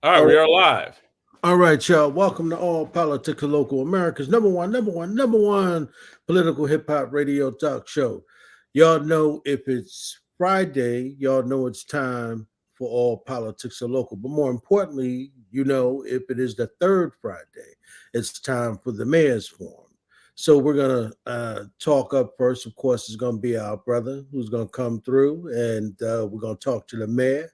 All right, we are live. All right, y'all. Welcome to All Politics and Local America's number one political hip hop radio talk show. Y'all know if it's Friday, y'all know it's time for All Politics and Local. But more importantly, you know, if it is the third Friday, it's time for the Mayor's Forum. So we're gonna talk up first. Of course, it's gonna be our brother who's gonna come through, and we're gonna talk to the mayor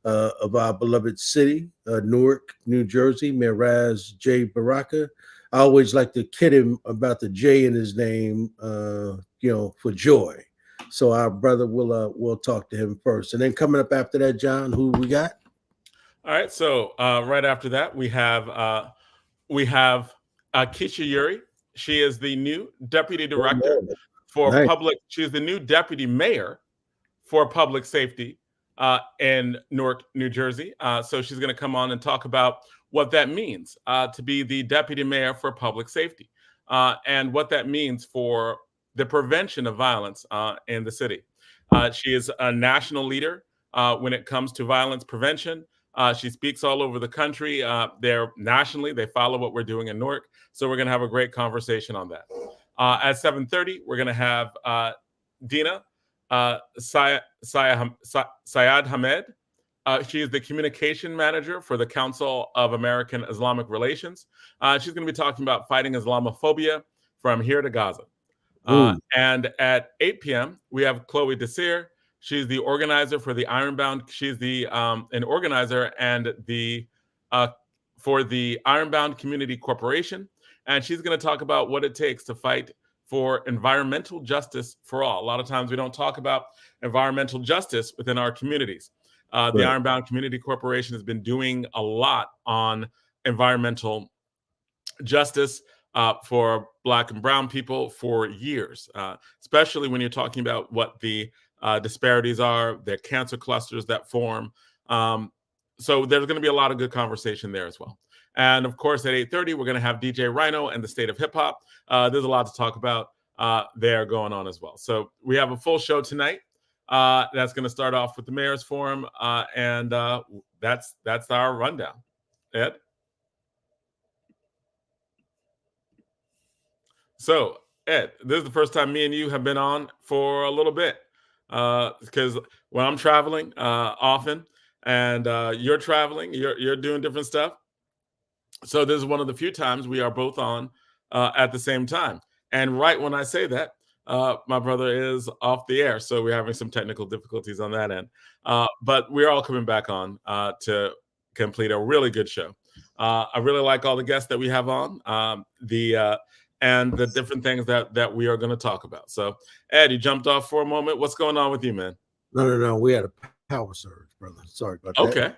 of our beloved city, Newark, New Jersey, Miraz J. Baraka. I always like to kid him about the J in his name, for joy. So our brother will talk to him first, and then coming up after that, John, who we got? All right, so right after that, we have Keesha Eure. She is the new deputy director for Nice. public. She is the new deputy mayor for public safety in Newark, New Jersey. So she's going to come on and talk about what that means to be the deputy mayor for public safety and what that means for the prevention of violence in the city. She is a national leader when it comes to violence prevention. She speaks all over the country. They're nationally, they follow what we're doing in Newark. So we're going to have a great conversation on that. At 7:30, we're going to have Dina Sayedahmed. She is the communication manager for the Council of American Islamic Relations. She's going to be talking about fighting Islamophobia from here to Gaza. And at 8 p.m., we have Chloe Desir. She's the organizer for the Ironbound. She's the an organizer and the for the Ironbound Community Corporation, and she's going to talk about what it takes to fight for environmental justice for all. A lot of times we don't talk about environmental justice within our communities. The Ironbound Community Corporation has been doing a lot on environmental justice for Black and Brown people for years, especially when you're talking about what the disparities are, the cancer clusters that form. So there's going to be a lot of good conversation there as well. And of course, at 8:30, we're going to have DJ Rhino and the state of hip hop. There's a lot to talk about there going on as well. So we have a full show tonight. That's going to start off with the Mayor's Forum, and that's our rundown. Ed? So, Ed, this is the first time me and you have been on for a little bit because when I'm traveling often and you're traveling, you're doing different stuff. So this is one of the few times we are both on at the same time. And right when I say that, my brother is off the air. So we're having some technical difficulties on that end. But we're all coming back on to complete a really good show. I really like all the guests that we have on. And the different things that we are going to talk about. So, Ed, you jumped off for a moment. What's going on with you, man? No. We had a power surge, brother. Sorry about that.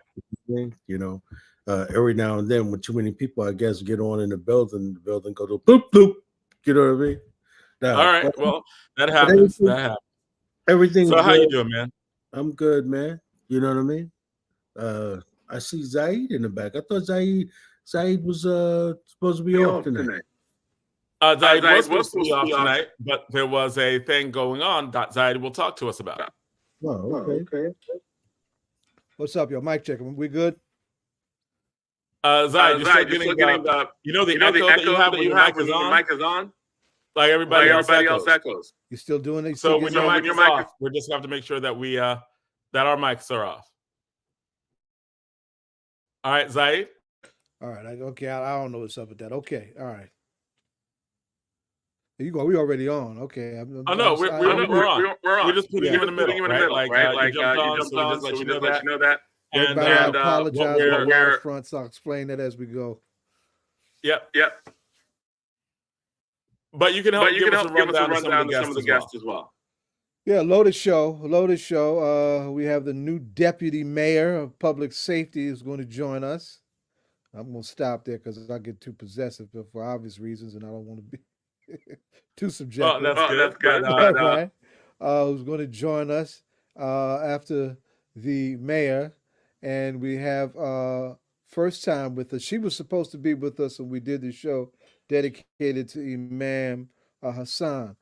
Okay. Every now and then, when too many people, I guess, get on in the building go to boop boop. You know what I mean? All right. Well, that happens. That happens. Everything. So, how you doing, man? I'm good, man. You know what I mean? I see Zaid in the back. I thought Zaid was supposed to be off tonight. Zaid was supposed to be off tonight, but there was a thing going on that Zaid will talk to us about. Oh, okay. What's up, yo? Mic check. We good? Zaid, you're still getting the echo that you have when your mic is on? Like everybody else echoes. You still doing it? So when your mic is off, we just have to make sure that we that our mics are off. All right, Zaid? All right. Okay. I don't know what's up with that. Okay. All right. You go. We already on. Okay. We're on. We're just putting you in the middle, right? Like you jumped on, so we just let you know that. And I apologize on the front, so I'll explain that as we go. Yep. But you can help give us a rundown of some of the guests as well. Yeah, loaded show. We have the new deputy mayor of public safety is going to join us. I'm going to stop there because I get too possessive for obvious reasons, and I don't want to be too subjective. That's good. Right. Who's going to join us after the mayor, and we have first time with us. She was supposed to be with us when we did the show dedicated to Imam Hassan.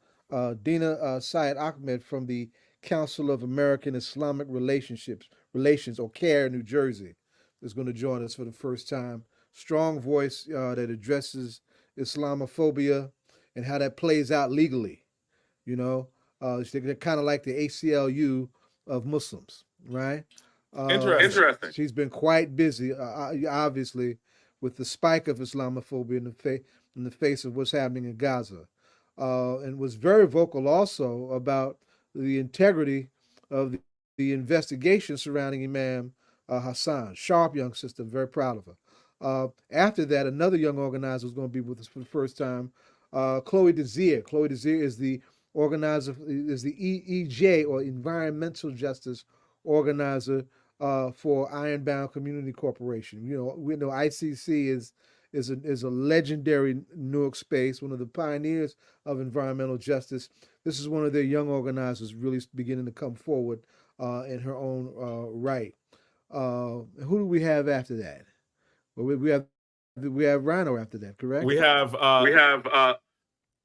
Dina Sayedahmed from the Council of American Islamic Relations, or CARE, New Jersey. is going to join us for the first time. Strong voice that addresses Islamophobia and how that plays out legally. You know, they're kind of like the ACLU of Muslims, right? Interesting. She's been quite busy, obviously, with the spike of Islamophobia in the face of what's happening in Gaza, and was very vocal also about the integrity of the investigation surrounding Imam Hassan. Sharp young sister, very proud of her. After that, another young organizer was going to be with us for the first time, Chloe Desir. Chloe Desir is the organizer, is the EEJ, or Environmental Justice Organizer, for Ironbound Community Corporation. You know, we know ICC is a legendary Newark space, one of the pioneers of environmental justice. This is one of their young organizers really beginning to come forward in her own right. Who do we have after that? Well, we have Rhino after that, correct? We have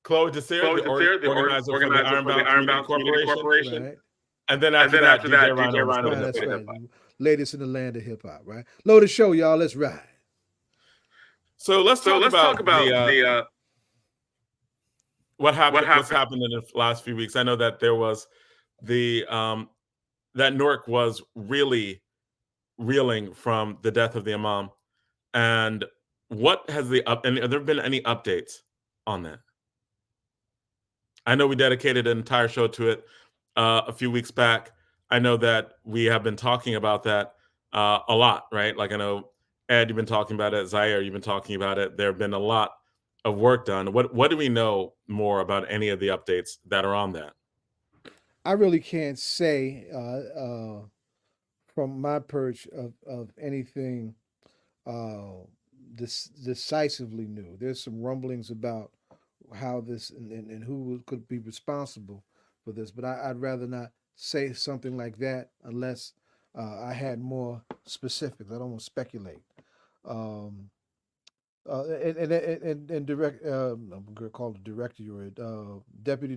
Chloe Desir, the organizer for the Ironbound Community Corporation. Right. And then after that, DJ Rhino. Right, that's right. Latest in the land of hip hop, right? Load the show, y'all. Let's ride. So let's talk about the what's happened in the last few weeks. I know that there was that Newark was really reeling from the death of the imam. And what has and have there been any updates on that? I know we dedicated an entire show to it a few weeks back. I know that we have been talking about that a lot, right? Like I know, Ed, you've been talking about it. Zaire, you've been talking about it. There have been a lot of work done. What do we know more about any of the updates that are on that? I really can't say from my perch of anything decisively new. There's some rumblings about how this and who could be responsible for this, but I'd rather not say something like that unless I had more specifics. I don't want to speculate. And direct, I'm gonna call the director Eure, deputy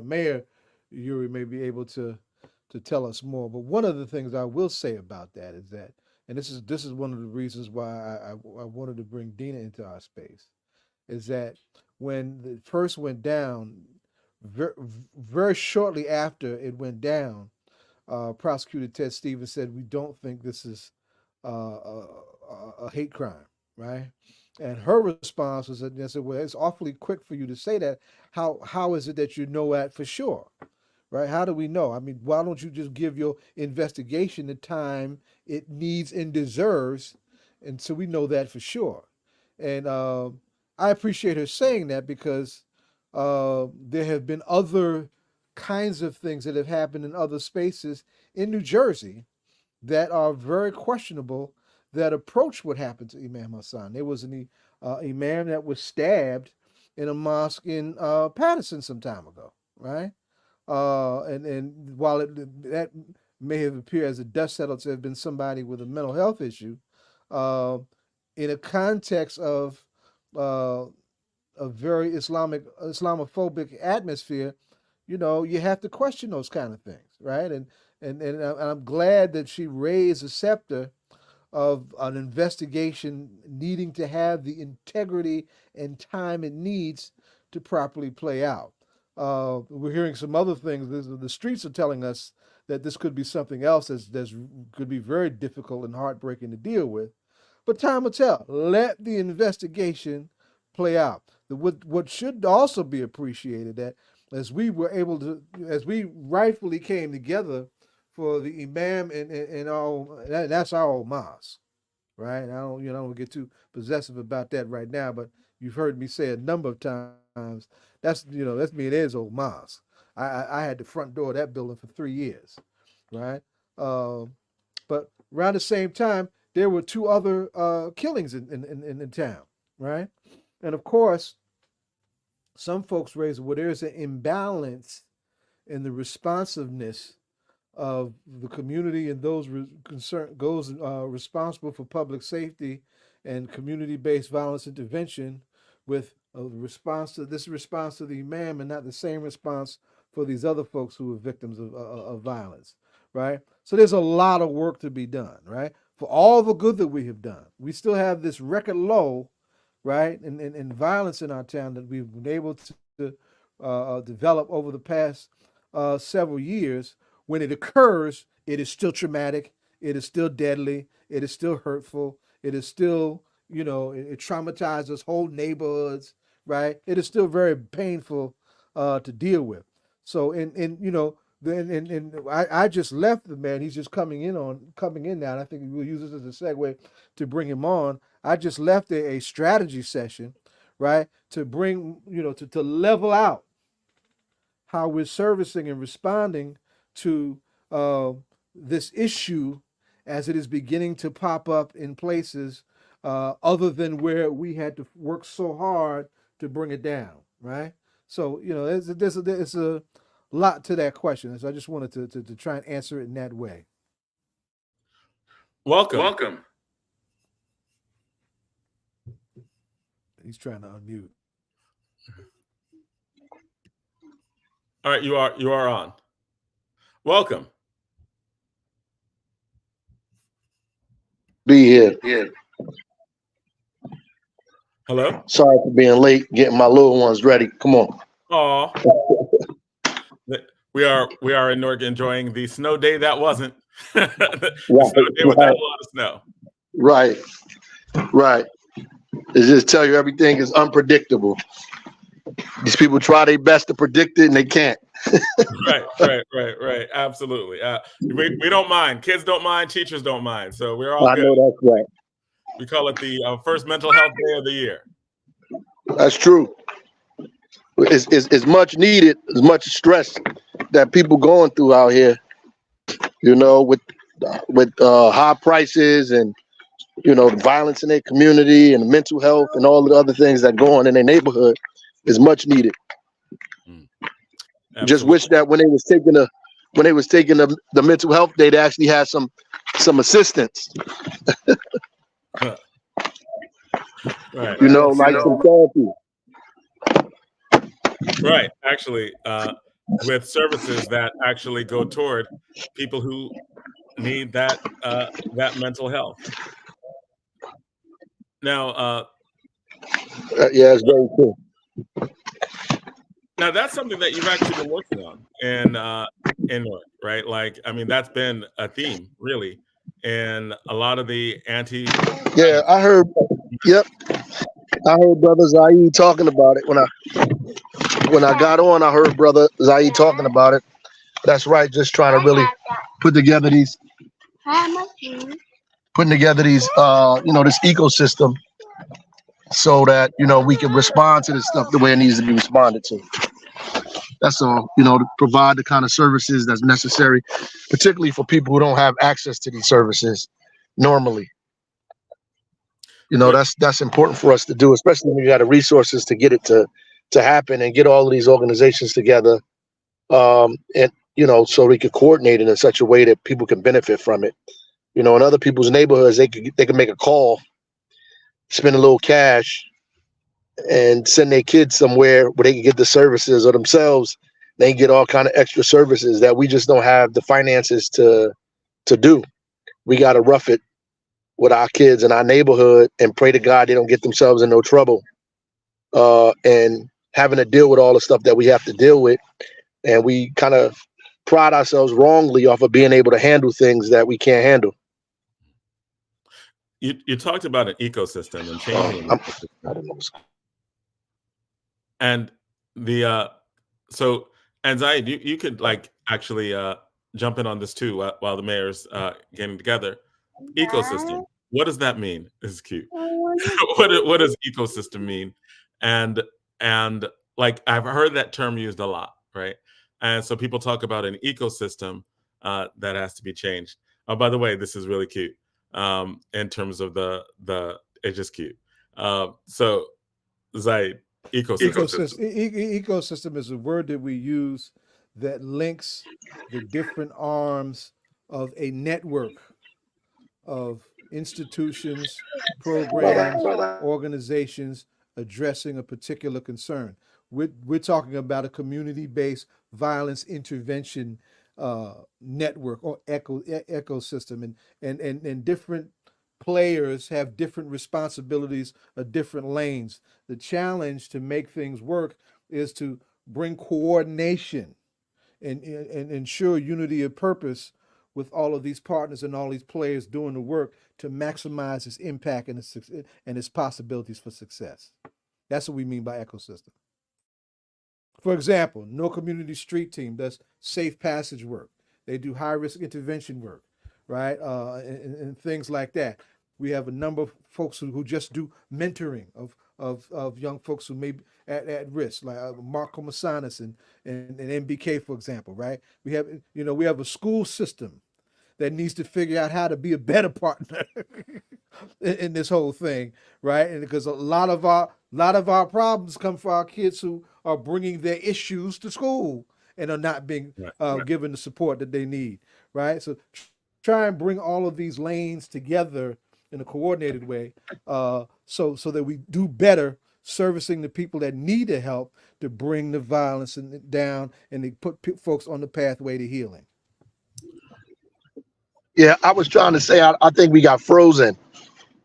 mayor Eure may be able to tell us more. But one of the things I will say about that is that, and this is one of the reasons why I wanted to bring Dina into our space, is that when it first went down, very shortly after it went down, Prosecutor Ted Stevens said, "We don't think this is a hate crime," right? And her response was that they said, "Well, it's awfully quick for you to say that. How is it that you know that for sure, right? How do we know? I mean, why don't you just give your investigation the time it needs and deserves, and so we know that for sure?" And I appreciate her saying that because there have been other kinds of things that have happened in other spaces in New Jersey that are very questionable that approach what happened to Imam Hassan. There was an imam that was stabbed in a mosque in Patterson some time ago, right? And while that may have appeared as a dust settle to have been somebody with a mental health issue, in a context of a very Islamophobic atmosphere, you know, you have to question those kind of things, right? And I'm glad that she raised the scepter of an investigation needing to have the integrity and time it needs to properly play out. We're hearing some other things. The streets are telling us that this could be something else that's could be very difficult and heartbreaking to deal with. But time will tell. Let the investigation play out. What should also be appreciated that as we rightfully came together for the imam and all, that's our old mosque, right? I don't get too possessive about that right now, but you've heard me say a number of times, that's me and Ed's old mosque. I had the front door of that building for 3 years, right? But around the same time, there were 2 other killings in town, right? And of course, some folks raise, well, there's an imbalance in the responsiveness of the community and those responsible for public safety and community-based violence intervention with a response to the imam and not the same response for these other folks who are victims of violence, right? So there's a lot of work to be done, right? for all the good that we have done. We still have this record low, right, in violence in our town that we've been able to develop over the past several years. When it occurs, it is still traumatic. It is still deadly. It is still hurtful. It is still, it traumatizes whole neighborhoods, right? It is still very painful to deal with. So, I just left the man. He's just coming in now. And I think we'll use this as a segue to bring him on. I just left a strategy session, right, to bring, to level out how we're servicing and responding to this issue as it is beginning to pop up in places other than where we had to work so hard to bring it down, right? So, there's a lot to that question. So I just wanted to try and answer it in that way. Welcome. He's trying to unmute. All right, you are on. Welcome. Be here. Hello. Sorry for being late, getting my little ones ready. Come on. Aw. We are in Newark enjoying the snow day that wasn't. The snow day without a lot of snow. Right. It just tell you everything is unpredictable. These people try their best to predict it and they can't. Right. Absolutely. We don't mind. Kids don't mind. Teachers don't mind. So we're all good. I know that's right. We call it the first mental health day of the year. That's true. It's much needed, as much stress that people going through out here, with high prices and, the violence in their community and mental health and all the other things that go on in their neighborhood is much needed. Just wish that when they was taking the mental health day, they actually had some assistance. Right. Like some therapy. Right. Actually, with services that actually go toward people who need that mental health. Now, yeah, it's very true. Now that's something that you've actually been working on in Newark, right? Like, I mean, that's been a theme, really, and a lot of the Yeah, I heard. Yep, I heard Brother Zaid talking about it when I got on. I heard Brother Zaid talking about it. That's right. Just trying to really put together these, this ecosystem, so that we can respond to this stuff the way it needs to be responded to. That's all, to provide the kind of services that's necessary, particularly for people who don't have access to these services normally. That's important for us to do, especially when you got the resources to get it to happen and get all of these organizations together, and so we could coordinate it in such a way that people can benefit from it. In other people's neighborhoods, they can make a call, spend a little cash, and send their kids somewhere where they can get the services, or themselves they can get all kind of extra services that we just don't have the finances to do. We got to rough it with our kids in our neighborhood and pray to God they don't get themselves in no trouble, and having to deal with all the stuff that we have to deal with. And we kind of pride ourselves wrongly off of being able to handle things that we can't handle. You talked about an ecosystem and changing an ecosystem. I don't know. And and Zaid, you could actually jump in on this too while the mayor's getting together. Ecosystem. What does that mean? This is cute. What does ecosystem mean? And I've heard that term used a lot, right? And so people talk about an ecosystem that has to be changed. Oh, by the way, this is really cute. In terms of the it's just cute. So Zaid, ecosystem is a word that we use that links the different arms of a network of institutions, programs, organizations addressing a particular concern. We're talking about a community-based violence intervention network or ecosystem, and different players have different responsibilities of different lanes. The challenge to make things work is to bring coordination and ensure unity of purpose with all of these partners and all these players doing the work to maximize its impact and its possibilities for success. That's what we mean by ecosystem. For example, No Community Street Team does safe passage work. They do high-risk intervention work, right? And things like that. We have a number of folks who just do mentoring of young folks who may be at risk, like Marco Massanis and MBK, for example, right? We have a school system that needs to figure out how to be a better partner in this whole thing, right? And because a lot of our problems come from our kids who are bringing their issues to school and are not being given the support that they need, right? So try and bring all of these lanes together in a coordinated way, so that we do better servicing the people that need the help to bring the violence down and to put folks on the pathway to healing. Yeah, I was trying to say, I think we got frozen.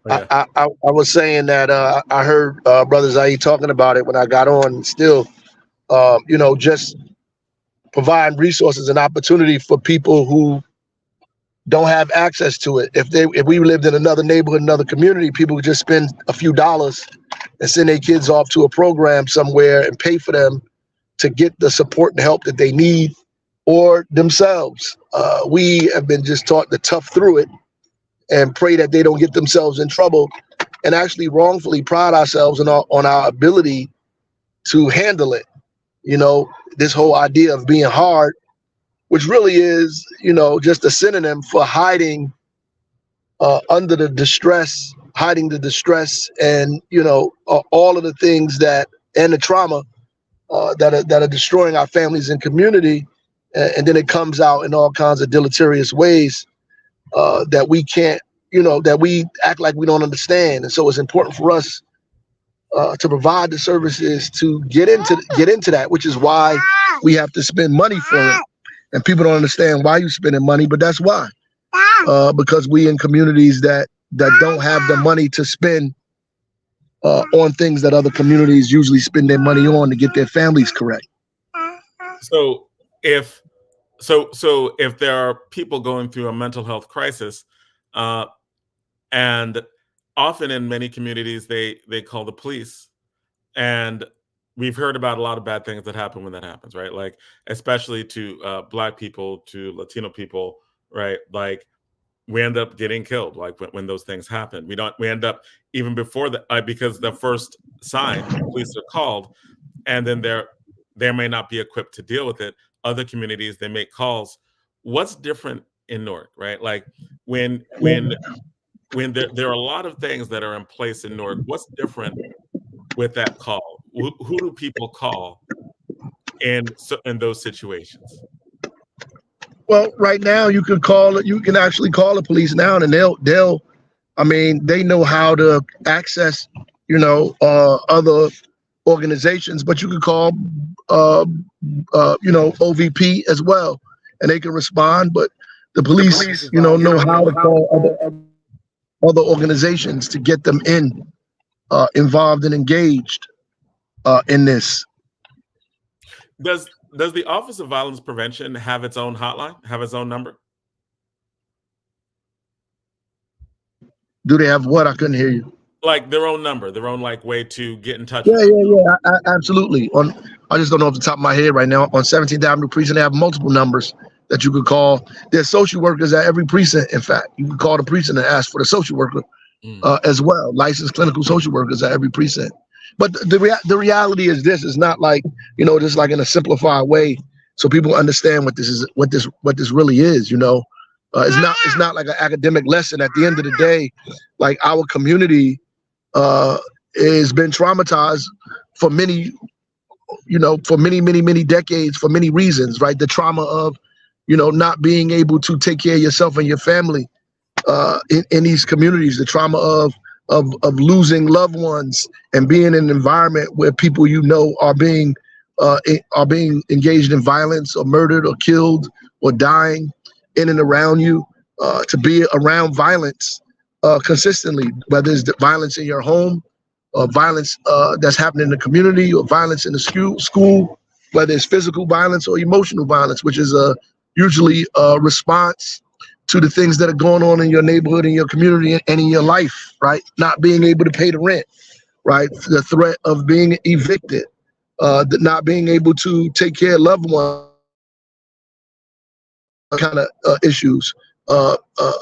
Yeah. I was saying that I heard Brother Zaid talking about it when I got on. Still, just provide resources and opportunity for people who don't have access to it. If we lived in another neighborhood, another community, people would just spend a few dollars and send their kids off to a program somewhere and pay for them to get the support and help that they need, or themselves. We have been just taught to tough through it and pray that they don't get themselves in trouble, and actually wrongfully pride ourselves on our ability to handle it. This whole idea of being hard, which really is, just a synonym for hiding under the distress, hiding the distress, and all of the things and the trauma that are destroying our families and community, and then it comes out in all kinds of deleterious ways that we can't, that we act like we don't understand. And so it's important for us to provide the services to get into that, which is why we have to spend money for it. And people don't understand why you're spending money, but that's why. Because we in communities that don't have the money to spend on things that other communities usually spend their money on to get their families correct. So if there are people going through a mental health crisis, and often in many communities they call the police, and we've heard about a lot of bad things that happen when that happens, right? Like especially to Black people, to Latino people, right? Like we end up getting killed, like when those things happen. We end up even before that, because the first sign, police are called, and then they may not be equipped to deal with it. Other communities, they make calls. What's different in Newark, right? Like when there are a lot of things that are in place in Newark, what's different with that call? Who do people call in those situations? Well, right now you can actually call the police now, and they know how to access, other organizations, but you can call, OVP as well, and they can respond. But the police, know how to call other organizations to get them involved and engaged in this. Does the Office of Violence Prevention have its own hotline, have its own number? Do they have what? I couldn't hear you. Like their own number, their own way to get in touch. Yeah, absolutely. I just don't know off the top of my head right now. On 17th Avenue Precinct, they have multiple numbers that you could call. There's social workers at every precinct. In fact, you can call the precinct and ask for the social worker as well. Licensed clinical social workers at every precinct. But the reality is this is not like, just like in a simplified way, so people understand what this really is. It's not like an academic lesson. At the end of the day, like our community has been traumatized for many decades for many reasons, right? The trauma of, not being able to take care of yourself and your family in these communities, the trauma of losing loved ones and being in an environment where people are being engaged in violence or murdered or killed or dying in and around you, to be around violence consistently, whether it's the violence in your home, or violence that's happening in the community, or violence in the school, whether it's physical violence or emotional violence, which is usually a response to the things that are going on in your neighborhood, in your community, and in your life, right? Not being able to pay the rent, right? The threat of being evicted, not being able to take care of loved ones, kind of issues. A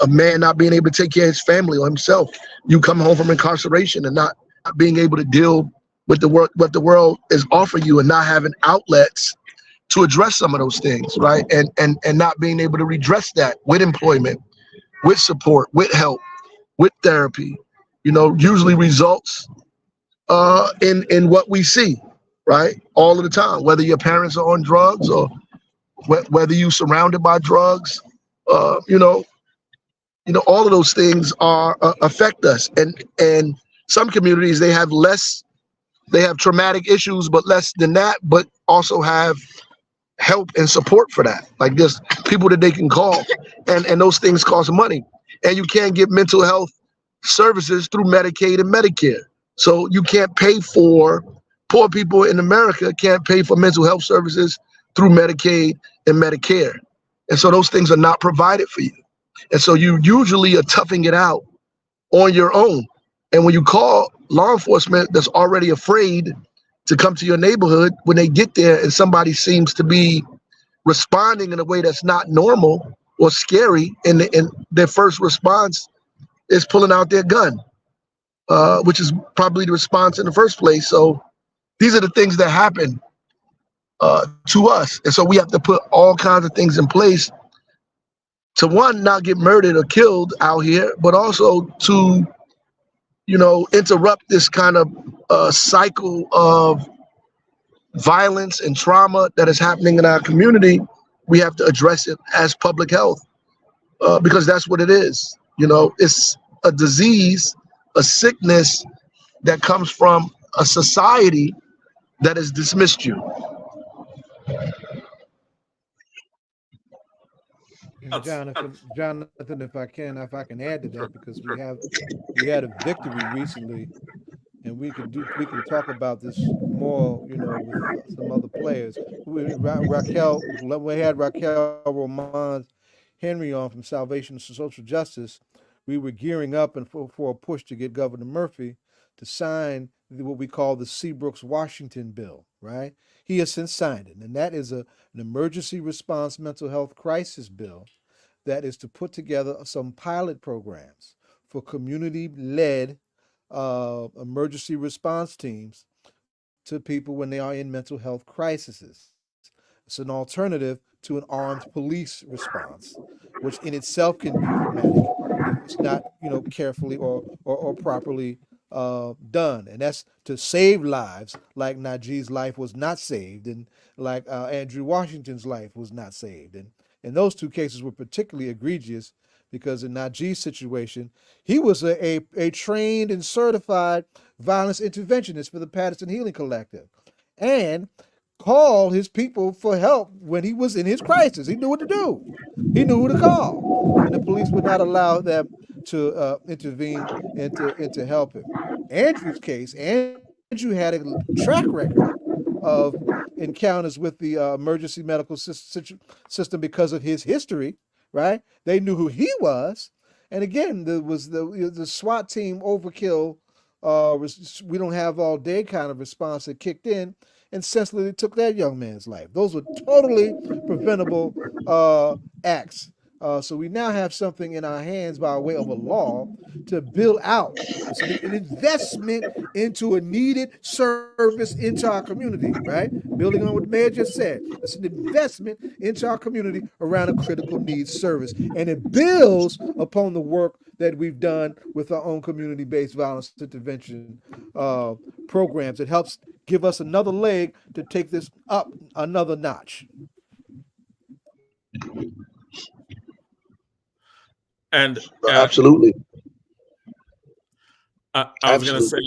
man not being able to take care of his family or himself. You come home from incarceration and not being able to deal with the work, what the world is offering you, and not having outlets to address some of those things, right? And not being able to redress that with employment, with support, with help, with therapy, usually results in what we see, right? All of the time, whether your parents are on drugs or whether you're surrounded by drugs, all of those things are affect us. And some communities, they have traumatic issues, but less than that, but also have help and support for that. Like there's people that they can call, and those things cost money. And you can't get mental health services through Medicaid and Medicare. So you can't pay for, poor people in America can't pay for mental health services through Medicaid and Medicare. And so those things are not provided for you. And so you usually are toughing it out on your own. And when you call law enforcement that's already afraid to come to your neighborhood, when they get there and somebody seems to be responding in a way that's not normal or scary, and their first response is pulling out their gun, which is probably the response in the first place. So these are the things that happen to us. And so we have to put all kinds of things in place to, one, not get murdered or killed out here, but also to, interrupt this kind of cycle of violence and trauma that is happening in our community. We have to address it as public health, because that's what it is. It's a disease, a sickness that comes from a society that has dismissed you. Jonathan, if I can add to that, because we had a victory recently, and we can talk about this more, with some other players. We had Raquel Roman Henry on from Salvation and Social Justice. We were gearing up and for a push to get Governor Murphy to sign what we call the Seabrooks-Washington bill, right? He has since signed it, and that is an emergency response mental health crisis bill that is to put together some pilot programs for community-led emergency response teams to people when they are in mental health crises. It's an alternative to an armed police response, which in itself can be traumatic if it's not, carefully or properly done. And that's to save lives, like Najee's life was not saved, and like Andrew Washington's life was not saved. And those two cases were particularly egregious because in Najee's situation, he was a trained and certified violence interventionist for the Patterson Healing Collective, and called his people for help when he was in his crisis. He knew what to do. He knew who to call, and the police would not allow them to intervene and to help him. Andrew's case, Andrew had a track record of encounters with the emergency medical system because of his history, right? They knew who he was. And again, there was the SWAT team overkill, we don't have all day kind of response that kicked in and senselessly took that young man's life. Those were totally preventable acts. So we now have something in our hands by way of a law to build out an investment into a needed service into our community, right? Building on what the mayor just said. It's an investment into our community around a critical needs service. And it builds upon the work that we've done with our own community-based violence intervention programs. It helps give us another leg to take this up another notch. And absolutely. I was going to say,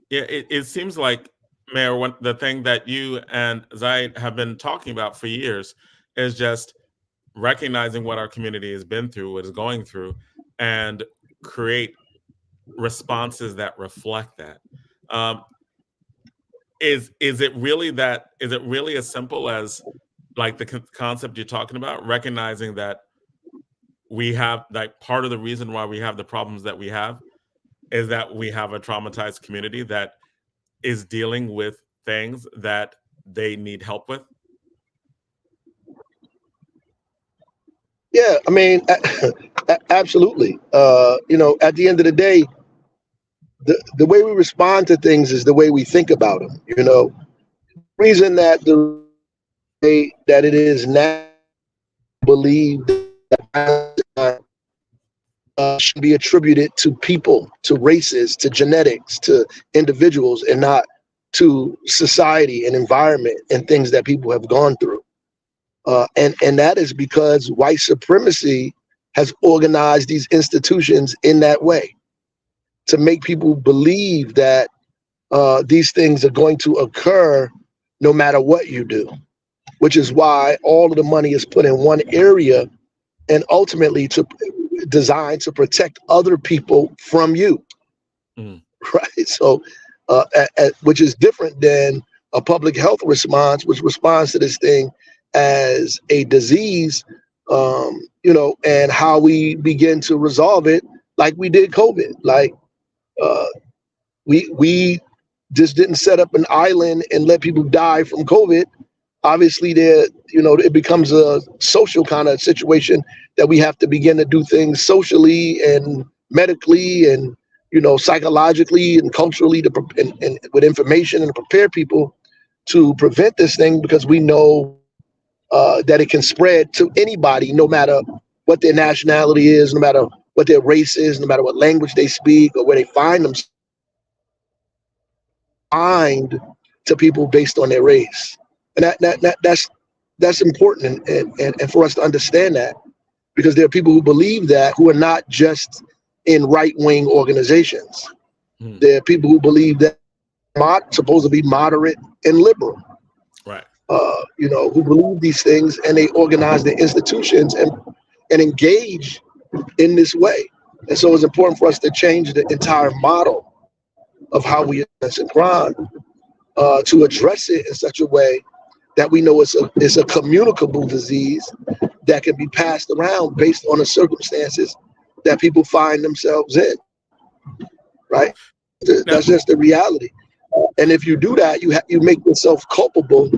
yeah, it seems like, Mayor, the thing that you and Zaid have been talking about for years is just recognizing what our community has been through, what is going through, and create responses that reflect that. Is it really that? Is it really as simple as like the concept you're talking about, recognizing that we have, like, part of the reason why we have the problems that we have is that we have a traumatized community that is dealing with things that they need help with? Yeah, I mean, absolutely. At the end of the day, the way we respond to things is the way we think about them. Reason that the way that it is now believed that should be attributed to people, to races, to genetics, to individuals, and not to society and environment and things that people have gone through. And that is because white supremacy has organized these institutions in that way to make people believe that these things are going to occur no matter what you do, which is why all of the money is put in one area and ultimately designed to protect other people from you. Right? So, which is different than a public health response, which responds to this thing as a disease, and how we begin to resolve it, like we did COVID. Like, we just didn't set up an island and let people die from COVID. Obviously, it becomes a social kind of situation that we have to begin to do things socially and medically and psychologically and culturally and with information and prepare people to prevent this thing, because we know that it can spread to anybody, no matter what their nationality is, no matter what their race is, no matter what language they speak or where they find themselves. Find to people based on their race, and that's important, and for us to understand that, because there are people who believe that, who are not just in right-wing organizations. There are people who believe that supposed to be moderate and liberal, right? Who believe these things, and they organize their institutions and engage in this way. And so it's important for us to change the entire model of how we address crime, to address it in such a way that we know it's a communicable disease that can be passed around based on the circumstances that people find themselves in. Right? That's just the reality. And if you do that, you make yourself culpable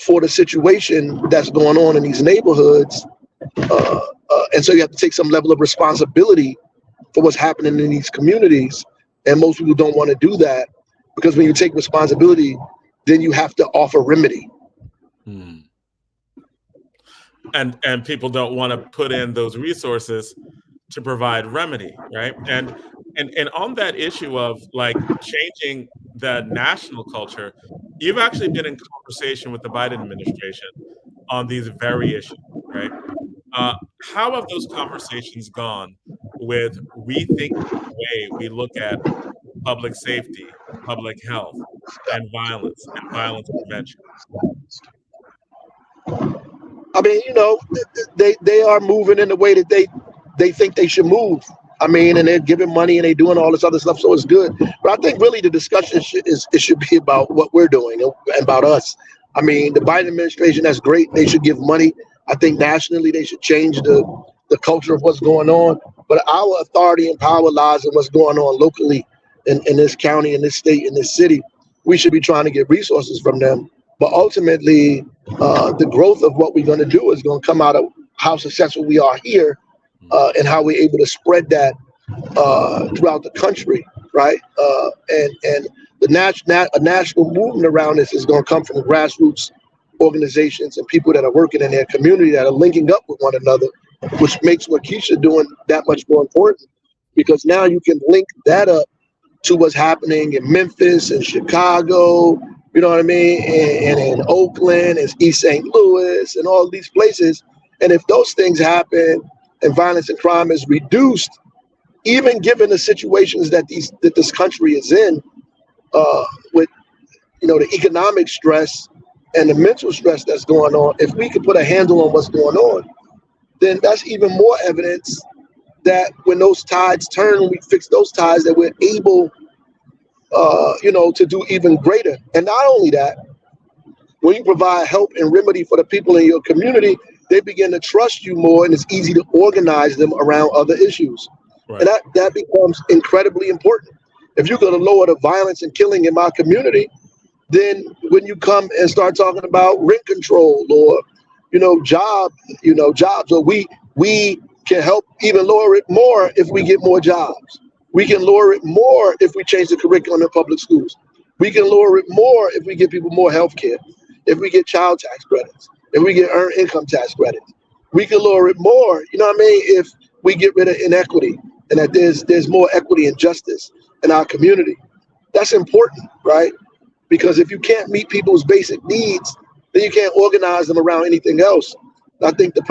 for the situation that's going on in these neighborhoods, and so you have to take some level of responsibility for what's happening in these communities. And most people don't want to do that, because when you take responsibility, then you have to offer remedy. And people don't want to put in those resources to provide remedy, right? And on that issue of like changing the national culture, you've actually been in conversation with the Biden administration on these very issues, right? How have those conversations gone with rethinking the way we look at public safety, public health, and violence prevention? I mean, they are moving in the way that they think they should move. I mean, and they're giving money and they're doing all this other stuff, so it's good. But I think really the discussion should be about what we're doing and about us. I mean, the Biden administration, that's great. They should give money. I think nationally they should change the culture of what's going on. But our authority and power lies in what's going on locally in this county, in this state, in this city. We should be trying to get resources from them. But ultimately, the growth of what we're going to do is going to come out of how successful we are here, and how we're able to spread that throughout the country, right? And a national movement around this is going to come from grassroots organizations and people that are working in their community that are linking up with one another, which makes what Keesha doing that much more important, because now you can link that up to what's happening in Memphis and Chicago, you know what I mean, and in Oakland and East St. Louis and all these places. And if those things happen and violence and crime is reduced, even given the situations that this country is in, with the economic stress and the mental stress that's going on, if we could put a handle on what's going on, then that's even more evidence that when those tides turn, when we fix those tides, that we're able, to do even greater. And not only that, when you provide help and remedy for the people in your community, they begin to trust you more, and it's easy to organize them around other issues. Right. And that becomes incredibly important. If you're going to lower the violence and killing in my community, then when you come and start talking about rent control or, jobs, or we can help even lower it more if we get more jobs. We can lower it more if we change the curriculum in public schools. We can lower it more if we give people more health care, if we get child tax credits, if we get earned income tax credits. We can lower it more, if we get rid of inequity and that there's more equity and justice in our community. That's important, right? Because if you can't meet people's basic needs, then you can't organize them around anything else. I think the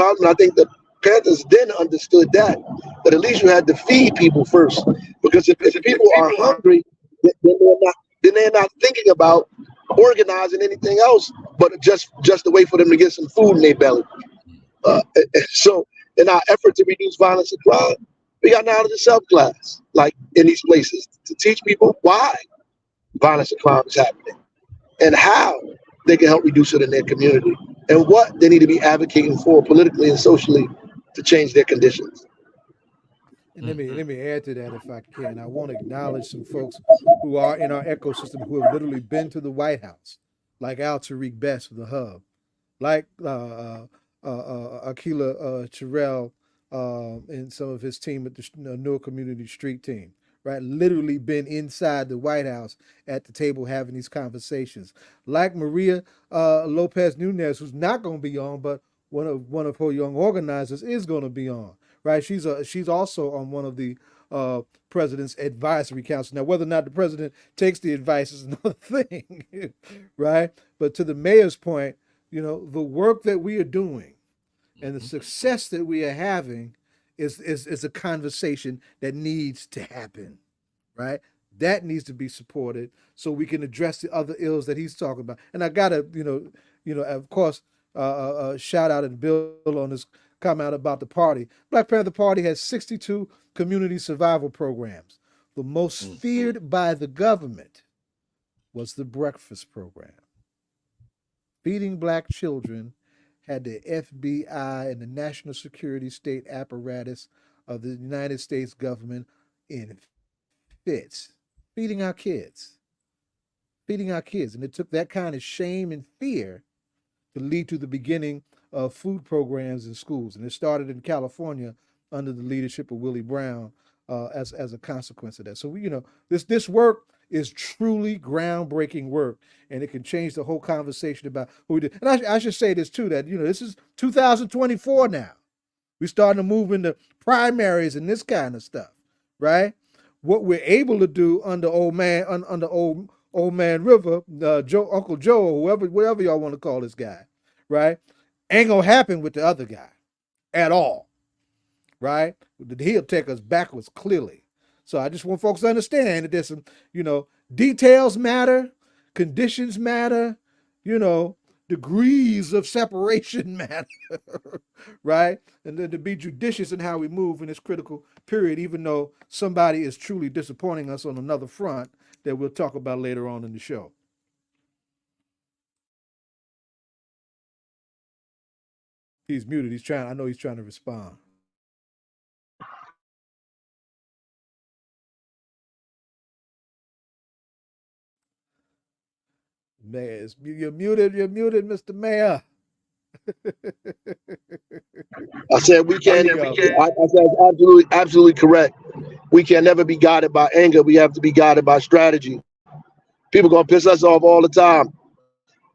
Panthers then understood that at least you had to feed people first. Because if people are hungry, then they're not thinking about organizing anything else, but just a way for them to get some food in their belly. So in our effort to reduce violence and crime, we got now to the self class, like in these places, to teach people why violence and crime is happening and how they can help reduce it in their community and what they need to be advocating for politically and socially to change their conditions. And let me add to that if I can. I want to acknowledge some folks who are in our ecosystem who have literally been to the White House, like Al Tariq Best of the Hub, like Keesha Eure and some of his team at the Newark Community Street team, right? Literally been inside the White House at the table having these conversations. Like Maria Lopez Nunez, who's not going to be on, but one of her young organizers is going to be on. Right, she's also on one of the president's advisory council. Now, whether or not the president takes the advice is another thing, right? But to the mayor's point, the work that we are doing and the success that we are having is a conversation that needs to happen, right? That needs to be supported so we can address the other ills that he's talking about. And I gotta, of course, shout out and build on this comment about the party. Black Panther Party has 62 community survival programs. The most feared by the government was the breakfast program. Feeding Black children had the FBI and the national security state apparatus of the United States government in fits. Feeding our kids. And it took that kind of shame and fear to lead to the beginning of food programs in schools. And it started in California under the leadership of Willie Brown as a consequence of that. So, this work is truly groundbreaking work, and it can change the whole conversation about who we do. And I should say this too, that, this is 2024 now. We're starting to move into primaries and this kind of stuff, right? What we're able to do under Old Man River, Uncle Joe, or whatever y'all want to call this guy, right? Ain't gonna happen with the other guy at all, right? He'll take us backwards clearly. So I just want folks to understand that there's some, details matter, conditions matter, degrees of separation matter, right? And then to be judicious in how we move in this critical period, even though somebody is truly disappointing us on another front that we'll talk about later on in the show. He's muted. I know he's trying to respond. Mayor, you're muted, Mr. Mayor. I said we can't. I said absolutely correct. We can never be guided by anger. We have to be guided by strategy. People gonna piss us off all the time.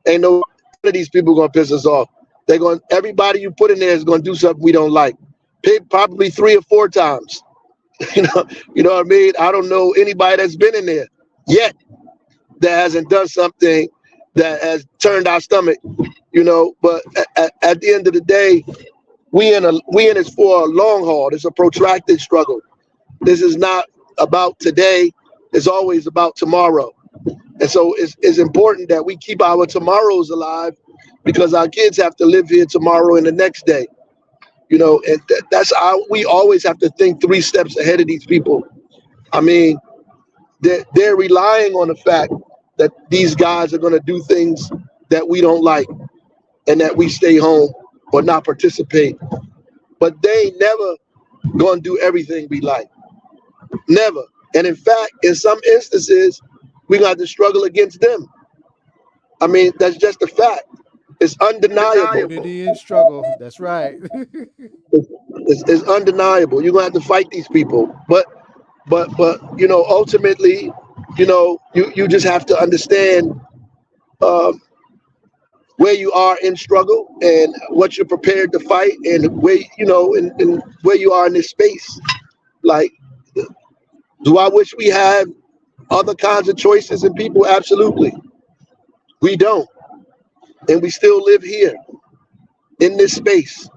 Ain't no one of these people gonna piss us off. Everybody you put in there is gonna do something we don't like. Probably 3 or 4 times. You know what I mean? I don't know anybody that's been in there yet that hasn't done something that has turned our stomach. But at the end of the day, we in this for a long haul. It's a protracted struggle. This is not about today. It's always about tomorrow. And so it's important that we keep our tomorrows alive, because our kids have to live here tomorrow and the next day. You know, and that's how we always have to think 3 steps ahead of these people. I mean, they're relying on the fact that these guys are going to do things that we don't like and that we stay home or not participate. But they ain't never going to do everything we like. Never. And in fact, in some instances, we got to struggle against them. I mean, that's just a fact. It's undeniable. Unity and struggle. That's right. It's undeniable. You're gonna have to fight these people. But you know, ultimately, you know, you just have to understand where you are in struggle and what you're prepared to fight and where, you know, and where you are in this space. Like, do I wish we had other kinds of choices and people? Absolutely. We don't. And we still live here in this space,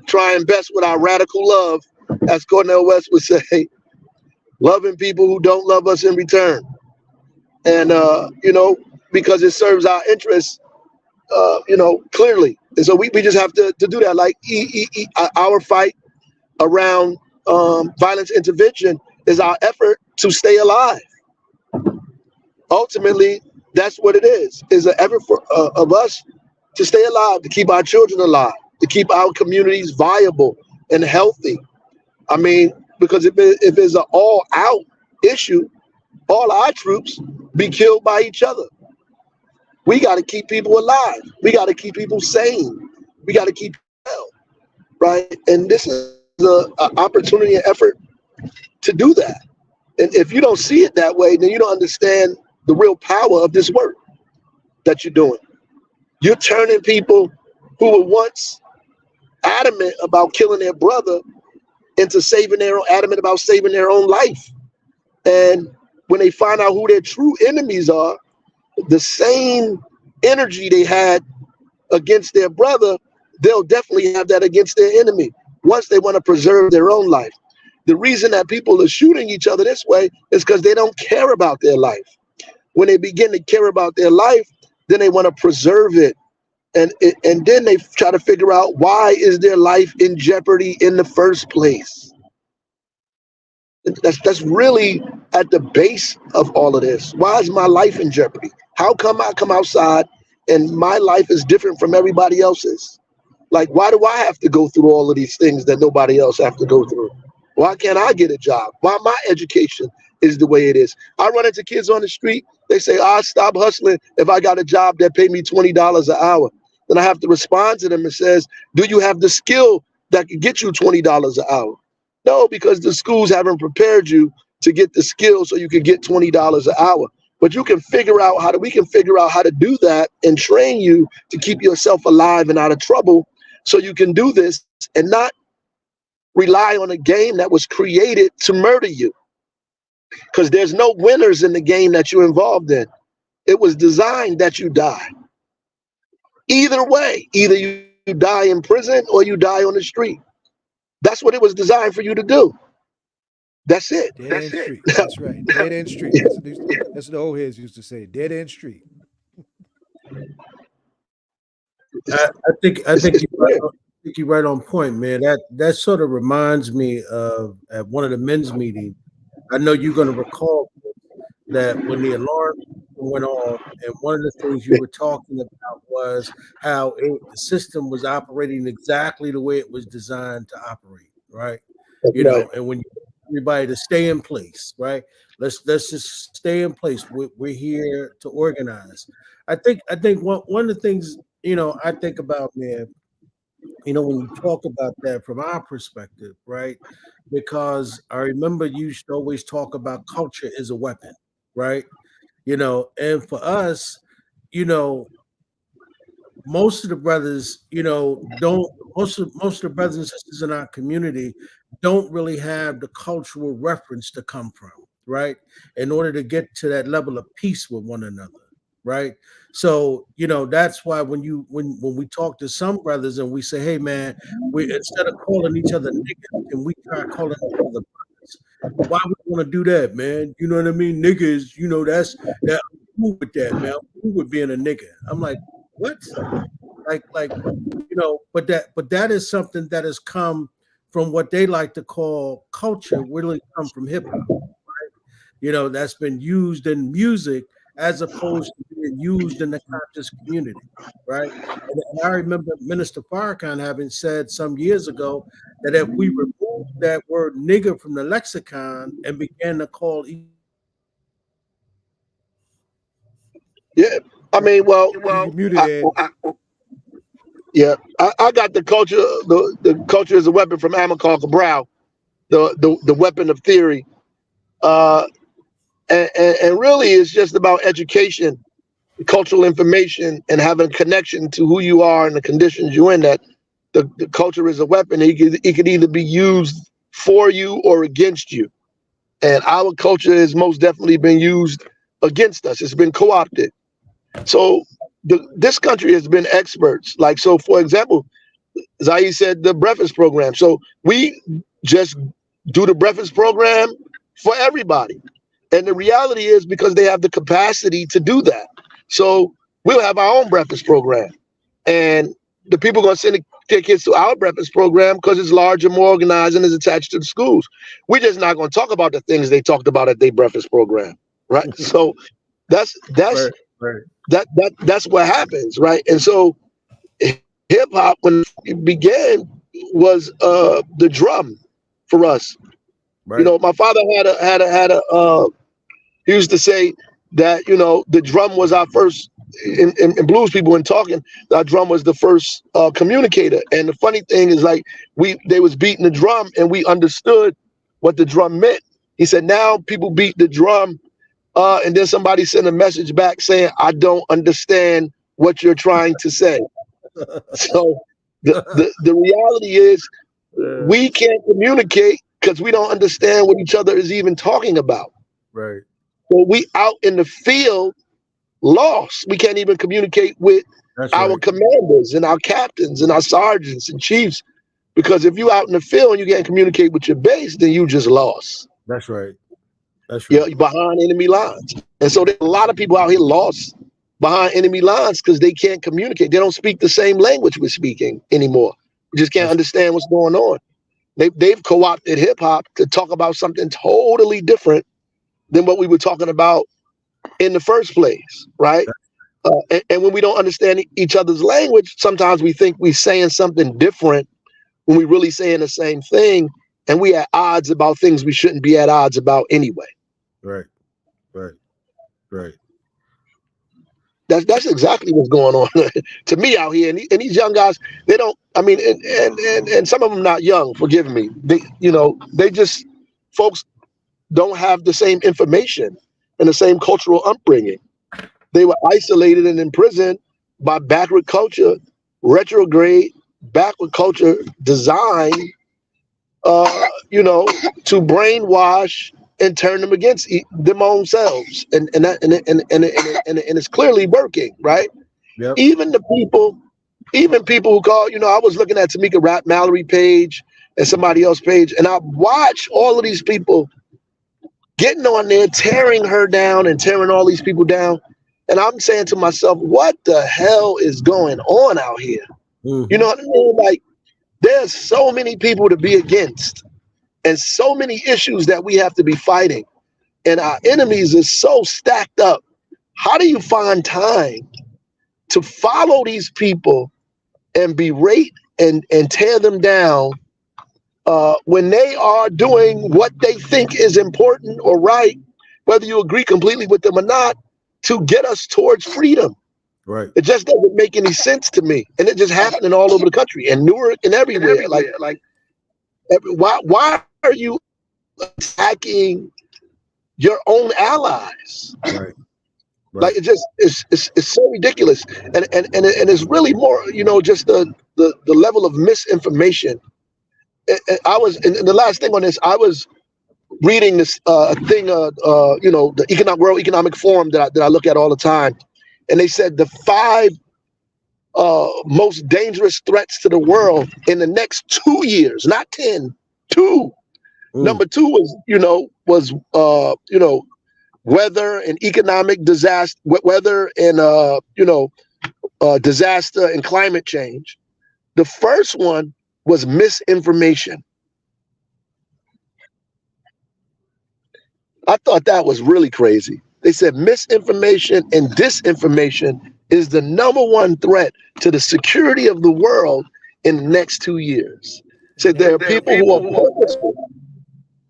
trying best with our radical love, as Cornel West would say, loving people who don't love us in return. And, you know, because it serves our interests, you know, clearly. And so we just have to do that. Like our fight around violence intervention is our effort to stay alive. Ultimately, that's what it is an effort of us to stay alive, to keep our children alive, to keep our communities viable and healthy. I mean, because if it's an all-out issue, all our troops be killed by each other. We got to keep people alive. We got to keep people sane. We got to keep well, right? And this is an opportunity and effort to do that. And if you don't see it that way, then you don't understand the real power of this work that you're doing. You're turning people who were once adamant about killing their brother into adamant about saving their own life. And when they find out who their true enemies are, the same energy they had against their brother, they'll definitely have that against their enemy once they want to preserve their own life. The reason that people are shooting each other this way is because they don't care about their life. When they begin to care about their life, then they want to preserve it. And then they try to figure out, why is their life in jeopardy in the first place? That's really at the base of all of this. Why is my life in jeopardy? How come I come outside and my life is different from everybody else's? Like, why do I have to go through all of these things that nobody else have to go through? Why can't I get a job? Why my education is the way it is? I run into kids on the street. They say, I'll stop hustling if I got a job that pay me $20 an hour. Then I have to respond to them and says, do you have the skill that can get you $20 an hour? No, because the schools haven't prepared you to get the skill so you can get $20 an hour. But we can figure out how to do that and train you to keep yourself alive and out of trouble, so you can do this and not rely on a game that was created to murder you. Because there's no winners in the game that you're involved in. It was designed that you die. Either way, either you die in prison or you die on the street. That's what it was designed for you to do. That's it. Dead end street. That's right. Dead end street. That's what the old heads used to say. Dead end street. I think you're right on point, man. That sort of reminds me of at one of the men's meetings. I know you're going to recall that when the alarm went off, and one of the things you were talking about was how the system was operating exactly the way it was designed to operate, right? You know, and when you everybody to stay in place, right? Let's just stay in place. We're here to organize. I think one of the things, you know, I think about, man, you know, when you talk about that from our perspective, right? Because I remember you used to always talk about culture is a weapon, right? You know, and for us, you know, most of the brothers, you know, most of the brothers and sisters in our community don't really have the cultural reference to come from, right? In order to get to that level of peace with one another, right? So, you know, that's why when we talk to some brothers and we say, hey man, we instead of calling each other niggas, and we try calling each other brothers, why would we want to do that, man? You know what I mean? Niggas, you know, that I'm cool with that, man. I'm cool with being a nigga. I'm like, what? like but that is something that has come from what they like to call culture, really come from hip hop, right? That's been used in music as opposed to being used in the conscious community, right? And I remember Minister Farrakhan having said some years ago that if we remove that word nigger from the lexicon and began to call Yeah, I mean, well, You muted, Ed. yeah, I got the culture. The culture is a weapon from Amilcar Cabral, the weapon of theory, and really it's just about education, cultural information, and having a connection to who you are and the conditions you're in. That the culture is a weapon. It could either be used for you or against you, and our culture has most definitely been used against us. It's been co-opted. So this country has been experts. Like, so for example, Zahid said the breakfast program. So we just do the breakfast program for everybody. And the reality is because they have the capacity to do that. So we'll have our own breakfast program. And the people are going to send their kids to our breakfast program because it's larger, more organized, and is attached to the schools. We're just not going to talk about the things they talked about at their breakfast program, right? So that's right. That's what happens, right? And so hip hop, when it began, was the drum for us. Right. My father had a he used to say that the drum was our first in blues people when talking. Our drum was the first communicator. And the funny thing is, like, they was beating the drum and we understood what the drum meant. He said now people beat the drum and then somebody sent a message back saying, I don't understand what you're trying to say. So the reality is we can't communicate because we don't understand what each other is even talking about. Right. So we out in the field lost. We can't even communicate with our commanders and our captains and our sergeants and chiefs, because if you out in the field and you can't communicate with your base, then you just lost. That's right. You're behind enemy lines. And so there's a lot of people out here lost behind enemy lines because they can't communicate. They don't speak the same language we're speaking anymore. We just can't understand what's going on. They've co-opted hip hop to talk about something totally different than what we were talking about in the first place, right? And when we don't understand each other's language, sometimes we think we're saying something different when we're really saying the same thing, and we at odds about things we shouldn't be at odds about anyway. Right. That's exactly what's going on to me out here. And these young guys, they don't. I mean, and some of them not young. Forgive me. They just folks don't have the same information and the same cultural upbringing. They were isolated and imprisoned by backward culture, retrograde backward culture designed, to brainwash and turn them against them own selves, and it's clearly working, right? Yep. Even people who call, I was looking at Tamika Rap Mallory page and somebody else page, and I watch all of these people getting on there, tearing her down and tearing all these people down, and I'm saying to myself, what the hell is going on out here? Mm-hmm. You know what I mean? Like, there's so many people to be against, and so many issues that we have to be fighting, and our enemies are so stacked up. How do you find time to follow these people and berate and tear them down when they are doing what they think is important or right, whether you agree completely with them or not, to get us towards freedom? Right. It just doesn't make any sense to me, and it's just happening all over the country, and Newark and everywhere. Why are you attacking your own allies? Right. Like, it's so ridiculous, and it's really more, just the level of misinformation. I was, and the last thing on this, I was reading this thing, the World Economic Forum that I look at all the time, and they said the 5 most dangerous threats to the world in the next 2 years, not 10, 2. Number 2 was weather and economic disaster, weather and disaster and climate change. The first one was misinformation. I thought that was really crazy. They said misinformation and disinformation is the #1 threat to the security of the world in the next 2 years. Said there are people who are purposeful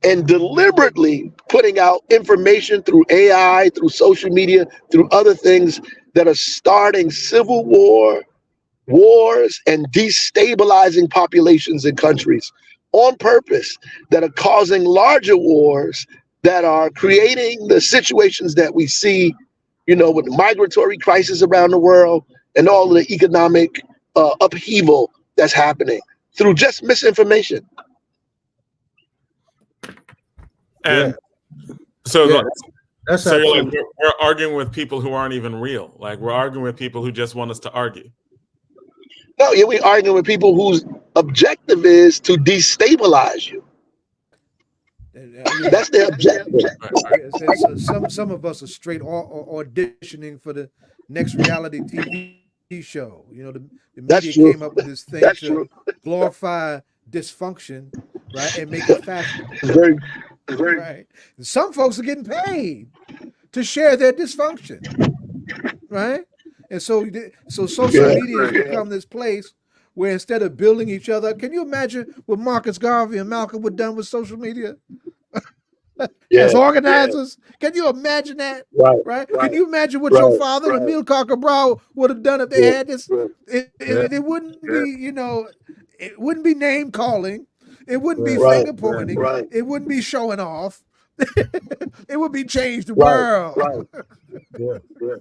and deliberately putting out information through AI, through social media, through other things that are starting civil wars, and destabilizing populations and countries on purpose, that are causing larger wars, that are creating the situations that we see, with the migratory crisis around the world and all of the economic upheaval that's happening through just misinformation. And so you're like, we're arguing with people who aren't even real. Like, we're arguing with people who just want us to argue. No, we're arguing with people whose objective is to destabilize you. That's their objective. Some of us are straight auditioning for the next reality TV show. The media came up with this thing to glorify dysfunction, right, and make it fashionable. Right. Some folks are getting paid to share their dysfunction, right? And so social media has become this place where instead of building each other, can you imagine what Marcus Garvey and Malcolm would have done with social media? As organizers, can you imagine that? Right? Can you imagine what your father, Amilcar Cabral, would have done if they had this? It wouldn't be, it wouldn't be name calling. It wouldn't be finger pointing. It wouldn't be showing off. It would be change the world.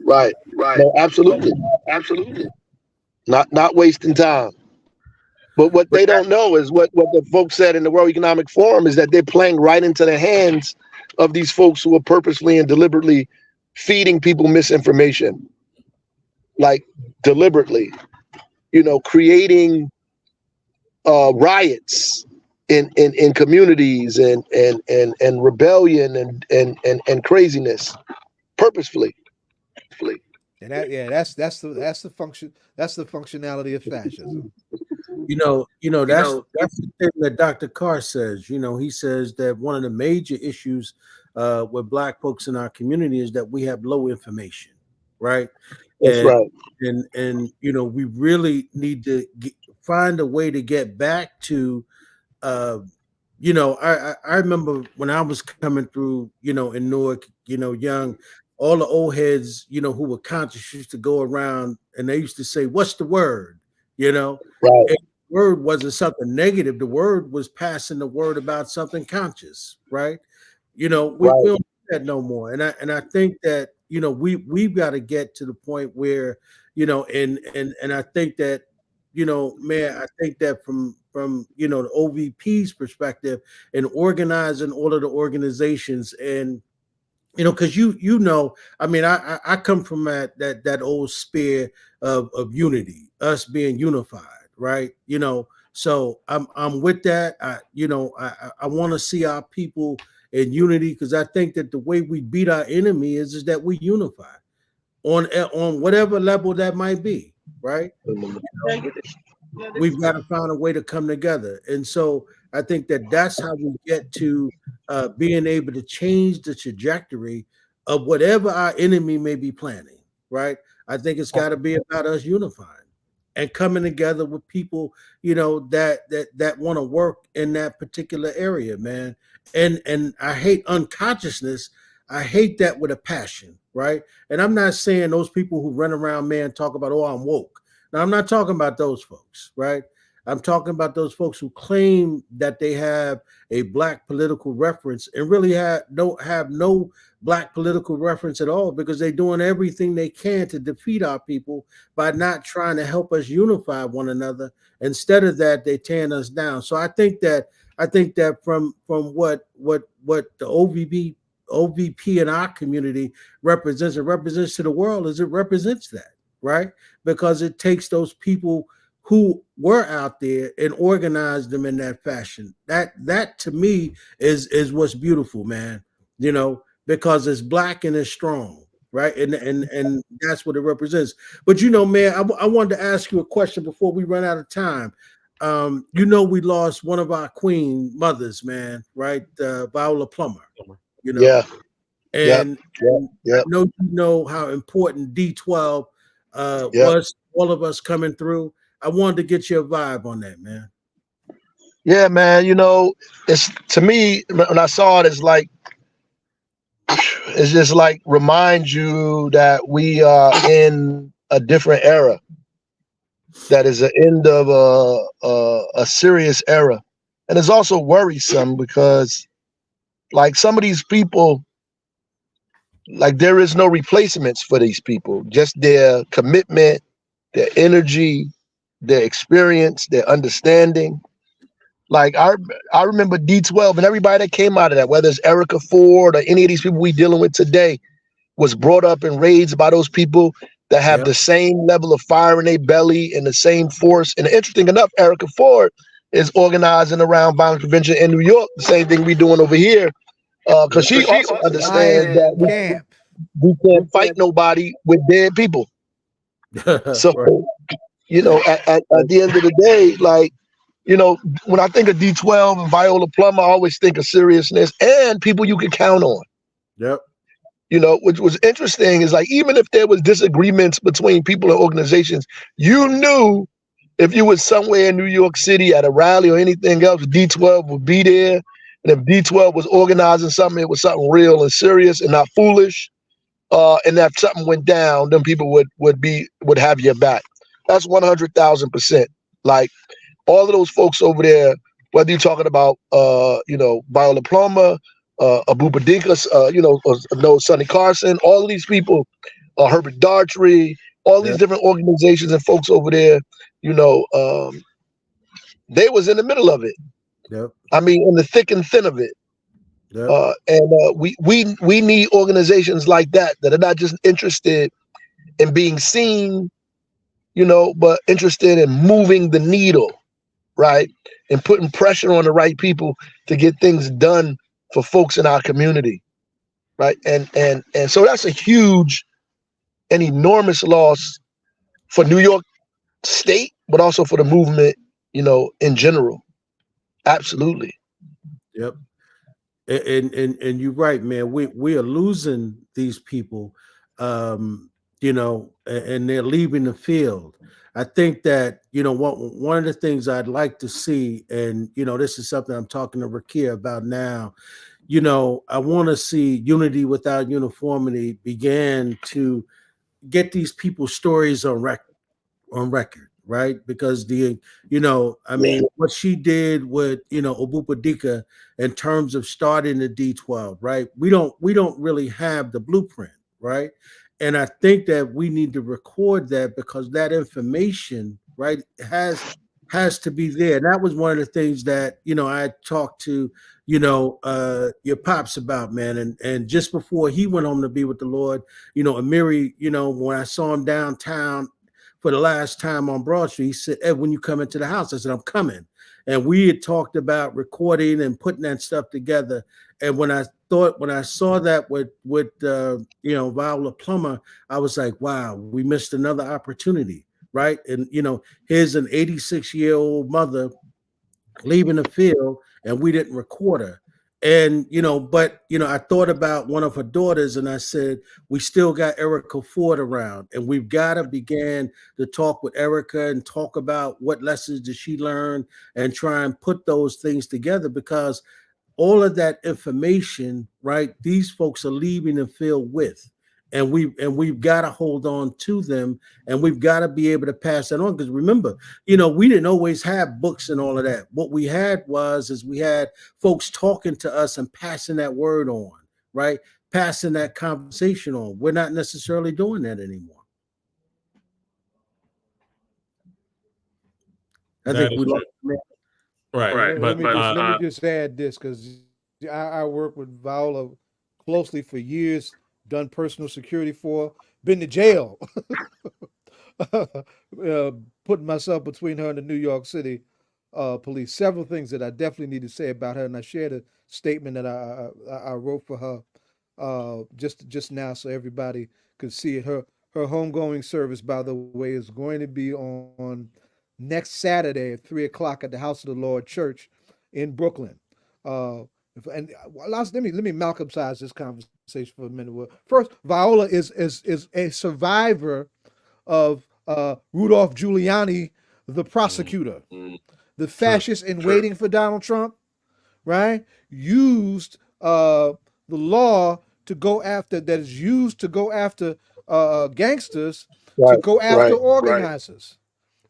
Right. No, absolutely. Not wasting time. But what they don't know is what the folks said in the World Economic Forum is that they're playing right into the hands of these folks who are purposely and deliberately feeding people misinformation, like deliberately, creating riots in communities and rebellion and craziness purposefully. And that's the function. That's the functionality of fascism. That's the thing that Dr. Carr says. He says that one of the major issues with Black folks in our community is that we have low information, right? That's right. And we really need to find a way to get back to, I remember when I was coming through, in Newark, young, all the old heads, who were conscious used to go around and they used to say, "What's the word?" Right. And the word wasn't something negative. The word was passing the word about something conscious, right? We don't do that no more. And I think that, we've got to get to the point where, and I think that, man, I think that from the OVP's perspective and organizing all of the organizations and because I mean, I come from that old spear of unity, us being unified, right? So I'm with that. I want to see our people in unity because I think that the way we beat our enemy is that we unify on whatever level that might be, right? We've got to find a way to come together, and so I think that that's how we get to being able to change the trajectory of whatever our enemy may be planning, right? I think it's got to be about us unifying and coming together with people, that want to work in that particular area, man. And I hate unconsciousness. I hate that with a passion, right? And I'm not saying those people who run around, man, talk about, "Oh, I'm woke." Now, I'm not talking about those folks, right? I'm talking about those folks who claim that they have a Black political reference and really don't have no Black political reference at all because they're doing everything they can to defeat our people by not trying to help us unify one another. Instead of that, they're tearing us down. So I think that from what the OVP in our community represents, it represents to the world as it represents that, right? Because it takes those people who were out there and organized them in that fashion. That to me is what's beautiful, man. Because it's Black and it's strong. right? And that's what it represents. But man, I wanted to ask you a question before we run out of time. We lost one of our queen mothers, man, right? Viola Plummer. Yeah. And Yeah. I know how important D12 was. All of us coming through. I wanted to get your vibe on that, man. Yeah, man. It's, to me, when I saw it, it's just like remind you that we are in a different era. That is the end of a serious era, and it's also worrisome because, like, some of these people, like, there is no replacements for these people. Just their commitment, their energy, their experience, their understanding. Like, I remember D12 and everybody that came out of that, whether it's Erica Ford or any of these people we dealing with today, was brought up and raised by those people that have the same level of fire in their belly and the same force. And interesting enough, Erica Ford is organizing around violence prevention in New York, the same thing we doing over here. Because she also understands that we can't fight nobody with dead people. So, at the end of the day, like, when I think of D12 and Viola Plummer, I always think of seriousness and people you can count on. Yep. Which was interesting is, like, even if there was disagreements between people and organizations, you knew if you was somewhere in New York City at a rally or anything else, D12 would be there. And if D12 was organizing something, it was something real and serious and not foolish. And if something went down, then people would have your back. That's 100,000%. Like, all of those folks over there, whether you're talking about Viola Plummer, Abu Badinka, Sonny Carson, all of these people, Herbert Dartry, all these different organizations and folks over there, they was in the middle of it. Yep. I mean, in the thick and thin of it. Yep. We need organizations like that are not just interested in being seen, but interested in moving the needle, right? And putting pressure on the right people to get things done for folks in our community, right? And so that's a huge and enormous loss for New York State, but also for the movement, in general. Absolutely. Yep. And you're right, man. We are losing these people, and they're leaving the field. I think that one of the things I'd like to see, and this is something I'm talking to Rakia about now. I want to see unity without uniformity began to get these people's stories on record, right? Because what she did with Obupadika in terms of starting the D12, right? We don't really have the blueprint, right? And I think that we need to record that because that information, right, has to be there. And that was one of the things that I talked to your pops about, man. And just before he went home to be with the Lord, Amiri, when I saw him downtown for the last time on Broad Street, he said, "Ed, when you come into the house," I said, "I'm coming." And we had talked about recording and putting that stuff together. And when I saw that with Viola Plummer, I was like, wow, we missed another opportunity, right? And here's an 86-year-old mother leaving the field, and we didn't record her. And I thought about one of her daughters, and I said, we still got Erica Ford around, and we've got to begin to talk with Erica and talk about what lessons did she learn and try and put those things together, because all of that information, right, these folks are leaving the field with. And we've got to hold on to them, and we've got to be able to pass that on. Because remember, we didn't always have books and all of that. What we had we had folks talking to us and passing that word on, right? Passing that conversation on. We're not necessarily doing that anymore. I think we lost. Right. Let me just add this, because I work with Viola closely for years, done personal security for, been to jail, putting myself between her and the New York City police. Several things that I definitely need to say about her, and I shared a statement that I wrote for her just now, so everybody could see it. Her homegoing service, by the way, is going to be on next Saturday at 3 o'clock at the House of the Lord Church in Brooklyn. And let me Malcolm size this conversation for a minute. First, Viola is a survivor of Rudolph Giuliani, the prosecutor, the fascist in waiting for Donald Trump, right? Used the law to go after gangsters, to go after organizers.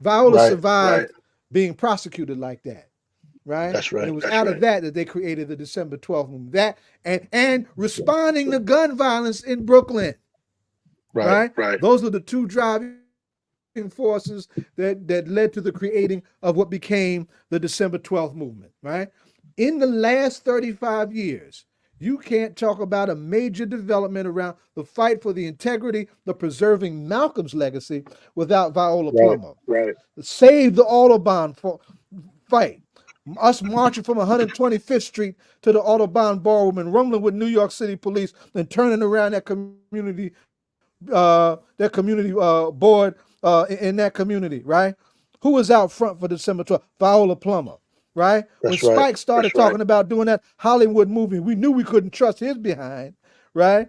Viola survived being prosecuted like that, right? That's right. And it was out of that they created the December 12th movement. That and responding to gun violence in Brooklyn, right? Those are the two driving forces that led to the creating of what became the December 12th movement, right? In the last 35 years, you can't talk about a major development around the fight for the integrity of preserving Malcolm's legacy without Viola Plummer. Save the Audubon fight. Us marching from 125th Street to the Audubon Ballroom and rumbling with New York City police and turning around that community board in that community, right? Who was out front for December 12th? Viola Plummer, right? When Spike started talking about doing that Hollywood movie, we knew we couldn't trust his behind, right?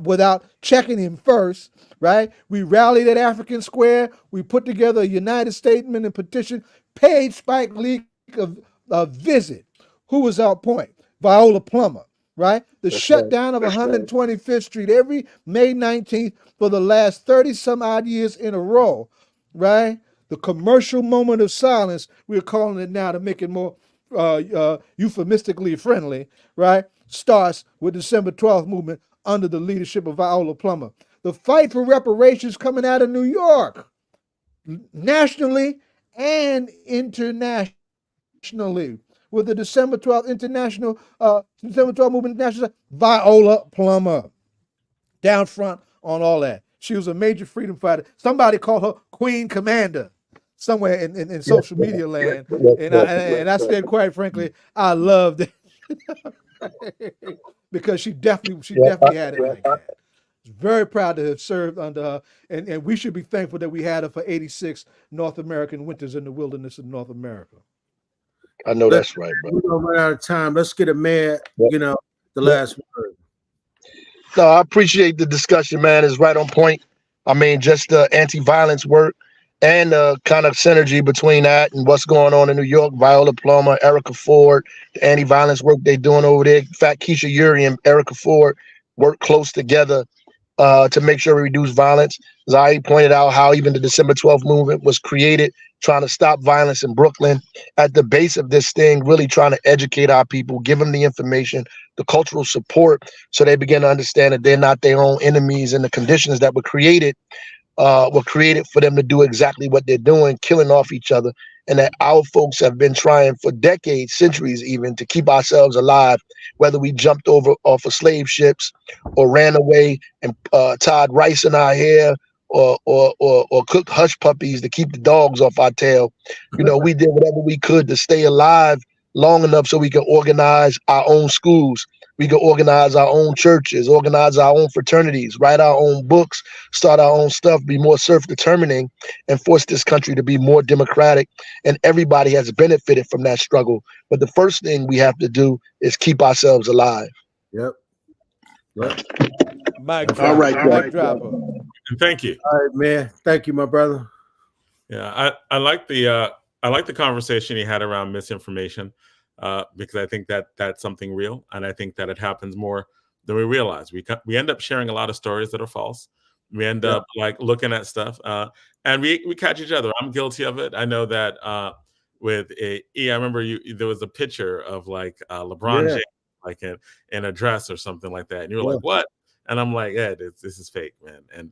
Without checking him first, right? We rallied at African Square. We put together a united statement and petition, paid Spike Lee a visit. Who was out point? Viola Plummer, right? The shutdown of 125th Street every May 19th for the last 30 some odd years in a row, right? The commercial moment of silence, we're calling it now to make it more euphemistically friendly, right? Starts with December 12th movement under the leadership of Viola Plummer. The fight for reparations coming out of New York, nationally and internationally, with the December 12th movement, national, Viola Plummer, down front on all that. She was a major freedom fighter. Somebody called her Queen Commander somewhere in social media land, and I said, quite frankly, I loved it because she definitely had it like that. Very proud to have served under her, and we should be thankful that we had her for 86 North American winters in the wilderness of North America. I know that's right, bro. We're gonna run out of time. Let's get a man, the last word. No, I appreciate the discussion, man. It's right on point. I mean, just the anti-violence work and the kind of synergy between that and what's going on in New York. Viola Plummer, Erica Ford, the anti-violence work they're doing over there. In fact, Keesha Eure and Erica Ford work close together to make sure we reduce violence. As I pointed out, how even the December 12th movement was created, trying to stop violence in Brooklyn. At the base of this thing, really trying to educate our people, give them the information, the cultural support, so they begin to understand that they're not their own enemies, and the conditions that were created for them to do exactly what they're doing, killing off each other, and that our folks have been trying for decades, centuries even, to keep ourselves alive, whether we jumped off of slave ships or ran away and tied rice in our hair or cooked hush puppies to keep the dogs off our tail. We did whatever we could to stay alive long enough so we can organize our own schools. We can organize our own churches, organize our own fraternities, write our own books, start our own stuff, be more self-determining, and force this country to be more democratic. And everybody has benefited from that struggle. But the first thing we have to do is keep ourselves alive. Yep. All right, dropper. Thank you. All right, man. Thank you, my brother. Yeah, I like the conversation he had around misinformation. Because I think that that's something real, and I think that it happens more than we realize. We end up sharing a lot of stories that are false. We end up looking at stuff, and we catch each other. I'm guilty of it. I know that I remember there was a picture of LeBron James in a dress or something like that, and you were like, "What?" And I'm like, "Yeah, this is fake, man."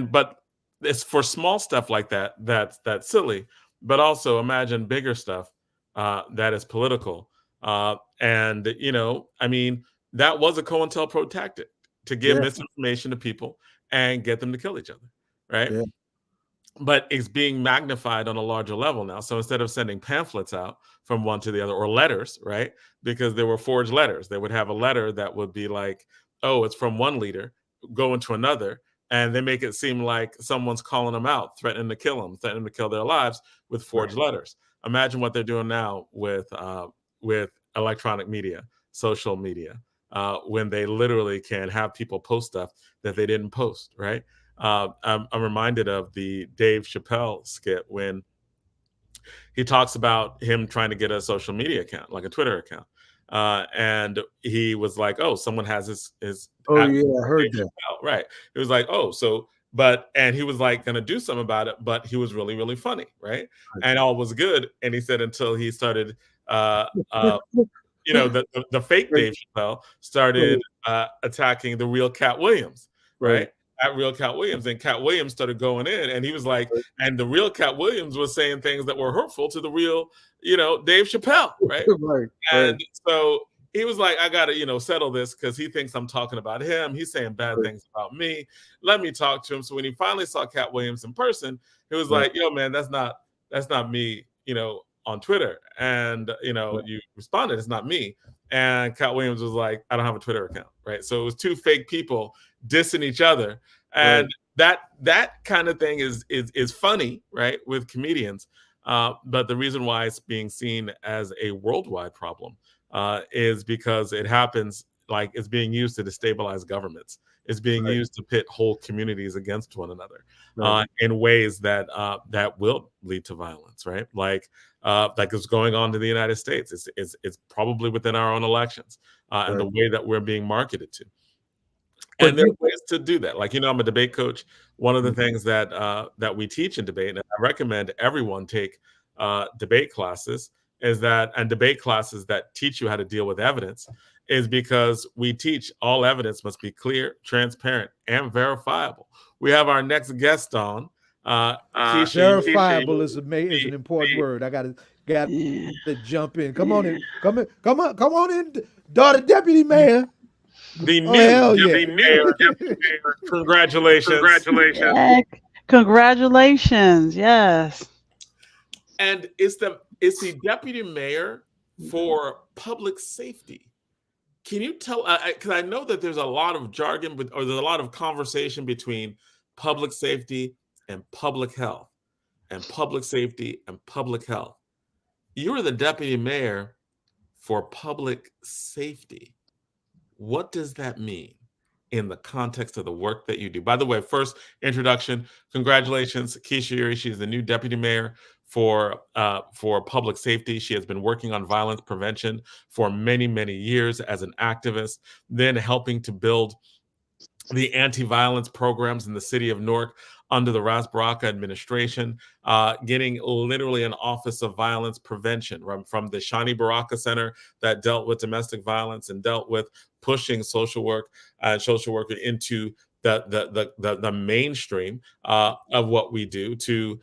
But it's for small stuff like that that's silly. But also imagine bigger stuff. That is political. That was a COINTELPRO tactic to give misinformation to people and get them to kill each other, right? Yeah. But it's being magnified on a larger level now. So instead of sending pamphlets out, from one to the other, or letters, right? Because there were forged letters. They would have a letter that would be like, oh, it's from one leader, go into another, and they make it seem like someone's calling them out, threatening to kill them, threatening to kill their lives with forged letters. Imagine what they're doing now with electronic media, social media, when they literally can have people post stuff that they didn't post, right? I'm reminded of the Dave Chappelle skit when he talks about him trying to get a social media account, like a Twitter account. And he was like, oh, someone has his Oh, yeah, I heard that. Right. It was like, oh, and he was like going to do something about it, but he was really, really funny. Right. And all was good. And he said until he started, the fake Dave Chappelle started attacking the real Cat Williams. Right. At real Cat Williams, and Cat Williams started going in, and he was like, and the real Cat Williams was saying things that were hurtful to the real, Dave Chappelle, right? And so he was like, I gotta, settle this because he thinks I'm talking about him. He's saying bad things about me. Let me talk to him. So when he finally saw Cat Williams in person, he was like, yo, man, that's not me, on Twitter. And you responded, it's not me. And Cat Williams was like, I don't have a Twitter account, right? So it was two fake people dissing each other, and that kind of thing is funny, right, with comedians. But the reason why it's being seen as a worldwide problem is because it happens, like, it's being used to destabilize governments. It's being used to pit whole communities against one another in ways that will lead to violence, right? Like is going on in the United States. It's probably within our own elections and the way that we're being marketed to. And there are ways to do that. Like, I'm a debate coach. One of the things that we teach in debate, and I recommend everyone take debate classes, and debate classes that teach you how to deal with evidence, is because we teach all evidence must be clear, transparent, and verifiable. We have our next guest on. Verifiable is an important word. I got to jump in. Come on in, daughter deputy mayor. The new deputy mayor. Congratulations. Yeah. Congratulations. Yes. And it's the deputy mayor for public safety. Can you tell, because I know that there's a lot of jargon, or there's a lot of conversation between public safety and public health, and public safety and public health. You're the deputy mayor for public safety. What does that mean in the context of the work that you do? By the way, first introduction, congratulations, Keesha Eure. She's the new deputy mayor for public safety. She has been working on violence prevention for many, many years as an activist, then helping to build the anti-violence programs in the city of Newark under the Baraka administration, getting literally an office of violence prevention from the Shani Baraka Center that dealt with domestic violence and dealt with pushing social work into the mainstream of what we do, to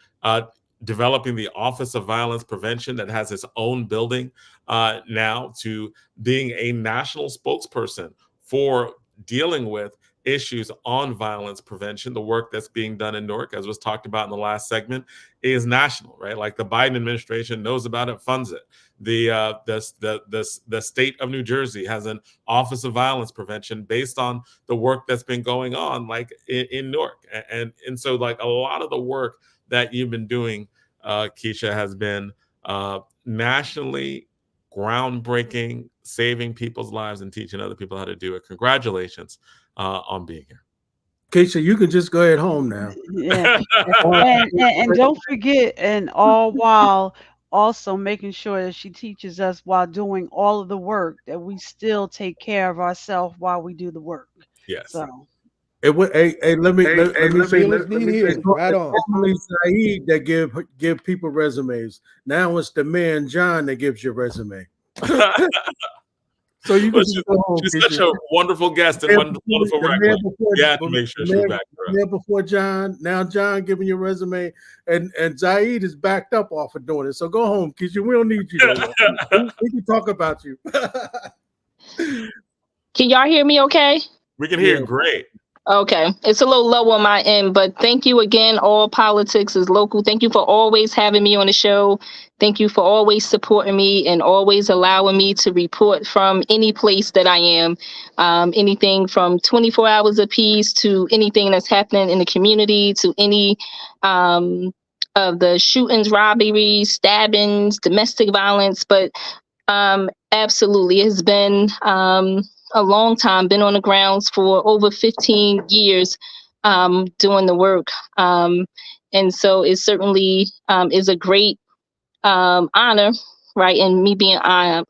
developing the Office of Violence Prevention that has its own building now, to being a national spokesperson for dealing with issues on violence prevention. The work that's being done in Newark, as was talked about in the last segment, is national, right? Like, the Biden administration knows about it, funds it. The state of New Jersey has an Office of Violence Prevention based on the work that's been going on, like in Newark. And so, like, a lot of the work that you've been doing, Keesha, has been nationally groundbreaking, saving people's lives and teaching other people how to do it. Congratulations on being here. Keisha, you can just go ahead home now. Yeah. and don't forget, and all while also making sure that she teaches us, while doing all of the work, that we still take care of ourselves while we do the work. Yes. So let me say right on. Normally Saeed that give people resumes. Now it's the man John that gives your resume. So you can go home. She's such a wonderful guest and wonderful record. You have to make sure she's back. There before John, now John giving your resume, and Zaid is backed up off of doing it. So go home, Keisha. We don't need you. We can talk about you. Can y'all hear me okay? We can hear you great. Okay, it's a little low on my end, but thank you again. All politics is local. Thank you for always having me on the show. Thank you for always supporting me and always allowing me to report from any place that I am. Anything from 24 hours apiece to anything that's happening in the community to any of the shootings, robberies, stabbings, domestic violence. But absolutely, it's been a long time, been on the grounds for over 15 years doing the work. And so it certainly is a great honor, right? And me being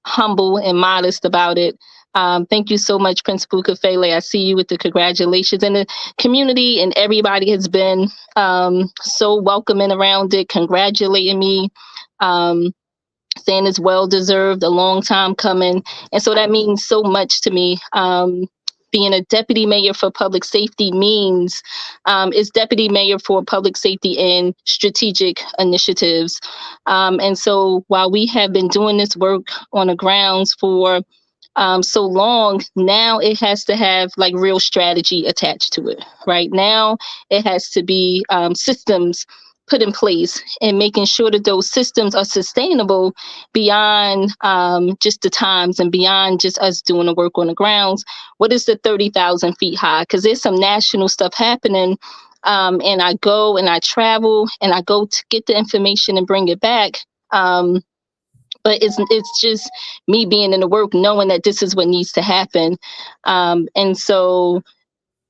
humble and modest about it. Thank you so much, Principal Kafele. I see you with the congratulations. And the community and everybody has been so welcoming around it, congratulating me. Saying it's well deserved, a long time coming. And so that means so much to me. Being a deputy mayor for public safety means is deputy mayor for public safety and strategic initiatives. And so while we have been doing this work on the grounds for so long, now it has to have like real strategy attached to it. Right now, it has to be systems put in place and making sure that those systems are sustainable beyond just the times and beyond just us doing the work on the grounds. What is the 30,000 feet high? Because there's some national stuff happening. And I go and I travel and I go to get the information and bring it back. But it's just me being in the work, knowing that this is what needs to happen. And so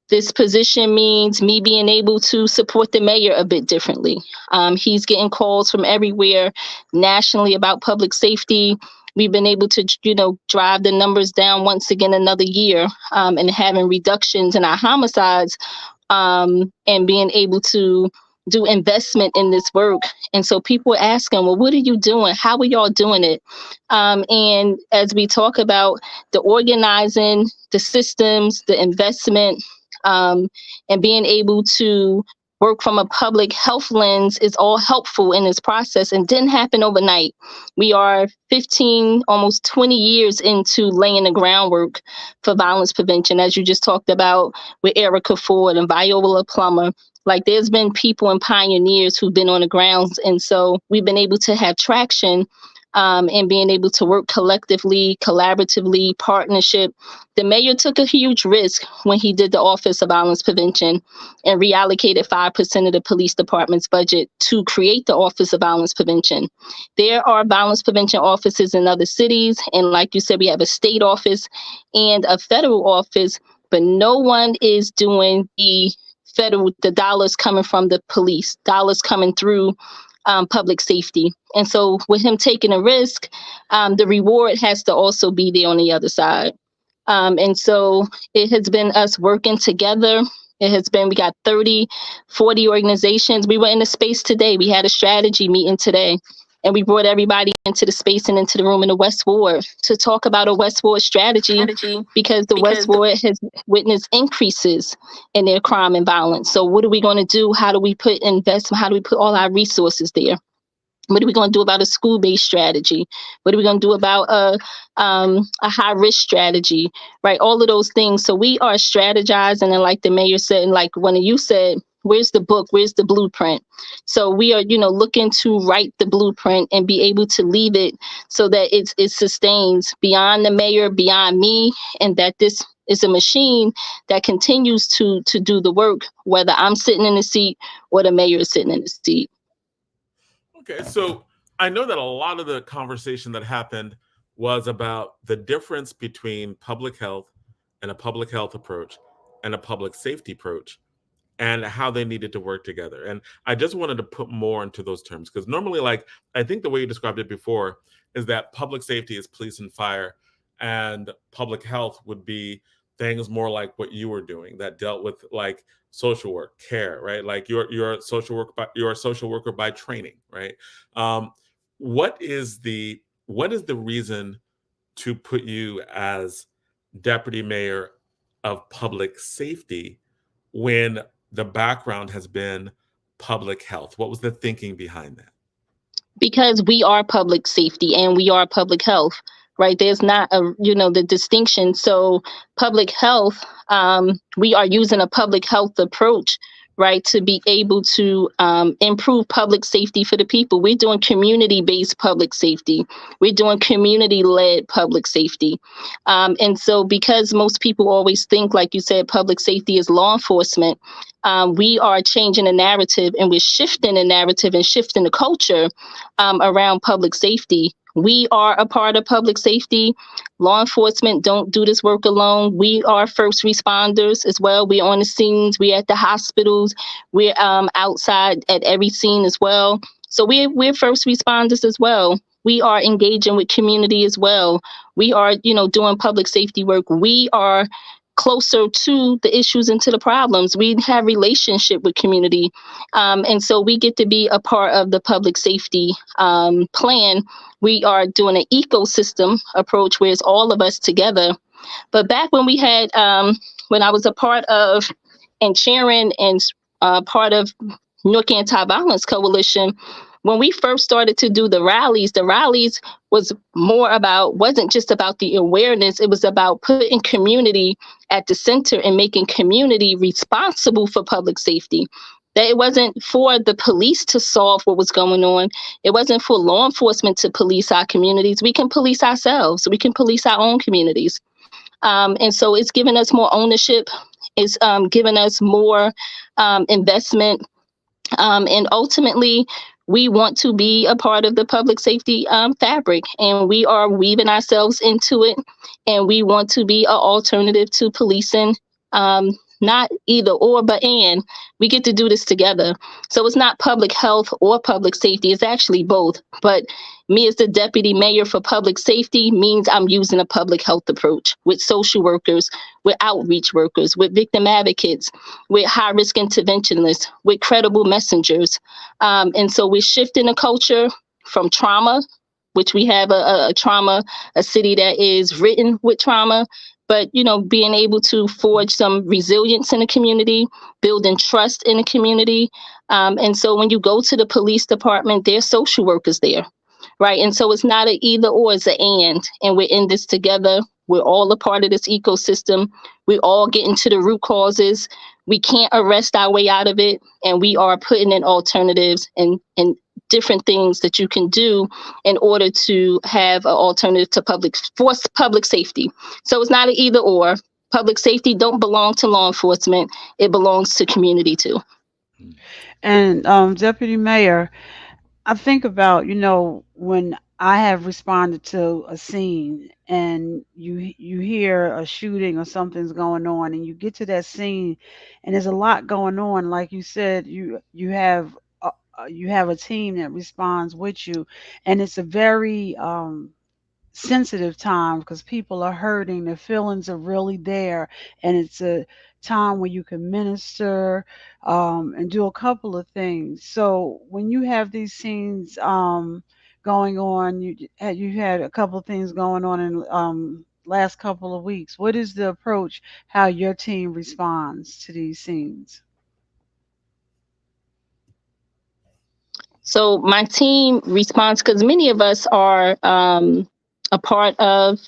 this position means me being able to support the mayor a bit differently. He's getting calls from everywhere nationally about public safety. We've been able to, drive the numbers down once again another year, and having reductions in our homicides, and being able to do investment in this work. And so people are asking, well, what are you doing? How are y'all doing it? And as we talk about the organizing, the systems, the investment, and being able to work from a public health lens is all helpful in this process and didn't happen overnight. We are 15, almost 20 years into laying the groundwork for violence prevention, as you just talked about with Erica Ford and Viola Plummer. Like there's been people and pioneers who've been on the grounds. And so we've been able to have traction and being able to work collectively, collaboratively, partnership. The mayor took a huge risk when he did the Office of Violence Prevention and reallocated 5% of the police department's budget to create the Office of Violence Prevention. There are violence prevention offices in other cities. And like you said, we have a state office and a federal office, but no one is doing the dollars coming from the police, dollars coming through public safety. And so with him taking a risk, the reward has to also be there on the other side. And so it has been us working together. It has been, we got 30, 40 organizations. We were in the space today. We had a strategy meeting today. And we brought everybody into the space and into the room in the West Ward to talk about a West Ward strategy because the West Ward has witnessed increases in their crime and violence. So what are we going to do? How do we put investment? How do we put all our resources there? What are we going to do about a school-based strategy? What are we going to do about a high-risk strategy, right? All of those things. So we are strategizing, and like the mayor said, and like one of you said, where's the book? Where's the blueprint? So we are, looking to write the blueprint and be able to leave it so that it sustains beyond the mayor, beyond me, and that this is a machine that continues to do the work, whether I'm sitting in the seat or the mayor is sitting in the seat. Okay, so I know that a lot of the conversation that happened was about the difference between public health and a public health approach and a public safety approach and how they needed to work together. And I just wanted to put more into those terms because normally, I think the way you described it before is that public safety is police and fire and public health would be things more like what you were doing that dealt with like social work, care, right? Like you're a social worker by training, right? What is the reason to put you as deputy mayor of public safety when the background has been public health? What was the thinking behind that? Because we are public safety and we are public health. right? There's not the distinction. So public health, we are using a public health approach, right, to be able to improve public safety for the people. We're doing community-based public safety. We're doing community-led public safety. And so because most people always think, like you said, public safety is law enforcement, we are changing the narrative, and we're shifting the narrative and shifting the culture around public safety. We are a part of public safety. Law enforcement don't do this work alone. We are first responders as well. We're on the scenes. We're at the hospitals. We're outside at every scene as well. So we're first responders as well. We are engaging with community as well. We are, doing public safety work. We are closer to the issues and to the problems. We have relationship with community. And so we get to be a part of the public safety plan. We are doing an ecosystem approach where it's all of us together. But back when we had, when I was a part of and chairing and part of Newark Anti-Violence Coalition, when we first started to do the rallies was wasn't just about the awareness. It was about putting community at the center and making community responsible for public safety. That it wasn't for the police to solve what was going on. It wasn't for law enforcement to police our communities. We can police ourselves. We can police our own communities. And so it's given us more ownership. It's given us more investment. And ultimately, we want to be a part of the public safety fabric, and we are weaving ourselves into it. And we want to be an alternative to policing, not either or, but and. We get to do this together. So it's not public health or public safety. It's actually both. But me as the deputy mayor for public safety means I'm using a public health approach with social workers, with outreach workers, with victim advocates, with high-risk interventionists, with credible messengers. And so we're shifting the culture from trauma, which we have a city that is written with trauma, but, being able to forge some resilience in the community, building trust in the community. And so when you go to the police department, there's social workers there, right? And so it's not an either or, it's an and we're in this together. We're all a part of this ecosystem. We all get into the root causes. We can't arrest our way out of it. And we are putting in alternatives and different things that you can do in order to have an alternative to public safety. So it's not an either or. Public safety don't belong to law enforcement. It belongs to community too. And Deputy Mayor, I think about, when I have responded to a scene and you hear a shooting or something's going on and you get to that scene and there's a lot going on. Like you said, you have a team that responds with you, and it's a very sensitive time because people are hurting, their feelings are really there, and it's a time where you can minister and do a couple of things. So when you have these scenes going on, you had a couple of things going on in last couple of weeks. What is the approach, how your team responds to these scenes? So my team responds because many of us are a part of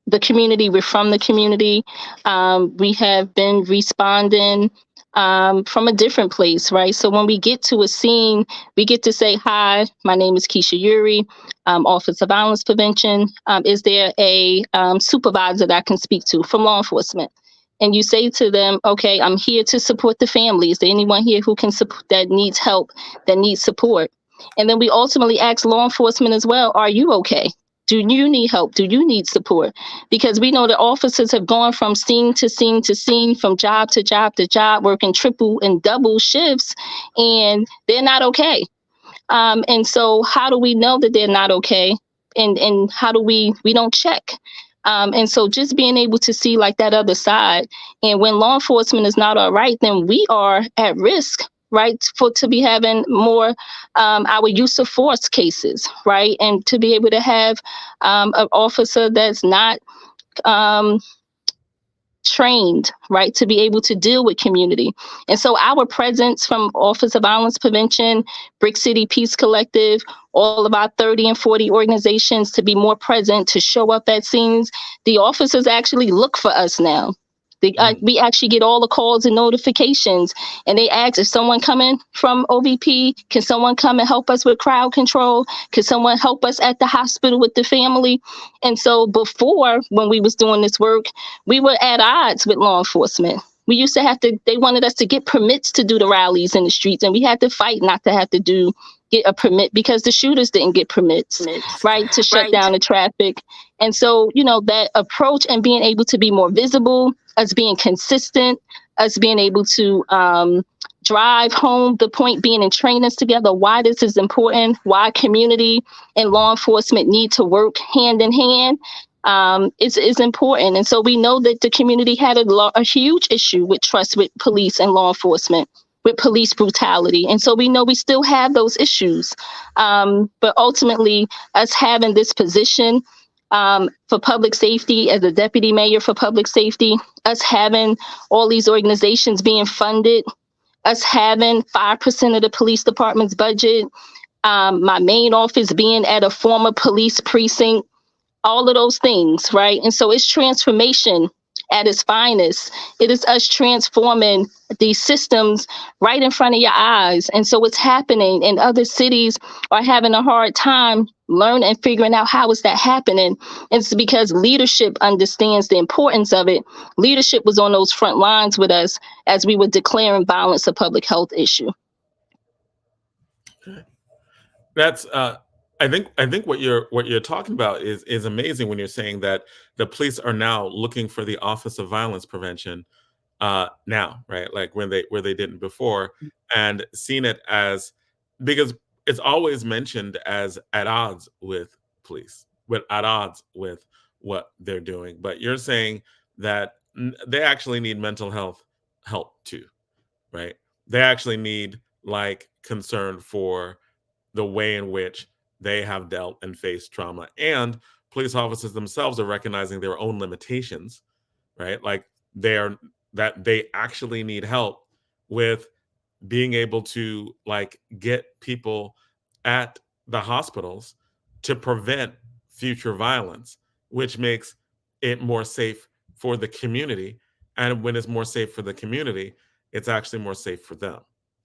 the community. We're from the community. We have been responding from a different place, right? So when we get to a scene, we get to say, hi, my name is Keesha Eure, Office of Violence Prevention. Is there a supervisor that I can speak to from law enforcement? And you say to them, okay, I'm here to support the family. Is there anyone here who can support, that needs help, that needs support? And then we ultimately ask law enforcement as well, are you okay? Do you need help? Do you need support? Because we know that officers have gone from scene to scene to scene, from job to job to job, working triple and double shifts, and they're not okay. And so how do we know that they're not okay? And how do we don't check? And so just being able to see like that other side. And when law enforcement is not all right, then we are at risk, right, to be having more our use of force cases, right? And to be able to have an officer that's not trained, right, to be able to deal with community. And so our presence from Office of Violence Prevention, Brick City Peace Collective, all of our 30 and 40 organizations to be more present, to show up at scenes. The officers actually look for us now. We actually get all the calls and notifications, and they ask, if someone coming from OVP, can someone come and help us with crowd control? Can someone help us at the hospital with the family? And so before, when we was doing this work, we were at odds with law enforcement. We used to have to, they wanted us to get permits to do the rallies in the streets, and we had to fight not to have to get a permit because the shooters didn't get permits, right, to shut down the traffic. And so, that approach and being able to be more visible, us being consistent, us being able to drive home the point, being in trainings together, why this is important, why community and law enforcement need to work hand in hand, is important. And so we know that the community had a huge issue with trust with police and law enforcement, with police brutality. And so we know we still have those issues. But ultimately, us having this position for public safety as a deputy mayor for public safety, us having all these organizations being funded, us having 5% of the police department's budget, my main office being at a former police precinct, all of those things, right? And so it's transformation at its finest. It is us transforming these systems right in front of your eyes. And so it's happening, and other cities are having a hard time learning and figuring out how is that happening. It's because leadership understands the importance of it. Leadership was on those front lines with us as we were declaring violence a public health issue. That's I think what you're talking about is amazing when you're saying that the police are now looking for the Office of Violence Prevention now, right? Like where they didn't before, and seen it as, because it's always mentioned as at odds with police, at odds with what they're doing. But you're saying that they actually need mental health help too, right? They actually need like concern for the way in which they have dealt and faced trauma, and police officers themselves are recognizing their own limitations, right? Like they actually need help with being able to like get people at the hospitals to prevent future violence, which makes it more safe for the community. And when it's more safe for the community, it's actually more safe for them.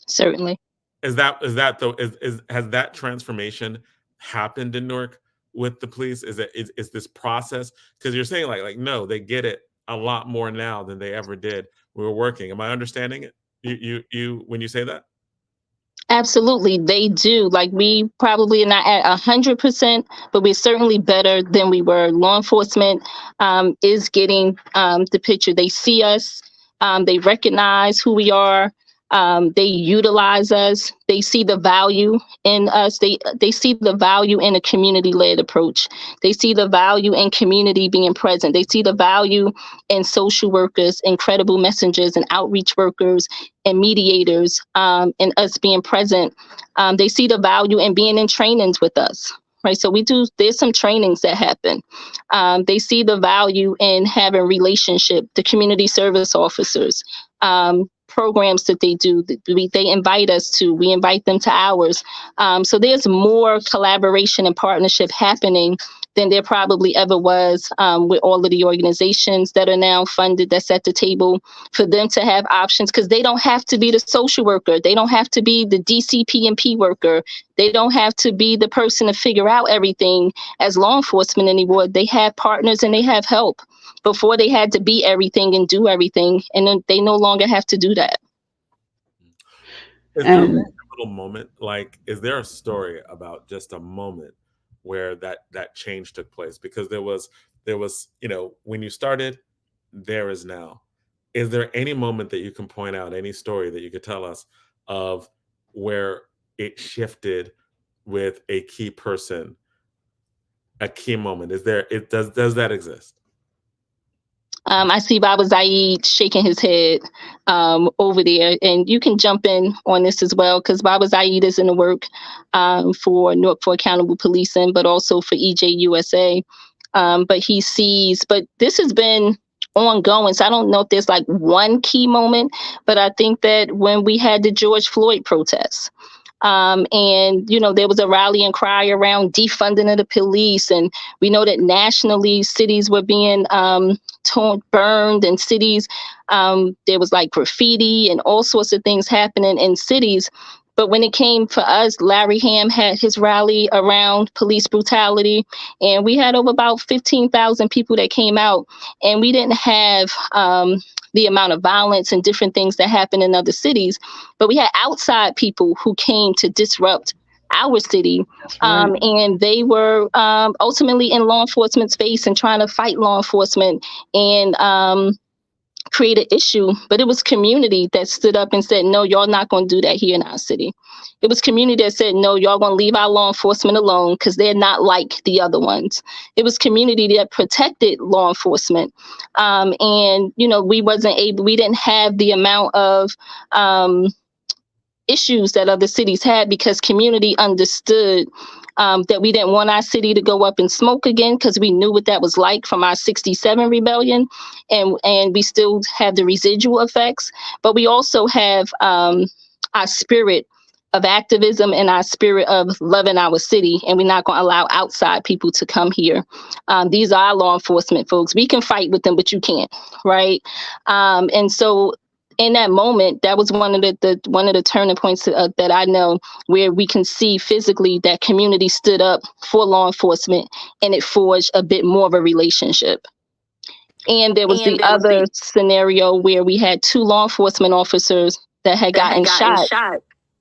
Certainly. Has that transformation happened in Newark with the police? Is this process? Because you're saying like no, they get it a lot more now than they ever did when we were working. Am I understanding it? You when you say that? Absolutely, they do. Like, we probably are not at 100%, but we're certainly better than we were. Law enforcement is getting the picture. They see us. They recognize who we are. They utilize us. They see the value in us. They see the value in a community-led approach. They see the value in community being present. They see the value in social workers, incredible messengers and outreach workers and mediators, and us being present. They see the value in being in trainings with us. Right. So there's some trainings that happen. They see the value in having relationship, the community service officers, programs that they do, they invite us to, we invite them to ours. So there's more collaboration and partnership happening than there probably ever was with all of the organizations that are now funded, that's at the table, for them to have options, because they don't have to be the social worker. They don't have to be the DCP&P worker. They don't have to be the person to figure out everything as law enforcement anymore. They have partners and they have help. Before, they had to be everything and do everything, and then they no longer have to do that. Is there a little moment, like, is there a story about just a moment where that change took place? Because there was, when you started, there is now. Is there any moment that you can point out, any story that you could tell us of where it shifted with a key person, a key moment? Does that exist? I see Baba Zaid shaking his head over there, and you can jump in on this as well, because Baba Zaid is in the work for Newark for Accountable Policing, but also for EJUSA. But this has been ongoing. So I don't know if there's like one key moment, but I think that when we had the George Floyd protests, and, there was a rallying cry around defunding of the police. And we know that nationally cities were being burned, and cities, there was like graffiti and all sorts of things happening in cities. But when it came for us, Larry Ham had his rally around police brutality, and we had over about 15,000 people that came out, and we didn't have the amount of violence and different things that happen in other cities, but we had outside people who came to disrupt our city, and they were ultimately in law enforcement space and trying to fight law enforcement and create an issue. But it was community that stood up and said, no, y'all not going to do that here in our city. It was community that said, no, y'all going to leave our law enforcement alone because they're not like the other ones. It was community that protected law enforcement. And, we didn't have the amount of issues that other cities had because community understood that we didn't want our city to go up in smoke again, because we knew what that was like from our 67 rebellion, and we still have the residual effects. But we also have our spirit of activism and our spirit of loving our city, and we're not going to allow outside people to come here. These are our law enforcement folks. We can fight with them, but you can't, right? And so in that moment, that was one of the turning points that I know, where we can see physically that community stood up for law enforcement, and it forged a bit more of a relationship. And there was the other scenario where we had 2 law enforcement officers that had gotten shot.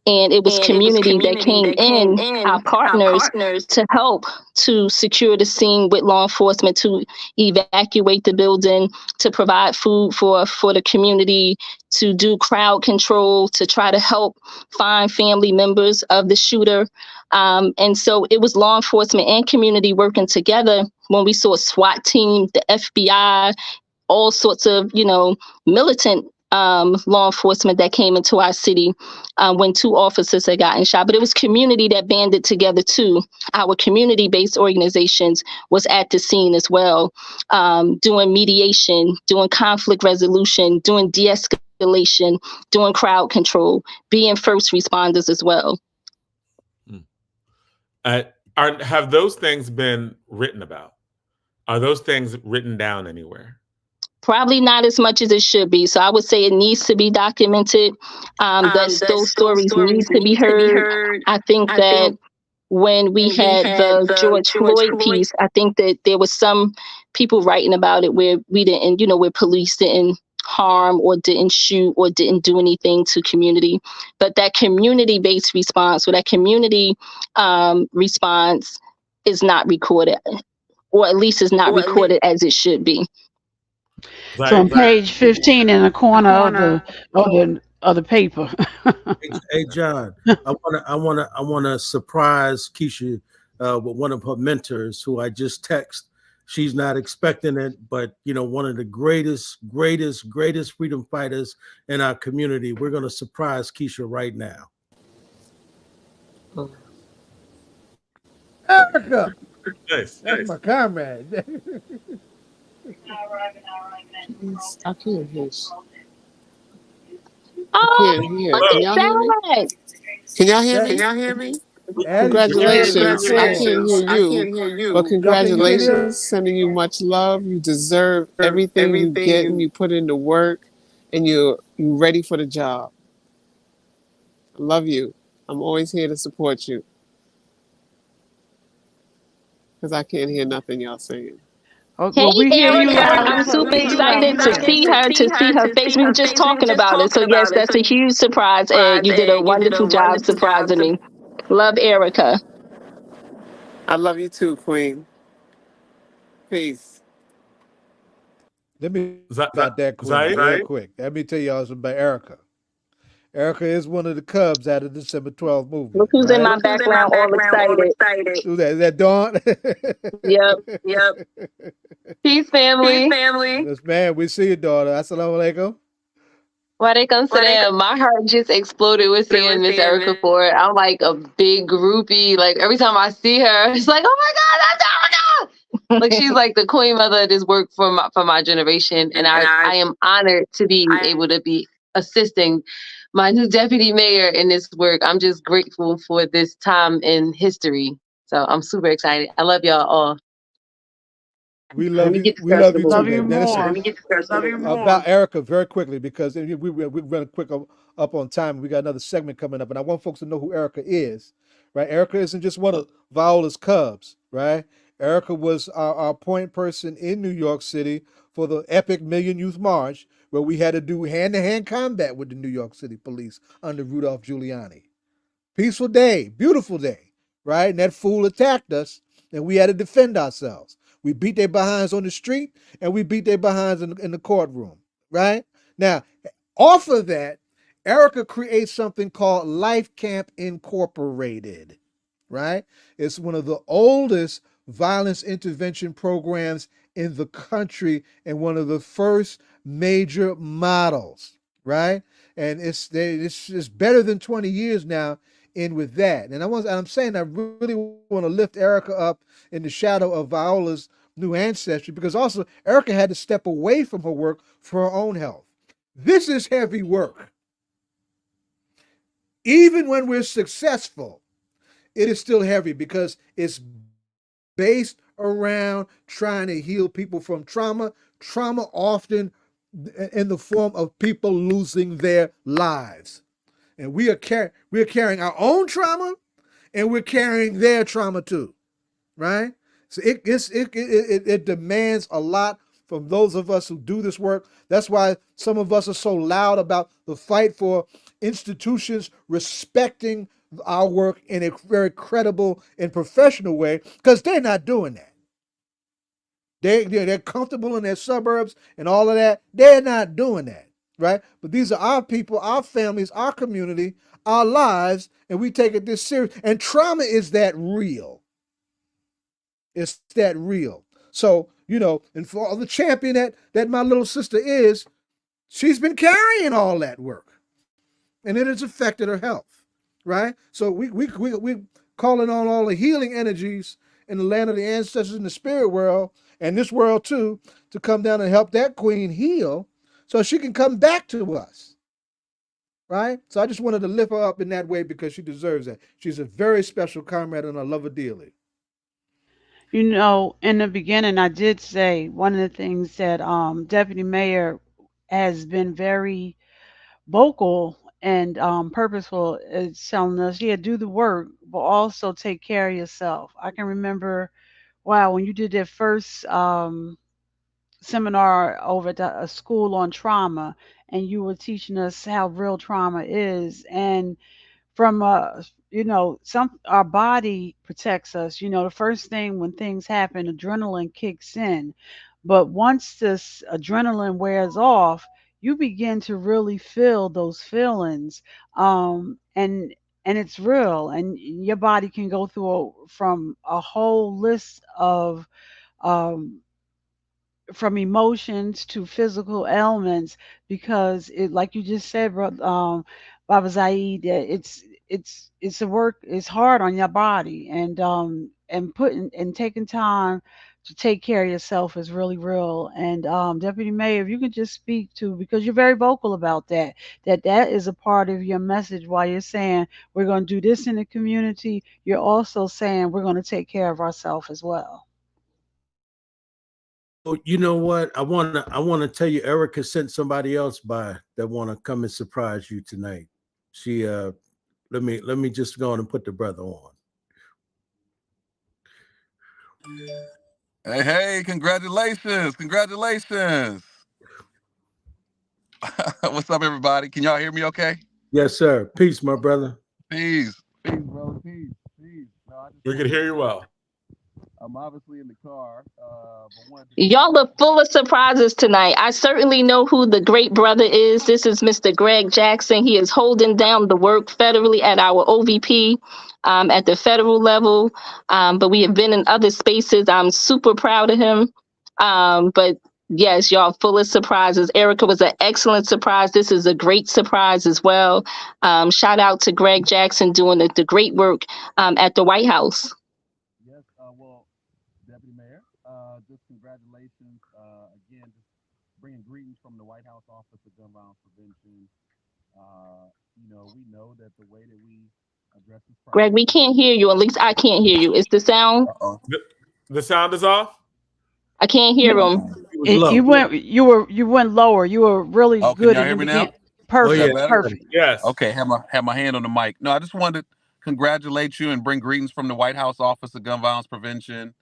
And it was community that came in, our partners, to help to secure the scene with law enforcement, to evacuate the building, to provide food for the community, to do crowd control, to try to help find family members of the shooter. And so it was law enforcement and community working together when we saw a SWAT team, the FBI, all sorts of, militant law enforcement that came into our city when 2 officers had gotten shot. But it was community that banded together too. Our community-based organizations was at the scene as well, doing mediation, doing conflict resolution, doing de-escalation, doing crowd control, being first responders as well. Have those things been written about? Are those things written down anywhere? Probably not as much as it should be. So I would say it needs to be documented. Those stories need to be heard. I think that when we had the George Floyd piece, I think that there was some people writing about it where we didn't, where police didn't harm or didn't shoot or didn't do anything to community. But that community-based response, or that community response, is not recorded, or at least is not recorded as it should be. So on page 15 in the corner of the paper. Hey John, I wanna surprise Keesha with one of her mentors who I just text. She's not expecting it, but one of the greatest freedom fighters in our community. We're gonna surprise Keesha right now. Baraka! Nice. That's my comrade. I can't hear. I can't hear. Can y'all hear me? Can y'all hear me? Can y'all hear me? Congratulations. I can't hear you. But congratulations. Sending you much love. You deserve everything you get, and you put into work, and you're ready for the job. I love you. I'm always here to support you. Because I can't hear nothing y'all saying. Hey, Erica, I'm super excited to see her face. We were just talking about it. So yes, that's a huge surprise, Ed. You did a wonderful job surprising me. Love Erica. I love you too, Queen. Peace. Let me about that Queen real quick. Let me tell y'all something about Erica. Erica is one of the Cubs out of the December 12th movement. Look who's in my background, all excited. Who's that? Is that Dawn? Yep. Peace, family. Yes, man. We see you, daughter. Assalamu alaikum. Walaikum salam. My heart just exploded with seeing Miss Erica Ford. I'm like a big groupie. Like every time I see her, it's like, oh my God, that's Erica! Like she's like the queen mother of this work for my generation, and I am honored to be able to be assisting my new deputy mayor in this work. I'm just grateful for this time in history. So I'm super excited. I love y'all all. We love you. We love you too, Love you baby. Now, more. about Erica very quickly because we run quick up on time. We got another segment coming up, and I want folks to know who Erica is, right? Erica isn't just one of Viola's cubs, right? Erica was our point person in New York City for the epic Million Youth March, where we had to do hand-to-hand combat with the New York City police under Rudolph Giuliani. Peaceful day, beautiful day, right? And that fool attacked us, and we had to defend ourselves. We beat their behinds on the street, and we beat their behinds in the courtroom, right? Now, off of that, Erica creates something called Life Camp Incorporated, right? It's one of the oldest violence intervention programs in the country and one of the first major models, right? And it's better than 20 years now in with that. And I'm saying I really want to lift Erica up in the shadow of Viola's new ancestry, because also Erica had to step away from her work for her own health. This is heavy work. Even when we're successful, it is still heavy because it's based around trying to heal people from trauma. Trauma often in the form of people losing their lives. And we're carrying our own trauma, and we're carrying their trauma too, right? So it demands a lot from those of us who do this work. That's why some of us are so loud about the fight for institutions respecting our work in a very credible and professional way, because they're not doing that. They're comfortable in their suburbs and all of that. They're not doing that, right? But these are our people, our families, our community, our lives, and we take it this serious. And trauma is that real. It's that real. So, and for all the champion that my little sister is, she's been carrying all that work, and it has affected her health, right? So we calling on all the healing energies in the land of the ancestors in the spirit world and this world too, to come down and help that queen heal so she can come back to us, right? So I just wanted to lift her up in that way because she deserves that. She's a very special comrade, and I love her dearly. In the beginning, I did say one of the things that Deputy Mayor has been very vocal and purposeful is telling us, yeah, do the work, but also take care of yourself. I can remember, wow, when you did that first seminar over at a school on trauma, and you were teaching us how real trauma is, and from some our body protects us. The first thing when things happen, adrenaline kicks in, but once this adrenaline wears off, you begin to really feel those feelings, and it's real, and your body can go through from a whole list of um, from emotions to physical ailments, because it, like you just said, Baba Zaid, that it's a work, it's hard on your body, and putting and taking time to take care of yourself is really real. And Deputy Mayor, if you could just speak to, because you're very vocal about that is a part of your message. While you're saying we're going to do this in the community, you're also saying we're going to take care of ourselves as well. You know what? I wanna tell you, Erica sent somebody else by that want to come and surprise you tonight. She let me just go on and put the brother on. Hey, congratulations. What's up, everybody? Can y'all hear me okay? Yes, sir. Peace, my brother. Peace, brother. Peace. No, We can hear you well. I'm obviously in the car. Y'all are full of surprises tonight. I certainly know who the great brother is. This is Mr. Greg Jackson. He is holding down the work federally at our OVP at the federal level. But we have been in other spaces. I'm super proud of him. But yes, y'all full of surprises. Erica was an excellent surprise. This is a great surprise as well. Shout out to Greg Jackson doing the great work at the White House. Yes, well, Deputy Mayor, bringing greetings from the White House Office of Gun Violence Prevention. We know that the way that we address this problem. Greg, we can't hear you. At least I can't hear you. Is the sound? Uh-oh. The sound is off. I can't hear him. You went lower. You were really Oh, good can y'all in hear the me now? beginning. Perfect. Oh, yeah. Perfect. Yes. Okay, have my hand on the mic. No, I just wanted to congratulate you and bring greetings from the White House Office of Gun Violence Prevention.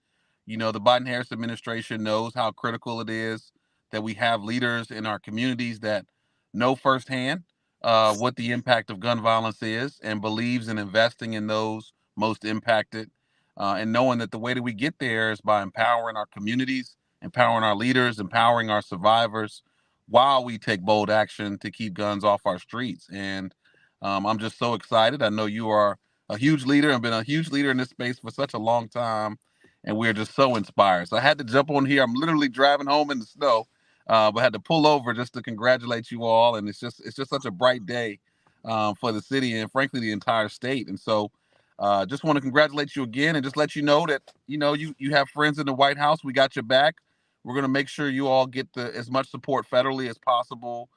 The Biden-Harris administration knows how critical it is that we have leaders in our communities that know firsthand what the impact of gun violence is and believes in investing in those most impacted, and knowing that the way that we get there is by empowering our communities, empowering our leaders, empowering our survivors, while we take bold action to keep guns off our streets. And I'm just so excited. I know you are a huge leader and been a huge leader in this space for such a long time, and we're just so inspired. So I had to jump on here. I'm literally driving home in the snow, but I had to pull over just to congratulate you all. And it's just such a bright day for the city and frankly the entire state. And so just want to congratulate you again and just let you know that you have friends in the White House. We got your back. We're going to make sure you all get as much support federally as possible,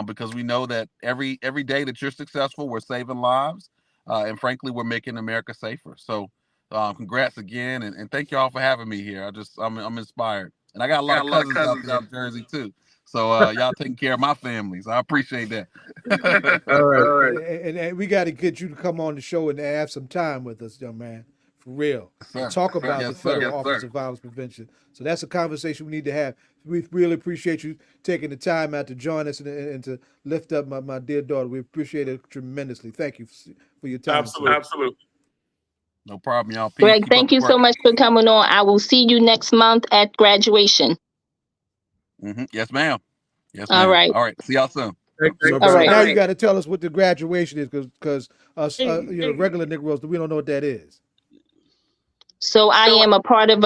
because we know that every day that you're successful, we're saving lives, and frankly, we're making America safer. So, congrats again, and thank you all for having me here. I'm inspired, and I got a lot of cousins out there in Jersey too. So y'all taking care of my family, so I appreciate that. All right. And we got to get you to come on the show and have some time with us, young man. For real. Sir. Talk about Yes, the Federal sir. Office of Violence Prevention. So that's a conversation we need to have. We really appreciate you taking the time out to join us and to lift up my dear daughter. We appreciate it tremendously. Thank you for your time. Absolutely. No problem, y'all. Peace. Greg, Keep thank up the you so work. much for coming on. I will see you next month at graduation. Yes, ma'am. Yes, All ma'am. right. All right. See y'all soon. So All right. now you got to tell us what the graduation is, because us, regular Negroes, we don't know what that is. So I am a part of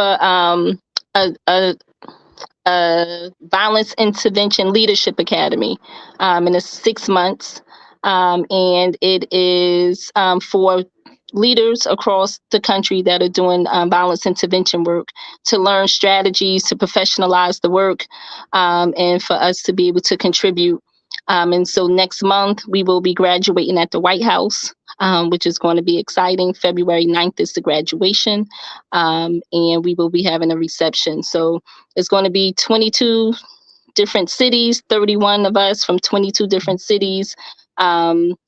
a violence intervention leadership academy, and it's 6 months, and it is for leaders across the country that are doing violence intervention work, to learn strategies to professionalize the work, and for us to be able to contribute. And so next month we will be graduating at the White House, which is going to be exciting. February 9th is the graduation, and we will be having a reception. So it's going to be 22 different cities, 31 of us from 22 different cities,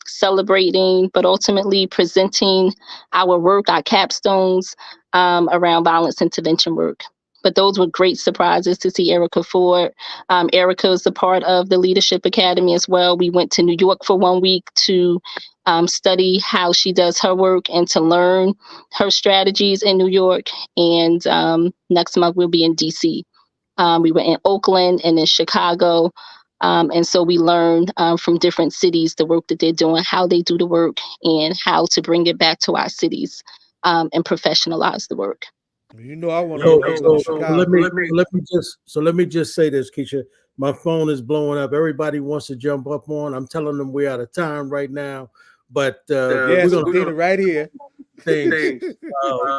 celebrating, but ultimately presenting our work, our capstones, around violence intervention work. But those were great surprises to see Erica Ford. Erica is a part of the Leadership Academy as well. We went to New York for 1 week to study how she does her work and to learn her strategies in New York. And next month we'll be in DC. We were in Oakland and in Chicago. And so we learned from different cities the work that they're doing, how they do the work, and how to bring it back to our cities, and professionalize the work. You know, I want to go to Chicago. Let me just say this, Keesha. My phone is blowing up. Everybody wants to jump up on. I'm telling them we're out of time right now, but we're gonna right here. We're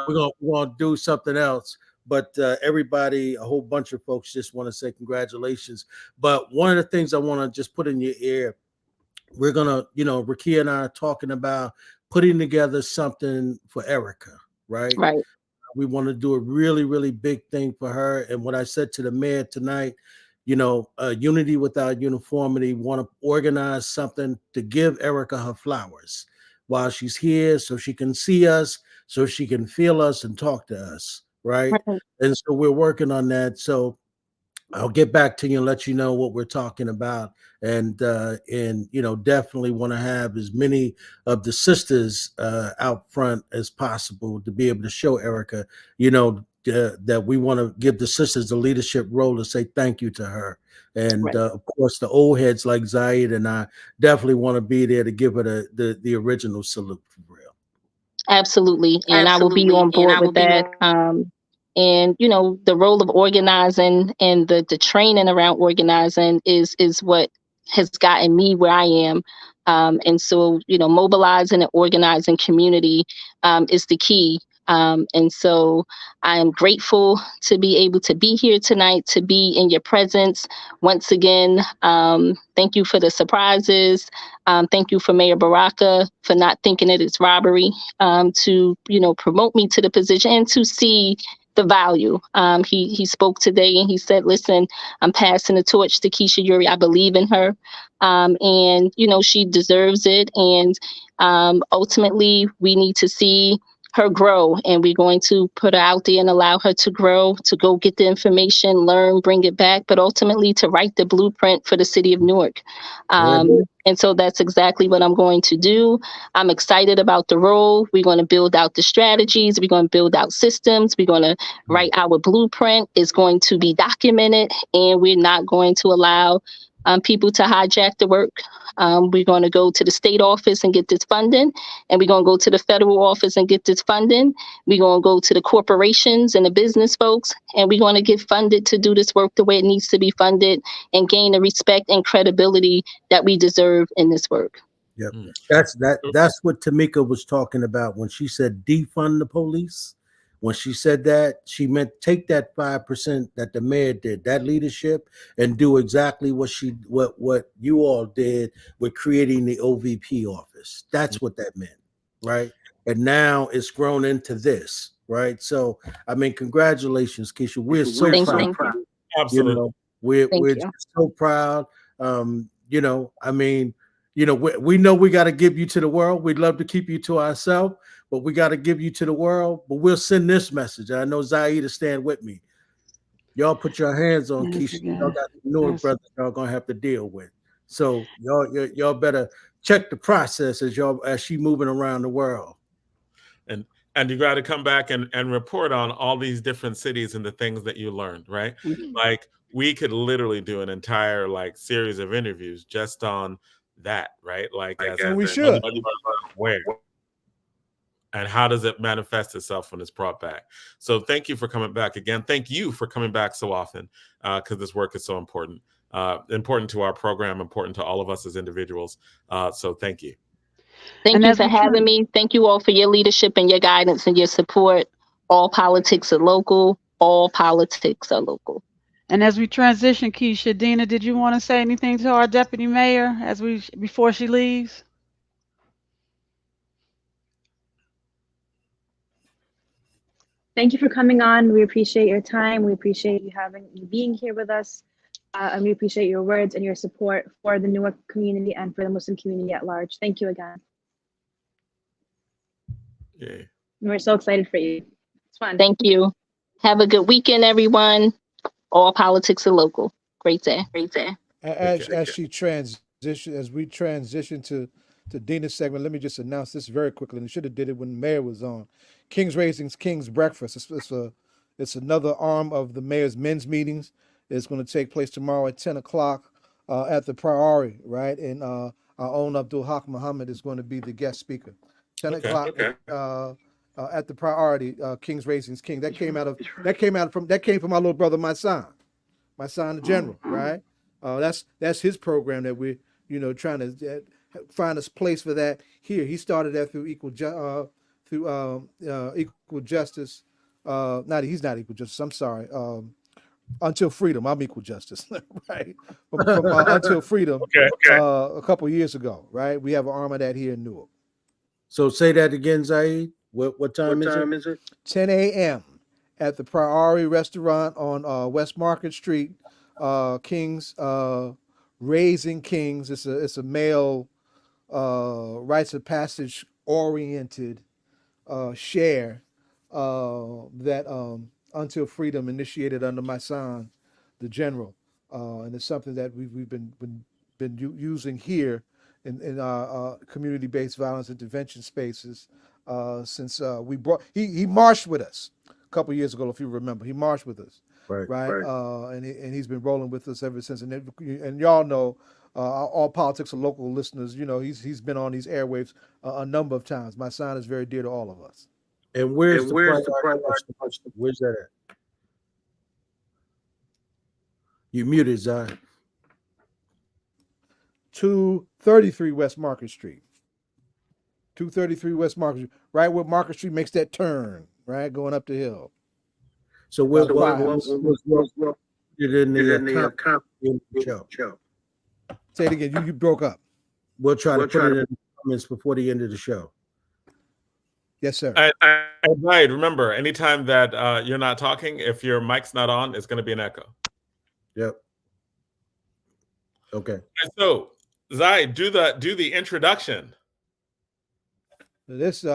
gonna do something else. But everybody, a whole bunch of folks just want to say congratulations. But one of the things I want to just put in your ear, we're gonna, Rakia and I are talking about putting together something for Erica, right? Right. We want to do a really, really big thing for her. And what I said to the mayor tonight, unity without uniformity, want to organize something to give Erica her flowers while she's here, so she can see us, so she can feel us and talk to us, right? And so we're working on that. So I'll get back to you and let you know what we're talking about. And definitely want to have as many of the sisters out front as possible to be able to show Erica, that we want to give the sisters the leadership role to say thank you to her. And of course, the old heads like Zayed and I definitely want to be there to give her the original salute for real. Absolutely. And I will be on board with that. And, the role of organizing and the training around organizing is what has gotten me where I am. And so, mobilizing and organizing community is the key And so I am grateful to be able to be here tonight, to be in your presence. Once again, thank you for the surprises. Thank you for Mayor Baraka for not thinking it is robbery to, promote me to the position and to see the value. He spoke today and he said, listen, I'm passing the torch to Keesha Eure. I believe in her. And, she deserves it. And ultimately, we need to see her grow, and we're going to put her out there and allow her to grow, to go get the information, learn, bring it back, but ultimately to write the blueprint for the city of Newark. And so that's exactly what I'm going to do. I'm excited about the role. We're going to build out the strategies. We're going to build out systems. We're going to write our blueprint. It's going to be documented, and we're not going to allow people to hijack the work. We're going to go to the state office and get this funding, and we're going to go to the federal office and get this funding. We're going to go to the corporations and the business folks, and we're going to get funded to do this work the way it needs to be funded and gain the respect and credibility that we deserve in this work. Yep. That's what Tamika was talking about when she said defund the police. When she said that, she meant take that 5% that the mayor did, that leadership, and do exactly what you all did with creating the OVP office. That's what that meant, right? And now it's grown into this, right? So, I mean, congratulations, Keesha. We're so proud. Absolutely. We're so proud. We know we got to give you to the world. We'd love to keep you to ourselves, but we got to give you to the world. But we'll send this message. I know Zaid to stand with me. Y'all put your hands on Keesha. Y'all got the Newark brothers y'all gonna have to deal with. So y'all better check the process as she moving around the world. And you got to come back and report on all these different cities and the things that you learned, right? Like we could literally do an entire series of interviews just on that, right? And we should. Where and how does it manifest itself when it's brought back? So thank you for coming back again. Thank you for coming back so often, because this work is so important. Important to our program, important to all of us as individuals. So thank you. Thank you for having me. Thank you all for your leadership and your guidance and your support. All politics are local. All politics are local. And as we transition, Keesha, Dina, did you want to say anything to our deputy mayor before she leaves? Thank you for coming on. We appreciate your time. We appreciate you being here with us. And we appreciate your words and your support for the Newark community and for the Muslim community at large. Thank you again. Yeah. We're so excited for you. It's fun. Thank you. Have a good weekend, everyone. All politics are local. Great day. As we transition to Dina's segment, let me just announce this very quickly. And we should have did it when the mayor was on. King's Raisins, King's Breakfast. It's another arm of the mayor's men's meetings. It's going to take place tomorrow at 10 o'clock at the Priory, right? And our own Abdul Haq Muhammad is going to be the guest speaker. 10 o'clock at the Priority, King's Raisins King. That came from my little brother, my son, the general, right? That's his program that we're trying to find a place for that here. He started that through equal justice. He's not equal justice. I'm sorry. Until Freedom. I'm Equal Justice, right? From Until Freedom, a couple of years ago, right? We have an arm of that here in Newark. So say that again, Zaid. What time is it? 10 a.m. at the Priory Restaurant on West Market Street. Kings, Raising Kings. It's a male rites of passage oriented share that Until Freedom initiated under my son, the general, and it's something that we've been using here in our community-based violence intervention spaces since he marched with us a couple of years ago, if you remember. He marched with us, right? And he's been rolling with us ever since. And y'all know, all politics are local listeners. He's been on these airwaves a number of times. My son is very dear to all of us. And where's the Priory? Where's that at? You muted, Zion. 233 West Market Street. 233 West Market Street, right where Market Street makes that turn, right, going up the hill. So we'll put it in the show. Say it again. You broke up. We'll try to put it in the comments before the end of the show. Yes, sir. Right. Remember, anytime that you're not talking, if your mic's not on, it's going to be an echo. Yep. Okay. And so, Zai, do the introduction. This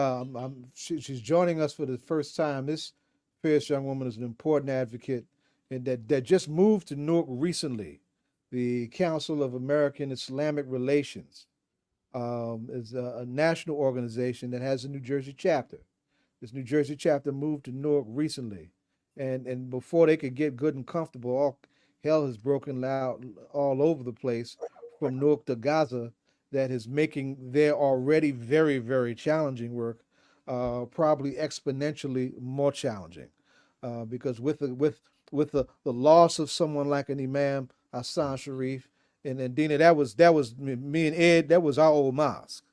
she's joining us for the first time. This fierce young woman is an important advocate, and that just moved to Newark recently. The Council of American Islamic Relations is a national organization that has a New Jersey chapter. This New Jersey chapter moved to Newark recently, and before they could get good and comfortable, all hell has broken out all over the place, from Newark to Gaza, that is making their already very, very challenging work probably exponentially more challenging, because with the loss of someone like an Imam Hassan Sharif, and Dina, that was me and Ed, that was our old mosque,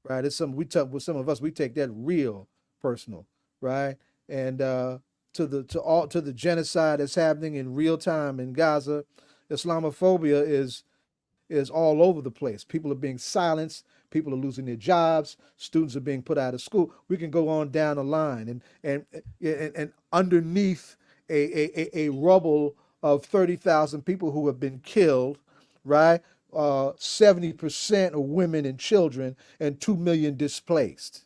right? It's something we took with some of us. We take that real personal, right? And to the genocide that's happening in real time in Gaza, Islamophobia is all over the place. People are being silenced. People are losing their jobs. Students are being put out of school. We can go on down the line, and underneath a rubble of 30,000 people who have been killed, right? 70% are women and children, and 2 million displaced,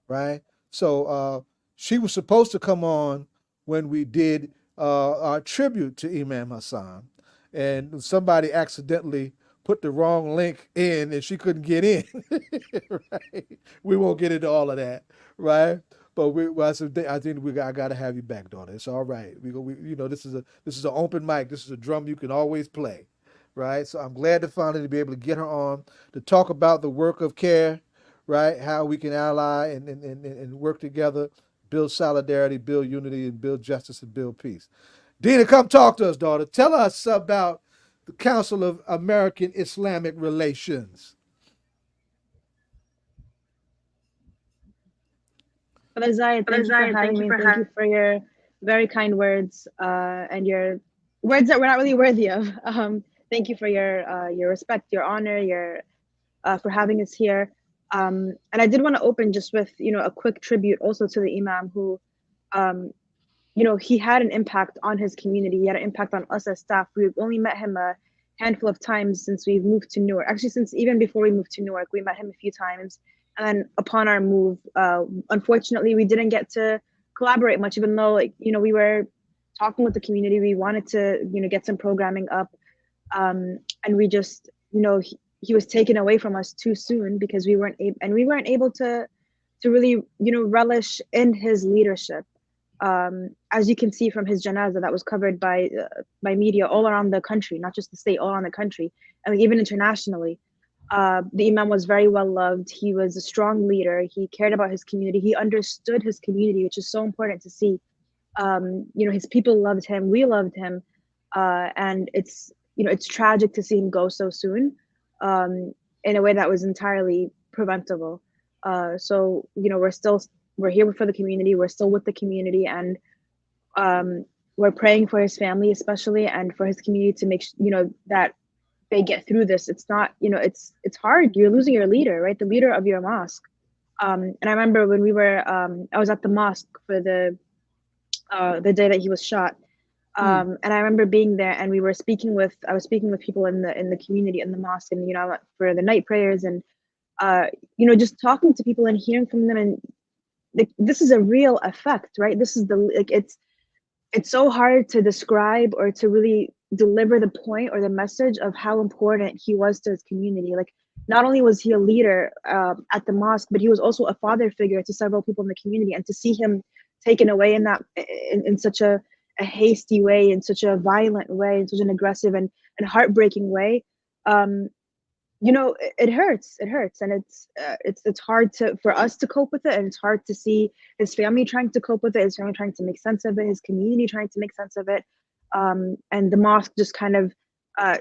right? So she was supposed to come on when we did our tribute to Imam Hassan, and somebody accidentally put the wrong link in and she couldn't get in. Right? We won't get into all of that, right? But I think I gotta have you back, daughter. It's all right. This is an open mic. This is a drum you can always play, right? So I'm glad to finally be able to get her on to talk about the work of CARE, right? How we can ally and work together, build solidarity, build unity, and build justice and build peace. Dina, come talk to us, daughter. Tell us about the Council of American Islamic Relations. Brother Zayed, thank you for having me. Thank you for your very kind words and your words that we're not really worthy of. Thank you for your respect, your honor, for having us here. And I did want to open just with a quick tribute also to the Imam who, he had an impact on his community. He had an impact on us as staff. We've only met him a handful of times since we've moved to Newark. Actually, since even before we moved to Newark, we met him a few times. And then upon our move, unfortunately, we didn't get to collaborate much, even though we were talking with the community. We wanted to get some programming up, and we just he was taken away from us too soon because we weren't able to really relish in his leadership. As you can see from his janazah that was covered by media all around the country, not just the state, all around the country, and even internationally. The Imam was very well loved. He was a strong leader. He cared about his community. He understood his community, which is so important to see. His people loved him. We loved him, and it's tragic to see him go so soon, in a way that was entirely preventable. So we're here for the community. We're still with the community, and we're praying for his family, especially, and for his community to make that they get through this. It's not, it's hard. You're losing your leader, right? The leader of your mosque. And I remember when we were, I was at the mosque for the day that he was shot. And I remember being there, and I was speaking with people in the community, in the mosque, and for the night prayers, and just talking to people and hearing from them, and this is a real effect, right? This is it's so hard to describe or to really deliver the point or the message of how important he was to his community. Like, not only was he a leader at the mosque, but he was also a father figure to several people in the community. And to see him taken away in such a hasty way, in such a violent way, in such an aggressive and heartbreaking way, it hurts. It hurts, and it's hard for us to cope with it, and it's hard to see his family trying to cope with it, his family trying to make sense of it, his community trying to make sense of it, and the mosque just kind of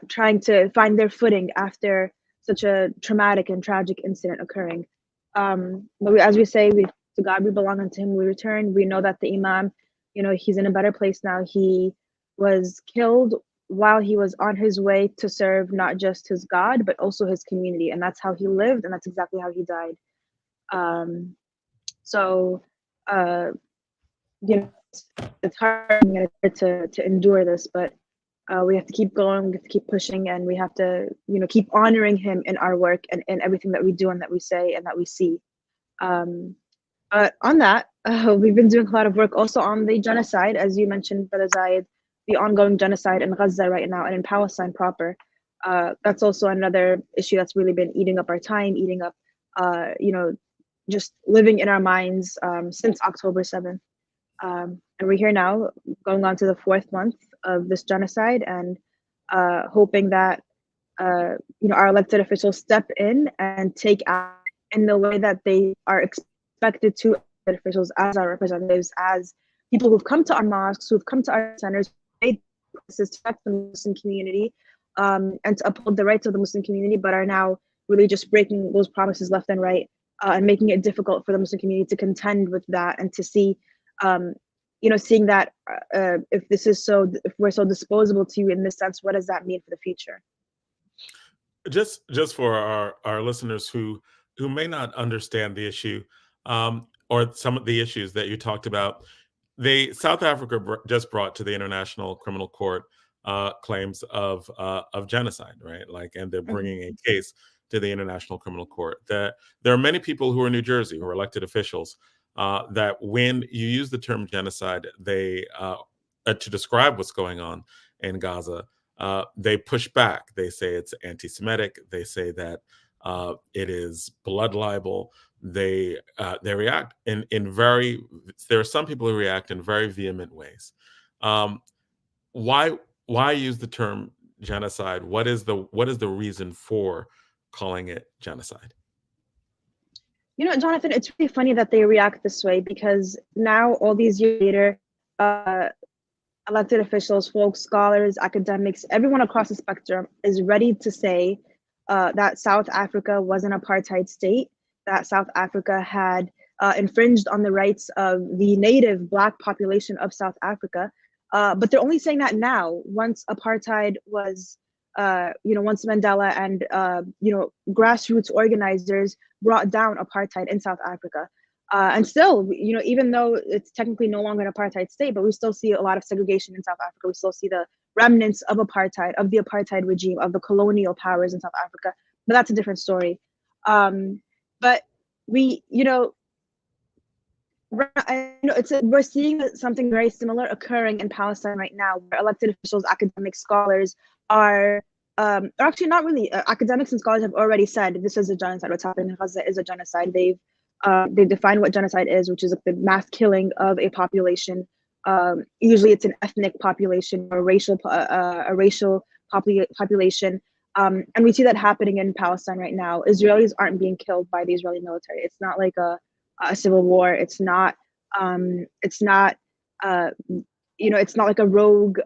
trying to find their footing after such a traumatic and tragic incident occurring. But as we say, To God we belong, unto him we return. We know that the Imam, he's in a better place now. He was killed while he was on his way to serve not just his God, but also his community. And that's how he lived, and that's exactly how he died. So, it's hard to endure this, but we have to keep going, we have to keep pushing, and we have to, keep honoring him in our work and in everything that we do and that we say and that we see. On that, we've been doing a lot of work also on the genocide, as you mentioned, Brother Zayed, the ongoing genocide in Gaza right now and in Palestine proper. That's also another issue that's really been eating up our time, eating up, just living in our minds since October 7th. And we're here now, going on to the 4th month of this genocide, and hoping that our elected officials step in and take action in the way that they are expected to, elected officials as our representatives, as people who've come to our mosques, who've come to our centers, made promises to protect the Muslim community and to uphold the rights of the Muslim community, but are now really just breaking those promises left and right and making it difficult for the Muslim community to contend with that and to see seeing that if we're so disposable to you in this sense, what does that mean for the future? Just for our listeners who may not understand the issue or some of the issues that you talked about, South Africa just brought to the International Criminal Court claims of genocide, right? And they're bringing a case to the International Criminal Court. That there are many people who are in New Jersey who are elected officials that when you use the term genocide, they to describe what's going on in Gaza, they push back. They say it's anti-Semitic. They say that it is blood libel. They react in very. There are some people who react in very vehement ways. Why use the term genocide? What is the reason for calling it genocide? Jonathan, it's really funny that they react this way, because now, all these years later, elected officials, folks, scholars, academics, everyone across the spectrum is ready to say that South Africa was an apartheid state, that South Africa had infringed on the rights of the native Black population of South Africa. But they're only saying that now, once apartheid was, once Mandela and, grassroots organizers brought down apartheid in South Africa. And still, even though it's technically no longer an apartheid state, but we still see a lot of segregation in South Africa. We still see the remnants of apartheid, of the apartheid regime, of the colonial powers in South Africa. But that's a different story. But we, we're seeing something very similar occurring in Palestine right now, where elected officials, academic scholars are actually not really. Academics and scholars have already said this is a genocide. What's happening in Gaza is a genocide. They've defined what genocide is, which is the mass killing of a population. Usually, it's an ethnic population or a racial population. And we see that happening in Palestine right now. Israelis aren't being killed by the Israeli military. It's not like a civil war. It's not like a rogue,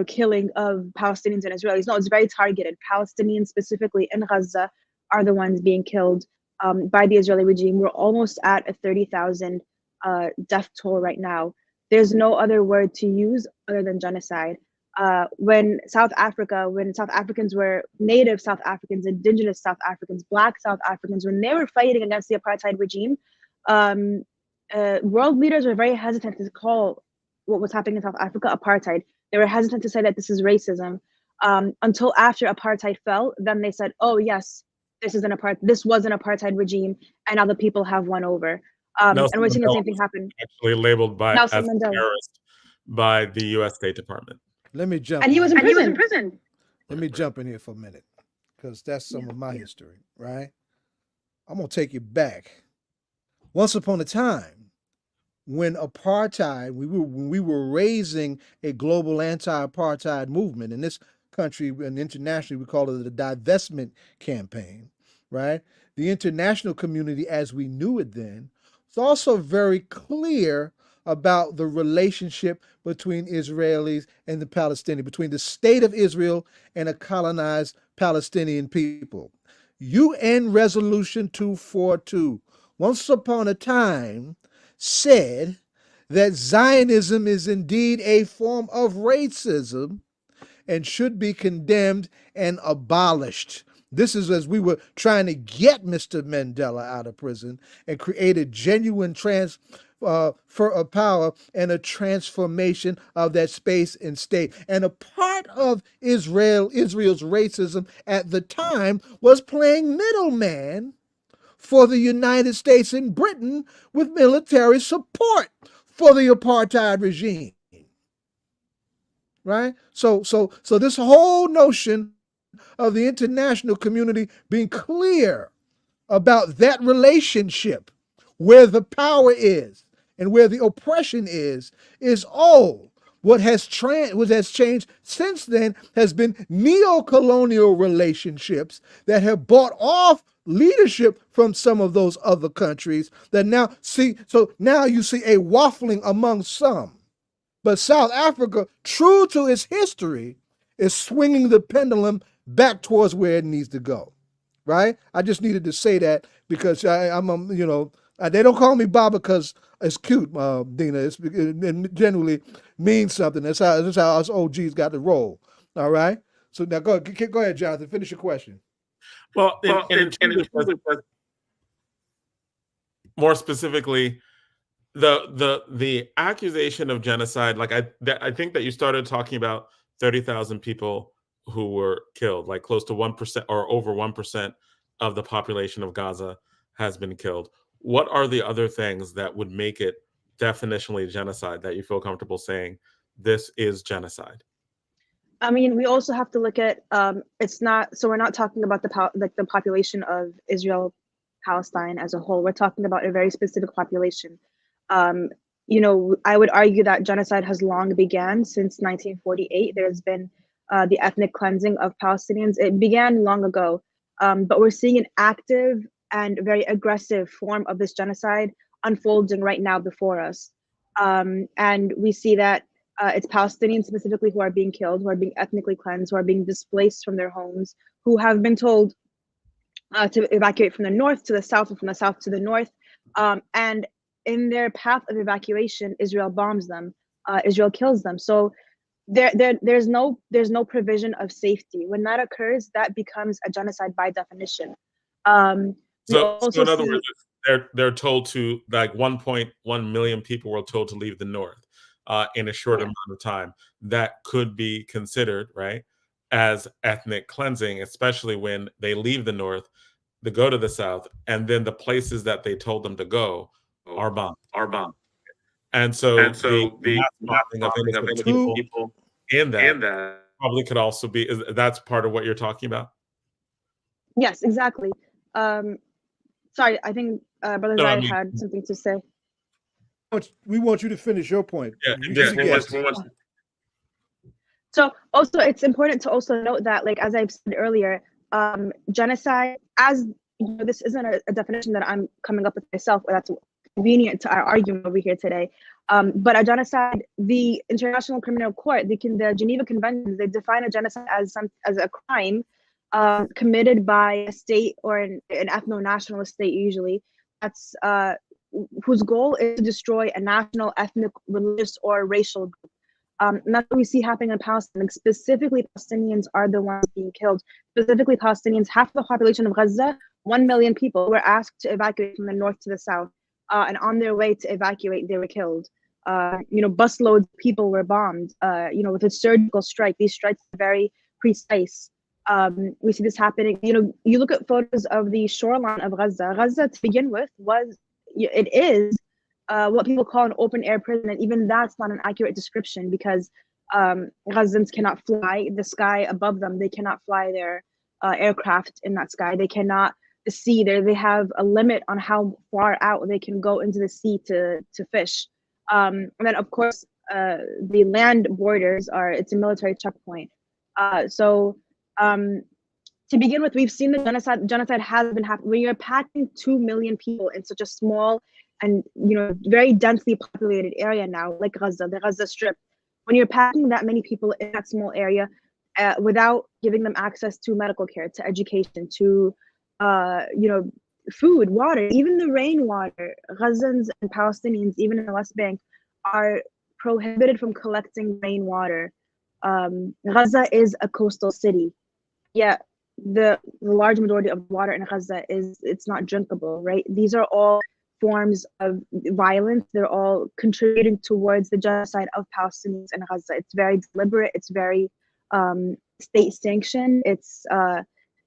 killing of Palestinians and Israelis. No, it's very targeted. Palestinians specifically in Gaza are the ones being killed by the Israeli regime. We're almost at a 30,000 death toll right now. There's no other word to use other than genocide. When South Africans were native South Africans, indigenous South Africans, Black South Africans, when they were fighting against the apartheid regime, world leaders were very hesitant to call what was happening in South Africa apartheid. They were hesitant to say that this is racism until after apartheid fell. Then they said, "Oh yes, this was an apartheid regime, and now the people have won over." And we're seeing the same thing happen. Actually labeled as a terrorist by the U.S. State Department. Let me jump. And he was in prison. Let me jump in here for a minute, because that's some of my history, right? I'm gonna take you back. Once upon a time, when apartheid, when we were raising a global anti-apartheid movement in this country and internationally, we call it the divestment campaign, right? The international community, as we knew it then, was also very clear about the relationship between Israelis and the Palestinians, between the state of Israel and a colonized Palestinian people. UN Resolution 242 once upon a time said that Zionism is indeed a form of racism and should be condemned and abolished. This is as we were trying to get Mr. Mandela out of prison and create a genuine transfer of power and a transformation of that space and state. And a part of Israel's racism at the time was playing middleman for the United States and Britain with military support for the apartheid regime. Right? So this whole notion of the international community being clear about that relationship, where the power is and where the oppression is all. What has changed since then has been neo-colonial relationships that have bought off leadership from some of those other countries that now you see a waffling among some. But South Africa, true to its history, is swinging the pendulum back towards where it needs to go, right? I just needed to say that because they don't call me Bob because it's cute, Dina. It generally means something. That's how us OGs got to roll, all right? So now go ahead, Jonathan. Finish your question. Well, more specifically, the accusation of genocide, like I think that you started talking about 30,000 people who were killed, like close to 1% or over 1% of the population of Gaza has been killed. What are the other things that would make it definitionally genocide that you feel comfortable saying this is genocide? I mean, we also have to look at we're not talking about the population of Israel, Palestine as a whole. We're talking about a very specific population. I would argue that genocide has long began since 1948. There's been the ethnic cleansing of Palestinians. It began long ago, but we're seeing an active and very aggressive form of this genocide unfolding right now before us. And we see that it's Palestinians specifically who are being killed, who are being ethnically cleansed, who are being displaced from their homes, who have been told to evacuate from the north to the south and from the south to the north. And in their path of evacuation, Israel bombs them. Israel kills them. So there's no provision of safety. When that occurs, that becomes a genocide by definition. So in other words, they're told to, like 1.1 million people were told to leave the north in a short amount of time. That could be considered, right, as ethnic cleansing, especially when they leave the north, they go to the south, and then the places that they told them to go are bombed. And so the bombing of innocent people in that probably could also be, that's part of what you're talking about? Yes, exactly. Sorry, I think Brother Zayed had something to say. We want you to finish your point. So also, it's important to also note that, like, as I've said earlier, genocide, as you know, this isn't a definition that I'm coming up with myself, or that's convenient to our argument over here today. But a genocide, the International Criminal Court, the Geneva Conventions, they define a genocide as a crime committed by a state or an ethno-nationalist state, usually, that's whose goal is to destroy a national, ethnic, religious, or racial group. And that's what we see happening in Palestine. Like, specifically, Palestinians are the ones being killed. Specifically, Palestinians, half the population of Gaza, 1 million people, were asked to evacuate from the north to the south. And on their way to evacuate, they were killed. Busloads of people were bombed. With a surgical strike. These strikes are very precise. We see this happening. You look at photos of the shoreline of Gaza. Gaza, to begin with, is what people call an open air prison, and even that's not an accurate description, because Gazans cannot fly the sky above them. They cannot fly their aircraft in that sky. They cannot see there. They have a limit on how far out they can go into the sea to fish. And then, of course, the land borders it's a military checkpoint. To begin with, we've seen the genocide has been happening. When you're packing 2 million people in such a small and very densely populated area now, like Gaza, the Gaza Strip, when you're packing that many people in that small area without giving them access to medical care, to education, to food, water, even the rainwater. Gazans and Palestinians, even in the West Bank, are prohibited from collecting rainwater. Gaza is a coastal city, yet the large majority of water in Gaza it's not drinkable, right? These are all forms of violence. They're all contributing towards the genocide of Palestinians in Gaza. It's very deliberate. It's very state sanctioned. It's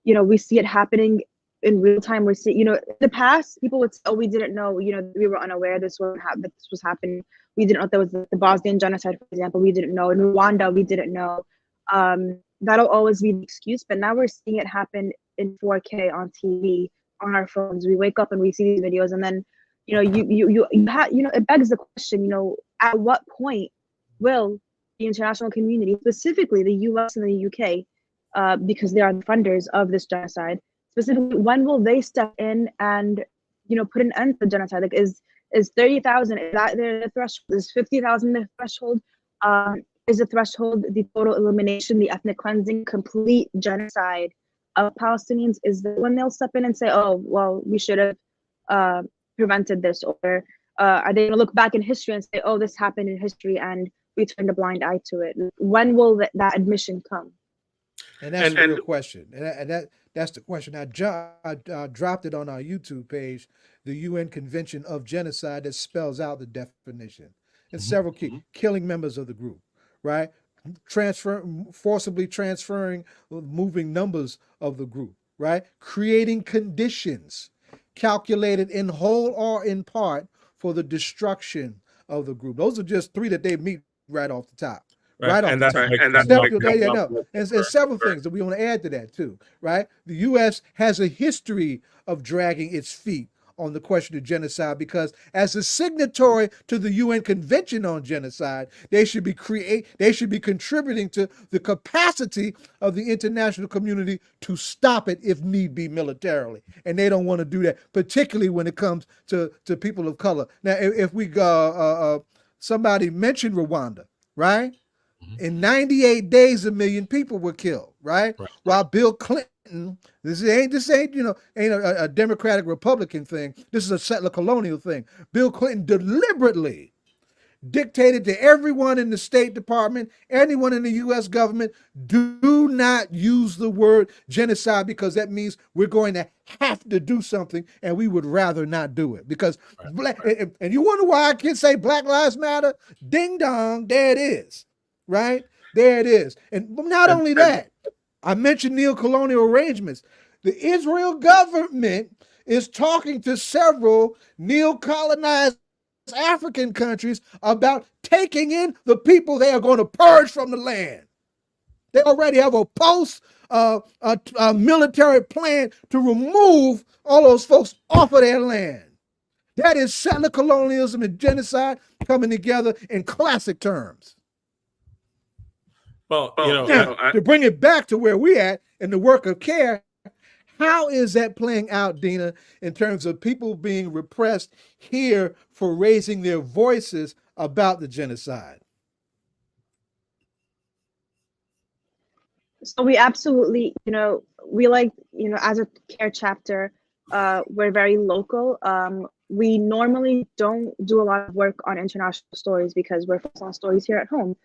we see it happening in real time. We see, in the past, people would say, "Oh, we didn't know. We were unaware this was happening. We didn't know there was the Bosnian genocide, for example. We didn't know. In Rwanda, we didn't know." That'll always be the excuse. But now we're seeing it happen in 4K on TV, on our phones. We wake up and we see these videos, and then it begs the question. At what point will the international community, specifically the U.S. and the U.K., because they are the funders of this genocide, specifically, when will they step in and put an end to the genocide? Like, is 30,000, is that their threshold? Is 50,000 the threshold? Is the threshold the total elimination, the ethnic cleansing, complete genocide of Palestinians? Is that when they'll step in and say, "Oh, well, we should have prevented this"? Or are they going to look back in history and say, "Oh, this happened in history and we turned a blind eye to it"? When will that admission come? And that's the real question. And that's the question. I dropped it on our YouTube page, the UN Convention of Genocide, that spells out the definition. And several killing members of the group, right? Forcibly transferring, moving numbers of the group, right? Creating conditions calculated in whole or in part for the destruction of the group. Those are just three that they meet right off the top. Right off the top. And several things that we want to add to that too, right? The U.S. has a history of dragging its feet on the question of genocide, because as a signatory to the UN Convention on Genocide, they should be contributing to the capacity of the international community to stop it if need be militarily. And they don't want to do that, particularly when it comes to people of color. Now, if we somebody mentioned Rwanda, right? In 98 days, 1 million people were killed, right? While Bill Clinton, this ain't a Democratic Republican thing. This is a settler colonial thing. Bill Clinton deliberately dictated to everyone in the State Department, anyone in the U.S. government, do not use the word genocide, because that means we're going to have to do something, and we would rather not do it. Because and you wonder why I can say Black Lives Matter? Ding dong, there it is. Right? There it is. And not only that, I mentioned neo-colonial arrangements. The Israel government is talking to several neo-colonized African countries about taking in the people they are going to purge from the land. They already have a military plan to remove all those folks off of their land. That is settler colonialism and genocide coming together in classic terms. Well, to bring it back to where we at in the work of care, how is that playing out, Dina, in terms of people being repressed here for raising their voices about the genocide? So we absolutely, as a care chapter, we're very local. We normally don't do a lot of work on international stories because we're focused on stories here at home.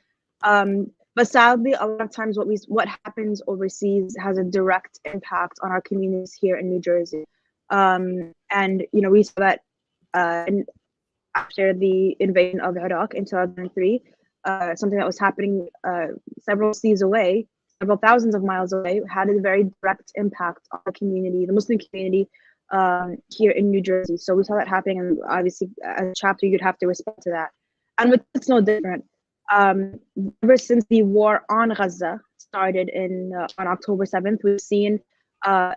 But sadly, a lot of times what happens overseas has a direct impact on our communities here in New Jersey. And we saw that after the invasion of Iraq in 2003, something that was happening several seas away, several thousands of miles away, had a very direct impact on the community, the Muslim community here in New Jersey. So we saw that happening, and obviously as a chapter, you'd have to respond to that. And with it's no different. Ever since the war on Gaza started on October 7th, we've seen a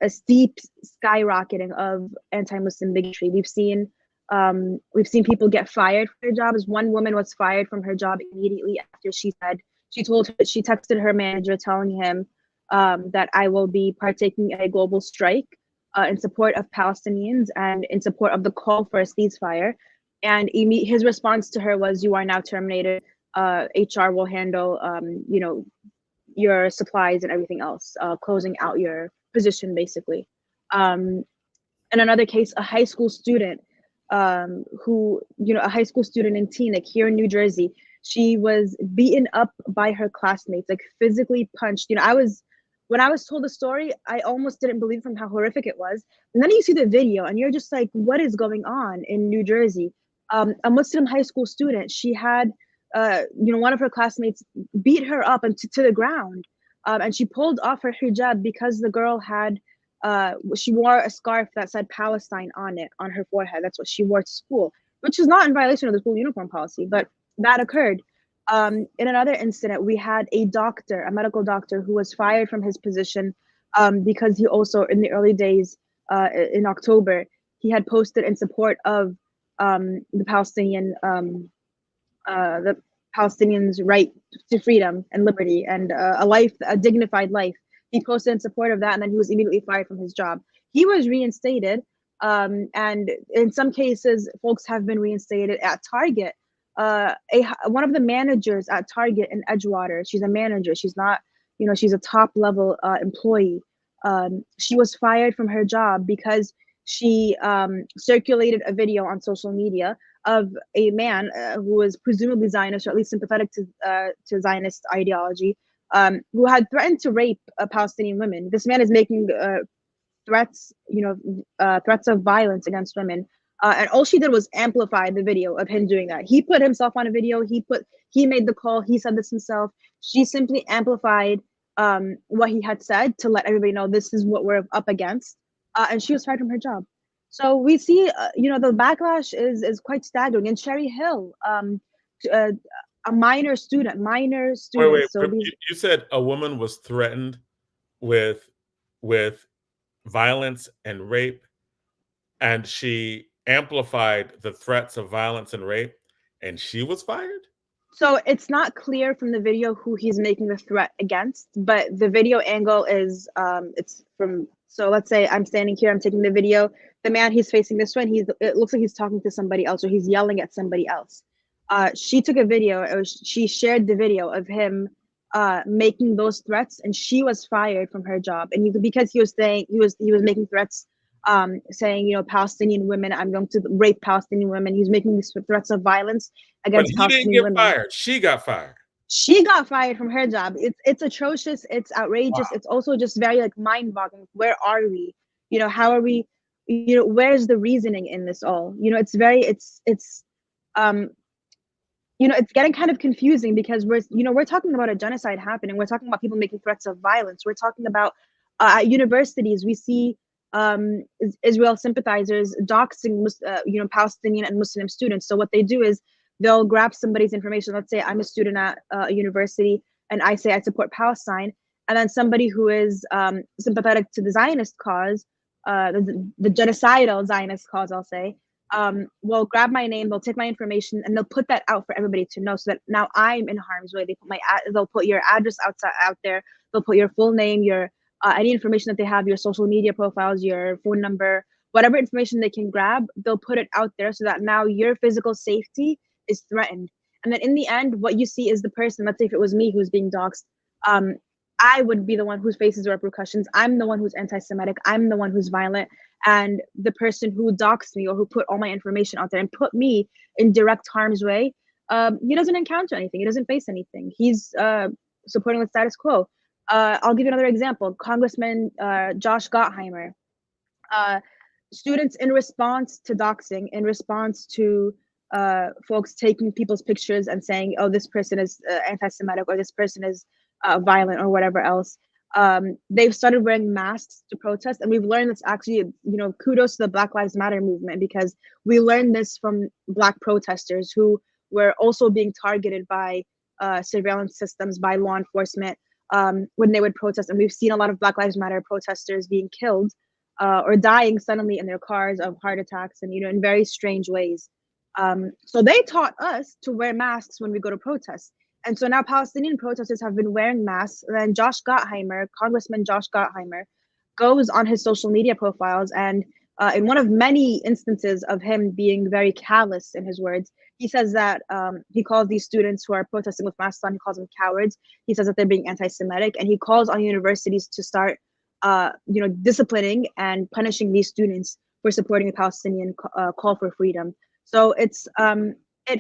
steep skyrocketing of anti-Muslim bigotry. We've seen people get fired from their jobs. One woman was fired from her job immediately after she texted her manager telling him that I will be partaking in a global strike in support of Palestinians and in support of the call for a ceasefire. And his response to her was, "You are now terminated. HR will handle, your supplies and everything else, closing out your position, basically." In another case, a high school student who, a high school student in Teaneck here in New Jersey, she was beaten up by her classmates, like physically punched. When I was told the story, I almost didn't believe from how horrific it was. And then you see the video and you're just like, what is going on in New Jersey? A Muslim high school student, she had, one of her classmates beat her up and to the ground. And she pulled off her hijab because the girl had, she wore a scarf that said Palestine on it, on her forehead. That's what she wore to school, which is not in violation of the school uniform policy, but that occurred. In another incident, we had a medical doctor who was fired from his position because he also, in the early days, in October, he had posted in support of the Palestinians' right to freedom and liberty and a dignified life. He posted in support of that, and then he was immediately fired from his job. He was reinstated, and in some cases, folks have been reinstated at Target. One of the managers at Target in Edgewater, she's a manager. She's not, she's a top level employee. She was fired from her job because she circulated a video on social media of a man who was presumably Zionist, or at least sympathetic to Zionist ideology, who had threatened to rape Palestinian women. This man is making threats, threats of violence against women. And all she did was amplify the video of him doing that. He put himself on a video. He made the call. He said this himself. She simply amplified what he had said to let everybody know this is what we're up against. And she was fired from her job. So we see, the backlash is quite staggering. In Cherry Hill, a minor student. Wait. So you said a woman was threatened with violence and rape, and she amplified the threats of violence and rape, and she was fired? So it's not clear from the video who he's making the threat against, but the video angle is it's from. So let's say I'm standing here, I'm taking the video. The man, he's facing this way, and it looks like he's talking to somebody else, or he's yelling at somebody else. She took a video, or she shared the video of him making those threats, and she was fired from her job. And because he was saying he was making threats, saying, Palestinian women, I'm going to rape Palestinian women. He's making these threats of violence against Palestinian women. Fired. She got fired. She got fired from her job. It's atrocious. It's outrageous. Wow. It's also just very mind-boggling. Where are we? How are we? Where's the reasoning in this all? It's getting kind of confusing because we're talking about a genocide happening. We're talking about people making threats of violence. We're talking about at universities, we see Israel sympathizers doxing Palestinian and Muslim students. So what they do is they'll grab somebody's information. Let's say I'm a student at a university and I say I support Palestine, and then somebody who is sympathetic to the Zionist cause, the genocidal Zionist cause, I'll say, will grab my name, they'll take my information, and they'll put that out for everybody to know, so that now I'm in harm's way. They'll put your address out there. They'll put your full name, your any information that they have, your social media profiles, your phone number, whatever information they can grab, they'll put it out there so that now your physical safety is threatened. And then in the end, what you see is the person, let's say if it was me who's being doxxed, I would be the one who faces the repercussions. I'm the one who's anti-Semitic. I'm the one who's violent. And the person who doxed me or who put all my information out there and put me in direct harm's way, he doesn't encounter anything. He doesn't face anything. He's supporting the status quo. I'll give you another example. Congressman Josh Gottheimer. Students, in response to doxing, in response to folks taking people's pictures and saying, oh, this person is anti-Semitic, or this person is violent, or whatever else, they've started wearing masks to protest. And we've learned this actually, kudos to the Black Lives Matter movement, because we learned this from Black protesters who were also being targeted by surveillance systems, by law enforcement, when they would protest. And we've seen a lot of Black Lives Matter protesters being killed or dying suddenly in their cars of heart attacks and, in very strange ways. So they taught us to wear masks when we go to protest. And so now Palestinian protesters have been wearing masks. And then Congressman Josh Gottheimer, goes on his social media profiles, and in one of many instances of him being very callous in his words, he says that he calls these students who are protesting with masks on, he calls them cowards. He says that they're being anti-Semitic, and he calls on universities to start disciplining and punishing these students we're supporting the Palestinian call for freedom. So it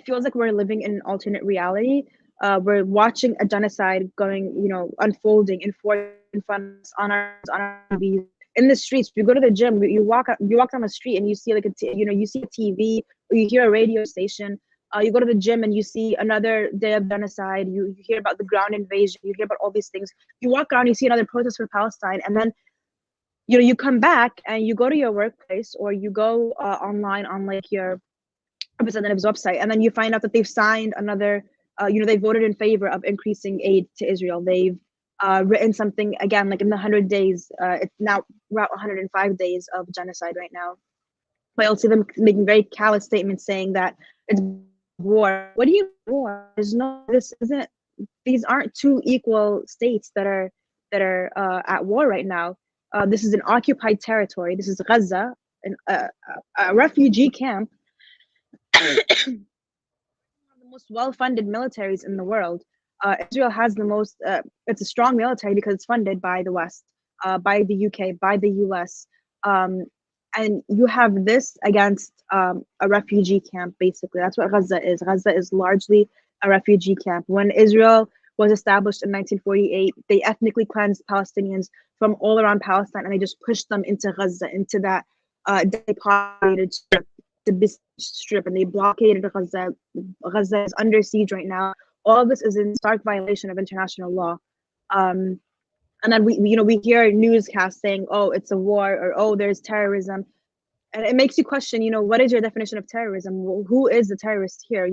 feels like we're living in an alternate reality. We're watching a genocide going, unfolding in front of us on our TVs, in the streets. You go to the gym, you walk down the street and you see you see a TV or you hear a radio station. You go to the gym and you see another day of genocide. You hear about the ground invasion. You hear about all these things. You walk around, you see another protest for Palestine, and then you come back and you go to your workplace or you go online on like your representative's website, and then you find out that they've signed another. They voted in favor of increasing aid to Israel. They've written something again, like in the 100 days. It's now we're at 105 days of genocide right now. But I'll see them making very callous statements saying that it's war. What do you war? There's no. This isn't. These aren't two equal states that are at war right now. This is an occupied territory. This is Gaza, a refugee camp. One of the most well-funded militaries in the world. Israel has the most. It's a strong military because it's funded by the West, by the UK, by the US. And you have this against a refugee camp, basically. That's what Gaza is. Gaza is largely a refugee camp. When Israel was established in 1948, they ethnically cleansed Palestinians from all around Palestine, and they just pushed them into Gaza, into that depopulated strip, the besieged strip, and they blockaded Gaza. Gaza is under siege right now. All of this is in stark violation of international law. And then we hear newscasts saying, oh, it's a war, or oh, there's terrorism. And it makes you question, what is your definition of terrorism? Who is the terrorist here?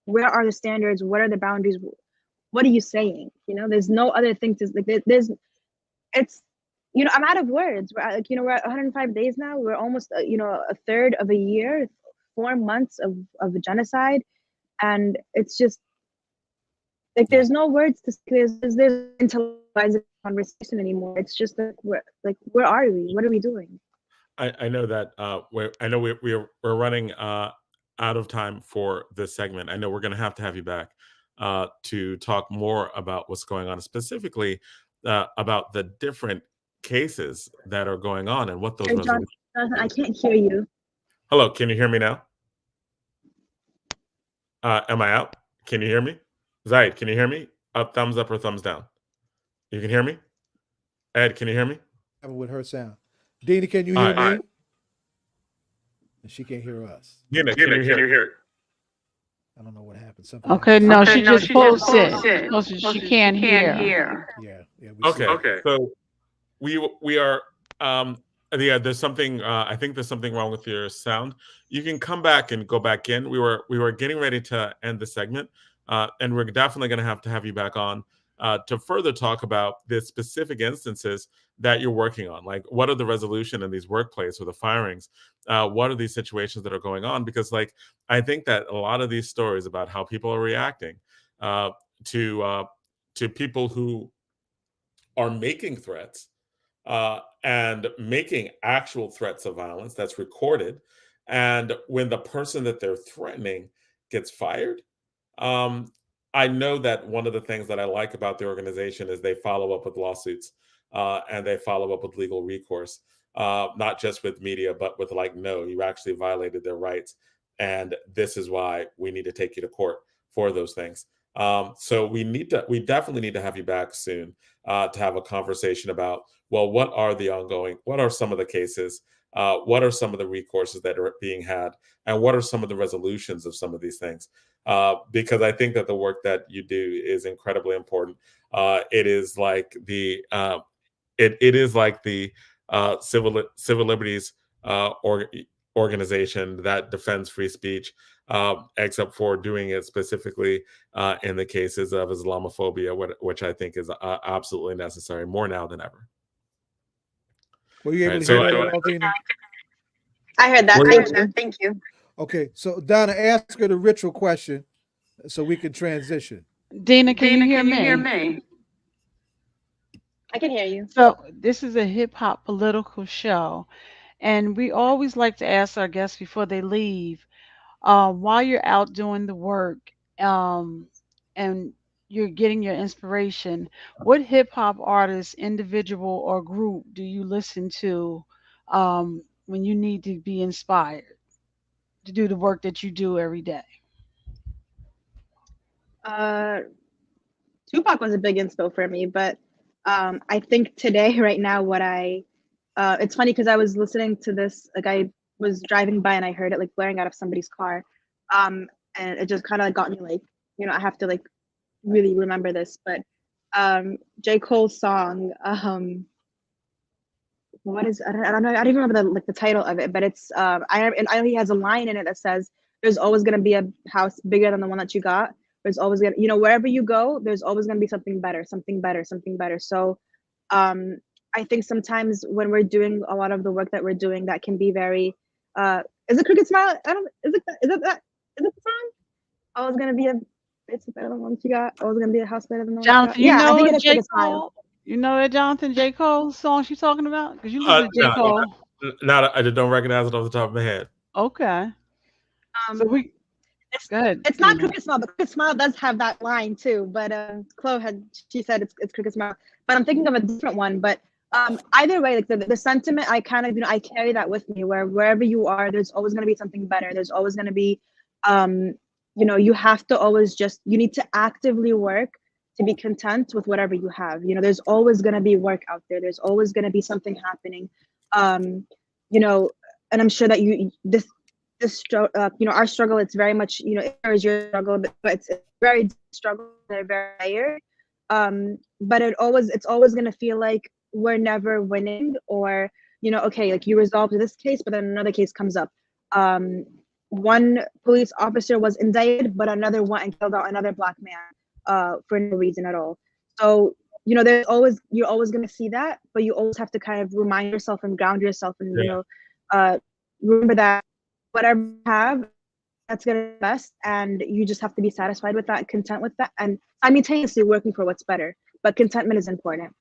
Where are the standards? What are the boundaries? What are you saying? There's no other thing to I'm out of words. We're at 105 days now. We're almost, a third of a year, 4 months of a genocide. And it's just like, there's no words to say. There's intellectualized conversation anymore. It's just where are we? What are we doing? I know that we're running out of time for this segment. I know we're going to have you back to talk more about what's going on, specifically about the different cases that are going on and what those Jonathan, I can't hear you. Hello, can you hear me now? Am I out? Can you hear me? Zaid, can you hear me? Thumbs up or thumbs down? You can hear me? Ed, can you hear me? With her sound. Dina, can you hear me? Right. And she can't hear us. Dina, can you hear it? I don't know what happened. Something she just posted. She can't hear. Yeah. Okay. So we are. There's something. I think there's something wrong with your sound. You can come back and go back in. We were getting ready to end the segment, and we're definitely going to have you back on to further talk about the specific instances that you're working on. Like, what are the resolution in these workplace or the firings? What are these situations that are going on? Because, I think that a lot of these stories about how people are reacting to people who are making threats and making actual threats of violence that's recorded, and when the person that they're threatening gets fired. I know that one of the things that I like about the organization is they follow up with lawsuits and they follow up with legal recourse, not just with media, but with no, you actually violated their rights. And this is why we need to take you to court for those things. So we definitely need to have you back soon to have a conversation about, well, what are some of the cases? What are some of the recourses that are being had? And what are some of the resolutions of some of these things? Because I think that the work that you do is incredibly important. It is like the civil liberties organization that defends free speech, except for doing it specifically in the cases of Islamophobia, which I think is absolutely necessary, more now than ever. Were you able to hear that, Altina? I heard that. Thank you. Okay, so Donna, ask her the ritual question so we can transition. Dina, can you hear me? I can hear you. So this is a hip hop political show, and we always like to ask our guests before they leave, while you're out doing the work, and you're getting your inspiration, what hip hop artist, individual, or group do you listen to when you need to be inspired to do the work that you do every day? Tupac was a big inspo for me, but I think today, right now, it's funny because I was listening to this, like I was driving by and I heard it like blaring out of somebody's car, and it just kind of got me like, I have to like really remember this, but J. Cole's song, what is, I don't know, I don't even remember the title of it, but it's he has a line in it that says, "There's always gonna be a house bigger than the one that you got. There's always gonna, wherever you go, there's always gonna be something better, something better, something better." So, I think sometimes when we're doing a lot of the work that we're doing, that can be very, is it Cricket Smile? I don't, is it the song? Always gonna be it's better than the one that you got. Always gonna be a house better than the one you got. Jonathan, you Yeah, I know think it, it is J. Cricket Smile. Cole? You know that Jonathan J. Cole song she's talking about? Because you listen to J. Cole. Now I just don't recognize it off the top of my head. Okay. So go ahead. It's not Cricket Smile, but Cricket Smile does have that line too. But Chloe she said it's Cricket Smile. But I'm thinking of a different one. But either way, like the sentiment, I kind of, I carry that with me, where wherever you are, there's always going to be something better. There's always going to be, you have to always you need to actively work to be content with whatever you have. There's always going to be work out there. There's always going to be something happening. And I'm sure that this our struggle, it's very much, it is your struggle, but it's very struggle, they're very layered. But it's always going to feel like we're never winning, or okay, like you resolved this case, but then another case comes up. One police officer was indicted, but another went and killed out another Black man for no reason at all. So you're always going to see that, but you always have to kind of remind yourself and ground yourself, and remember that whatever you have, that's going to be best, and you just have to be satisfied with that, content with that, and simultaneously working for what's better. But contentment is important.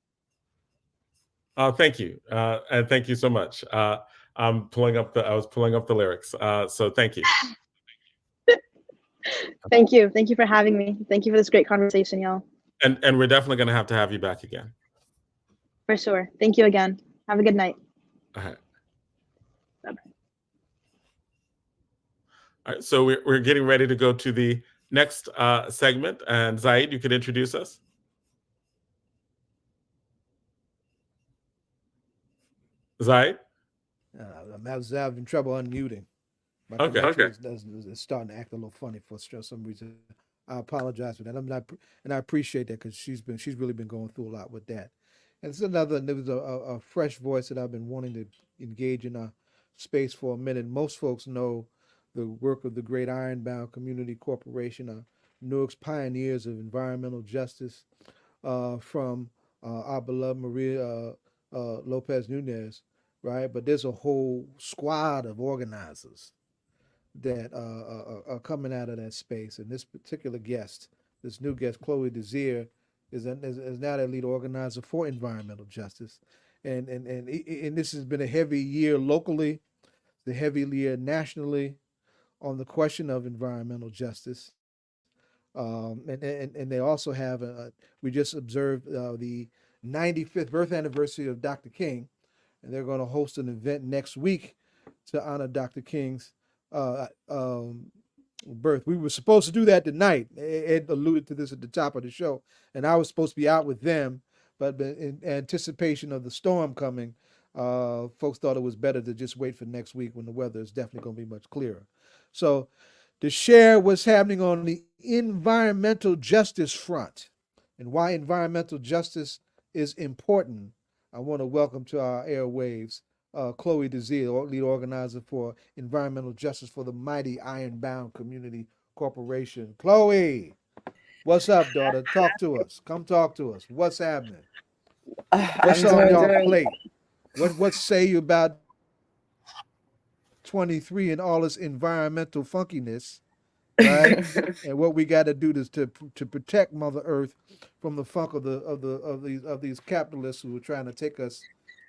Thank you, and thank you so much. I was pulling up the lyrics. So thank you. Thank you for having me. Thank you for this great conversation, y'all. And we're definitely going to have you back again. For sure. Thank you again. Have a good night. All right. Bye-bye. All right, so we're getting ready to go to the next segment, and Zaid, you could introduce us. Zaid? I'm having trouble unmuting. My Okay. It's starting to act a little funny for some reason. I apologize for that. And I appreciate that, because she's really been going through a lot with that. And there was a fresh voice that I've been wanting to engage in a space for a minute. Most folks know the work of the great Ironbound Community Corporation, Newark's pioneers of environmental justice, from our beloved Maria Lopez Nunez, right? But there's a whole squad of organizers that are coming out of that space. And this particular guest, this new guest, Chloe Desir, is now the lead organizer for environmental justice. And this has been a heavy year locally, the heavy year nationally on the question of environmental justice. And they also have, we just observed the 95th birth anniversary of Dr. King, and they're going to host an event next week to honor Dr. King's birth. We were supposed to do that tonight. Ed alluded to this at the top of the show, and I was supposed to be out with them, but in anticipation of the storm coming, folks thought it was better to just wait for next week, when the weather is definitely going to be much clearer. So to share what's happening on the environmental justice front and why environmental justice is important, I want to welcome to our airwaves Chloe Desir, lead organizer for environmental justice for the mighty Ironbound Community Corporation. Chloe, what's up, daughter? Talk to us. Come talk to us. What's happening? What's on your plate? What say you about 23 and all its environmental funkiness, right? And what we got to do to protect Mother Earth from the funk of these capitalists who are trying to take us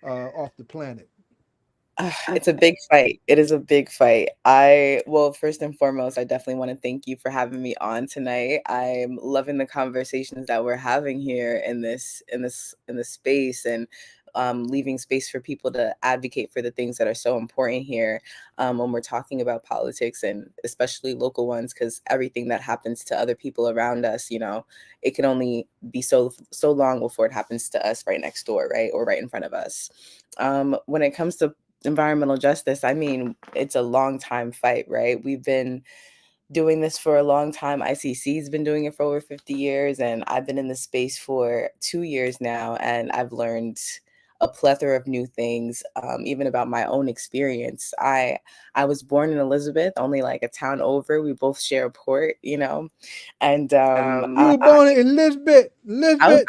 off the planet. It's a big fight. It is a big fight. Well, first and foremost, I definitely want to thank you for having me on tonight. I'm loving the conversations that we're having here in this space, and leaving space for people to advocate for the things that are so important here when we're talking about politics, and especially local ones, because everything that happens to other people around us, it can only be so long before it happens to us right next door, right, or right in front of us. When it comes to environmental justice, I mean, it's a long time fight, right? We've been doing this for a long time. ICC's been doing it for over 50 years, and I've been in this space for 2 years now, and I've learned a plethora of new things, even about my own experience. I was born in Elizabeth, only like a town over. We both share a port, and you were born in Elizabeth. Yeah.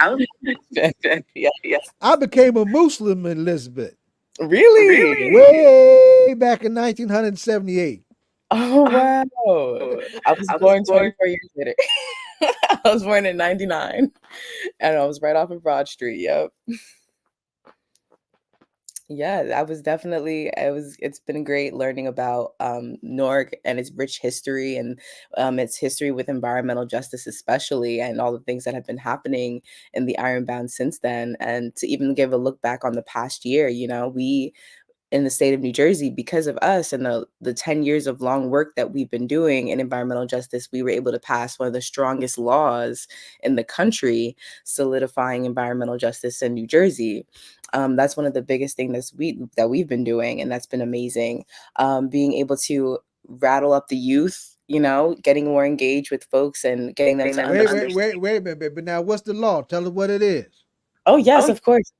I became a Muslim in Elizabeth. Really? Way back in 1978. Oh, wow. I was born 24 years later. I was born in 99, and I was right off of Broad Street. Yep. Yeah, I was definitely, it's been great learning about Newark and its rich history, and its history with environmental justice, especially, and all the things that have been happening in the Ironbound since then. And to even give a look back on the past year, we in the state of New Jersey, because of us and the 10 years of long work that we've been doing in environmental justice, we were able to pass one of the strongest laws in the country, solidifying environmental justice in New Jersey. That's one of the biggest things that we've been doing, and that's been amazing. Being able to rattle up the youth, getting more engaged with folks and getting them to understand. Wait a minute, but now what's the law? Tell us what it is. Oh, yes, of course.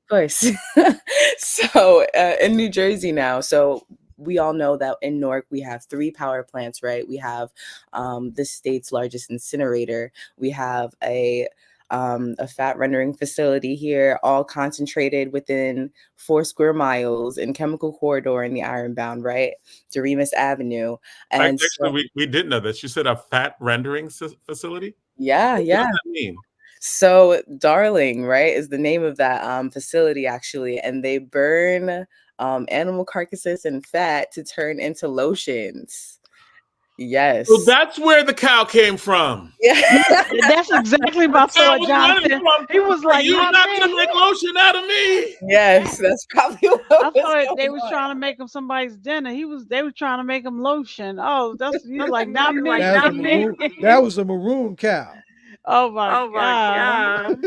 So in New Jersey now, so we all know that in Newark, we have 3 power plants, right? We have the state's largest incinerator. We have a fat rendering facility here, all concentrated within 4 square miles in Chemical Corridor in the Ironbound, right? Doremus Avenue. And actually, we didn't know this. You said a fat rendering facility? Yeah. What does that mean? So Darling, right, is the name of that facility, actually, and they burn animal carcasses and fat to turn into lotions. Yes. So that's where the cow came from. Yeah. That's exactly my thought, Jonathan. He was like, "You're not going to make lotion out of me." Yes, that's probably what I thought they was trying to make him somebody's dinner. They were trying to make him lotion. Oh, you like, not me. That was a maroon cow. Oh my God.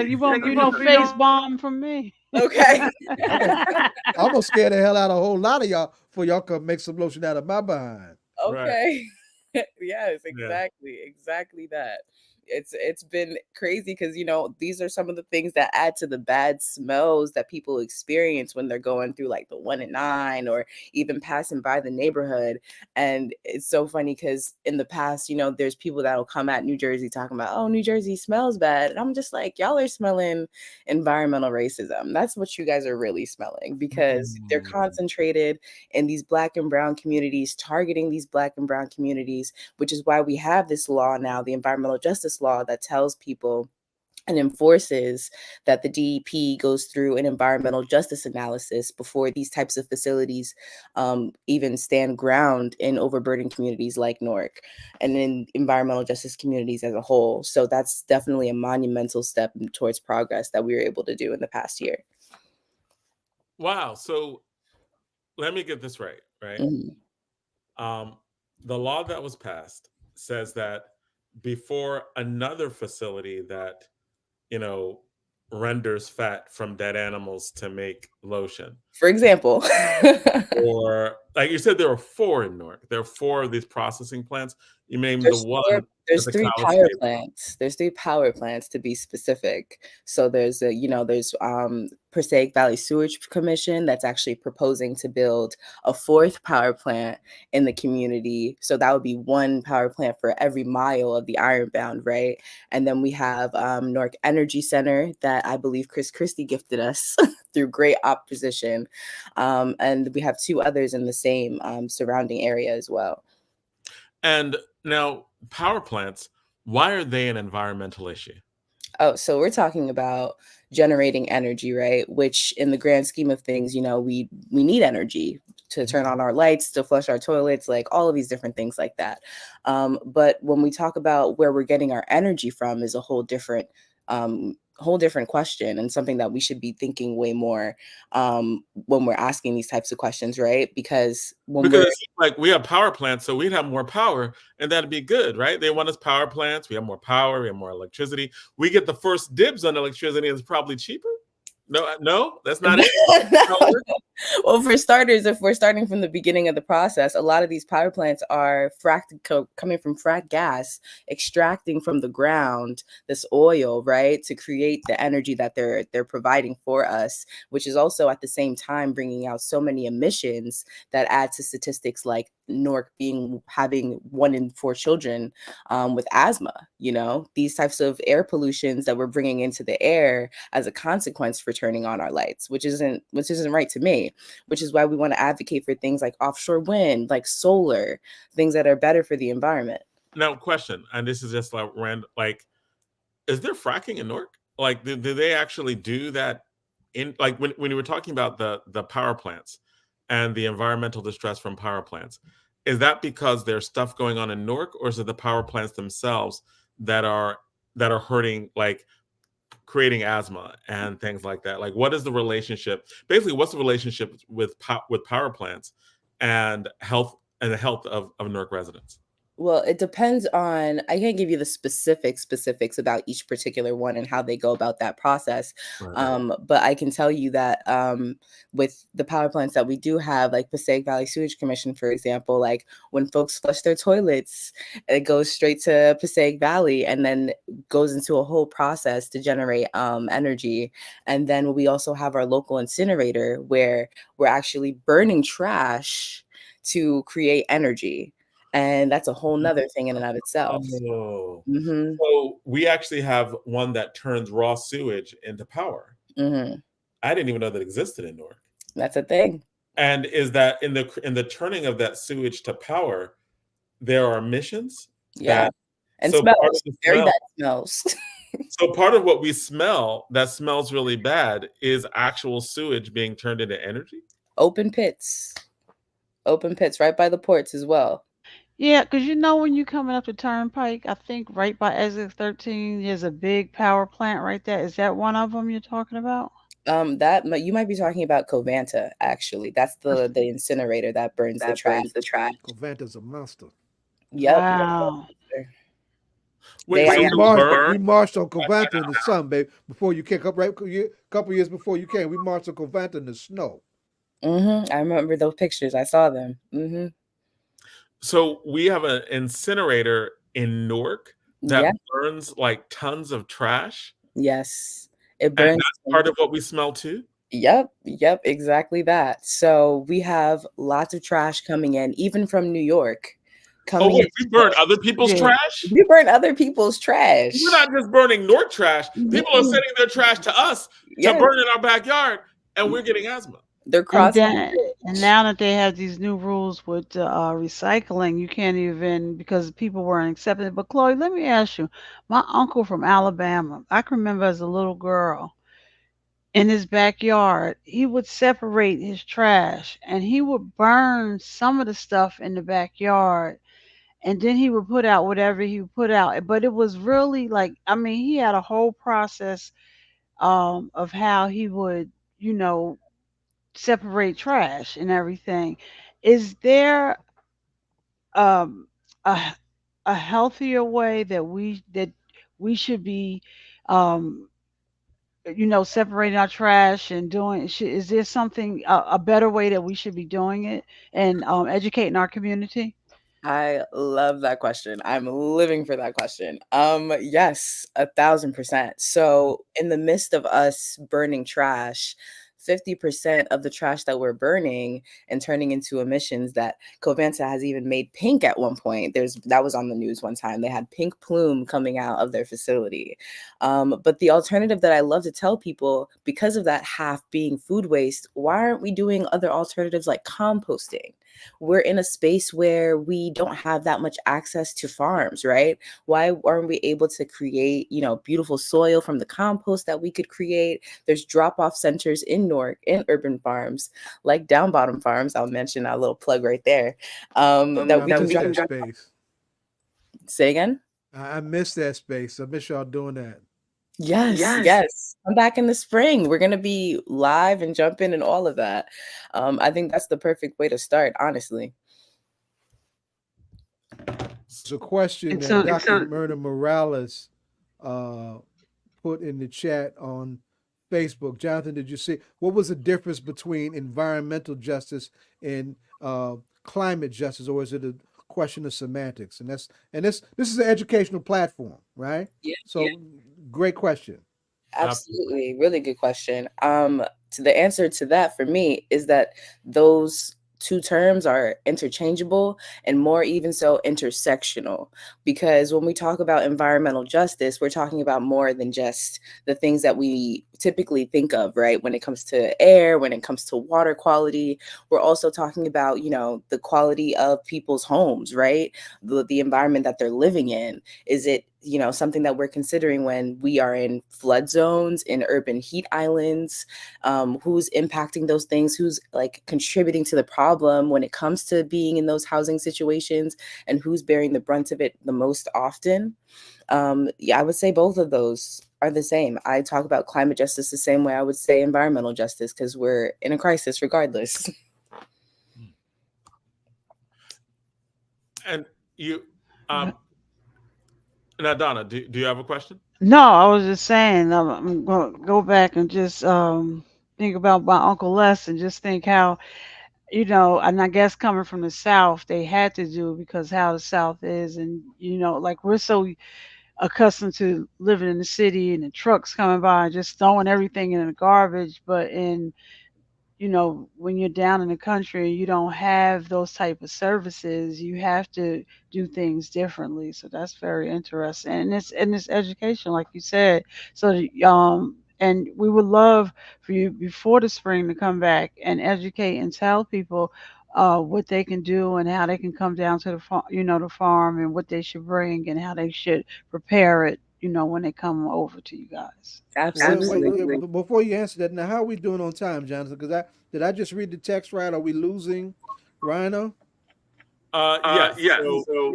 You won't face bomb from me. Okay. I'm gonna scare the hell out of a whole lot of y'all before y'all come make some lotion out of my behind. Okay. Right. Yes, exactly. Yeah. Exactly that. It's been crazy because these are some of the things that add to the bad smells that people experience when they're going through like the 1 and 9 or even passing by the neighborhood. And it's so funny because in the past, there's people that will come at New Jersey talking about, oh, New Jersey smells bad, and I'm just like, y'all are smelling environmental racism. That's what you guys are really smelling, because they're concentrated in these Black and brown communities, targeting these Black and brown communities, which is why we have this law now, the environmental justice law, that tells people and enforces that the DEP goes through an environmental justice analysis before these types of facilities even stand ground in overburdened communities like Newark and in environmental justice communities as a whole. So that's definitely a monumental step towards progress that we were able to do in the past year. Wow. So let me get this right? Mm-hmm. The law that was passed says that before another facility that, renders fat from dead animals to make lotion, for example, or like you said, there are 4 in Newark. There are 4 of these processing plants. You named the one. There's 3 power plants. There's 3 power plants, to be specific. So there's Passaic Valley Sewage Commission that's actually proposing to build a 4th power plant in the community. So that would be 1 power plant for every mile of the Ironbound, right? And then we have Newark Energy Center that I believe Chris Christie gifted us through great opposition. And we have 2 others in the same surrounding area as well. And now, power plants, why are they an environmental issue? Oh, so we're talking about generating energy, right? Which in the grand scheme of things, we need energy to turn on our lights, to flush our toilets, like all of these different things like that. But when we talk about where we're getting our energy from is a whole different whole different question, and something that we should be thinking way more when we're asking these types of questions, right? Because it's like we have power plants, so we'd have more power, and that'd be good, right? They want us power plants. We have more power. We have more electricity. We get the first dibs on electricity, and it's probably cheaper. No, that's not it. Well, for starters, if we're starting from the beginning of the process, a lot of these power plants are coming from fracked gas, extracting from the ground this oil, right, to create the energy that they're providing for us, which is also at the same time bringing out so many emissions that add to statistics like Newark having 1 in 4 children with asthma. These types of air pollutions that we're bringing into the air as a consequence for turning on our lights, which isn't right to me. Which is why we want to advocate for things like offshore wind, like solar, things that are better for the environment. Now, question, and this is just like random, like, is there fracking in Newark? Like, do they actually do that? In like when you were talking about the power plants and the environmental distress from power plants, is that because there's stuff going on in Newark, or is it the power plants themselves that are hurting, like creating asthma and things like that? Like, what is the relationship? Basically, what's the relationship with power plants and the health of Newark residents? Well, it depends on, I can't give you the specifics about each particular one and how they go about that process. Right. But I can tell you that with the power plants that we do have, like Passaic Valley Sewage Commission, for example, like when folks flush their toilets, it goes straight to Passaic Valley and then goes into a whole process to generate energy. And then we also have our local incinerator where we're actually burning trash to create energy. And that's a whole nother thing in and of itself. Oh. Mm-hmm. So we actually have one that turns raw sewage into power. Mm-hmm. I didn't even know that existed in Newark. That's a thing. And is that in the turning of that sewage to power, there are emissions? Yeah. And so smells. part of the Very smell, bad smells. so part of what we smell that smells really bad is actual sewage being turned into energy? Open pits right by the ports as well. Yeah, because when you're coming up the turnpike, I think right by exit 13, there's a big power plant right there. Is that one of them you're talking about? That you might be talking about Covanta, actually. That's the incinerator that burns the trash. Covanta's a monster. Yep. Wow. Wait, we marched on Covanta in the sun, babe. Before you came up, right? A couple years before you came, we marched on Covanta in the snow. Mm-hmm. I remember those pictures. I saw them. Mm-hmm. So we have an incinerator in Newark that burns like tons of trash. Yes, it burns. And that's part of what we smell too. Yep, exactly that. So we have lots of trash coming in, even from New York. We burn other people's trash? We burn other people's trash. We're not just burning Newark trash. People are sending their trash to us to burn in our backyard, and we're getting asthma. They're crossing. And now that they have these new rules with recycling, you can't even, because people weren't accepting it. But Chloe, let me ask you, my uncle from Alabama, I can remember as a little girl, in his backyard, he would separate his trash and he would burn some of the stuff in the backyard. And then he would put out whatever he would put out. But it was really like, he had a whole process of how he would, separate trash and everything. Is there a healthier way that we should be separating our trash and doing? Is there something a better way that we should be doing it and educating our community? I love that question. I'm living for that question. Yes, 1,000%. So in the midst of us burning trash, 50% of the trash that we're burning and turning into emissions that Covanta has even made pink at one point. That was on the news one time. They had pink plume coming out of their facility. But the alternative that I love to tell people, because of that half being food waste, why aren't we doing other alternatives like composting? We're in a space where we don't have that much access to farms, right? Why aren't we able to create, beautiful soil from the compost that we could create? There's drop-off centers in Newark, in urban farms, like Down Bottom Farms. I'll mention a little plug right there. That we can that space. Say again? I miss that space. I miss y'all doing that. Yes. Come back in the spring. We're gonna be live and jump in and all of that. I think that's the perfect way to start, honestly. It's a question that Dr. Myrna Morales put in the chat on Facebook. Jonathan, did you see what was the difference between environmental justice and climate justice, or is it a question of semantics? And this is an educational platform, right? Yeah. So great question. Absolutely. Really good question. To the answer to that for me is that those two terms are interchangeable and more even so intersectional, because when we talk about environmental justice, we're talking about more than just the things that we typically think of, right? When it comes to air, when it comes to water quality, we're also talking about, the quality of people's homes, right? The environment that they're living in. Is it something that we're considering when we are in flood zones, in urban heat islands? Who's impacting those things? Who's like contributing to the problem when it comes to being in those housing situations, and who's bearing the brunt of it the most often? I would say both of those are the same. I talk about climate justice the same way I would say environmental justice, because we're in a crisis regardless. And you, now, Donna, do you have a question? No, I was just saying I'm going to go back and just think about my Uncle Les and just think how, and I guess coming from the South, they had to do it because how the South is. And, like we're so accustomed to living in the city and the trucks coming by and just throwing everything in the garbage. But when you're down in the country, you don't have those type of services. You have to do things differently. So that's very interesting, and it's education, like you said. So and we would love for you before the spring to come back and educate and tell people what they can do and how they can come down to the farm, and what they should bring and how they should prepare it. When they come over to you guys. Absolutely. Before you answer that, now how are we doing on time, Jonathan? Because did I just read the text right? Are we losing Rhino? Yes.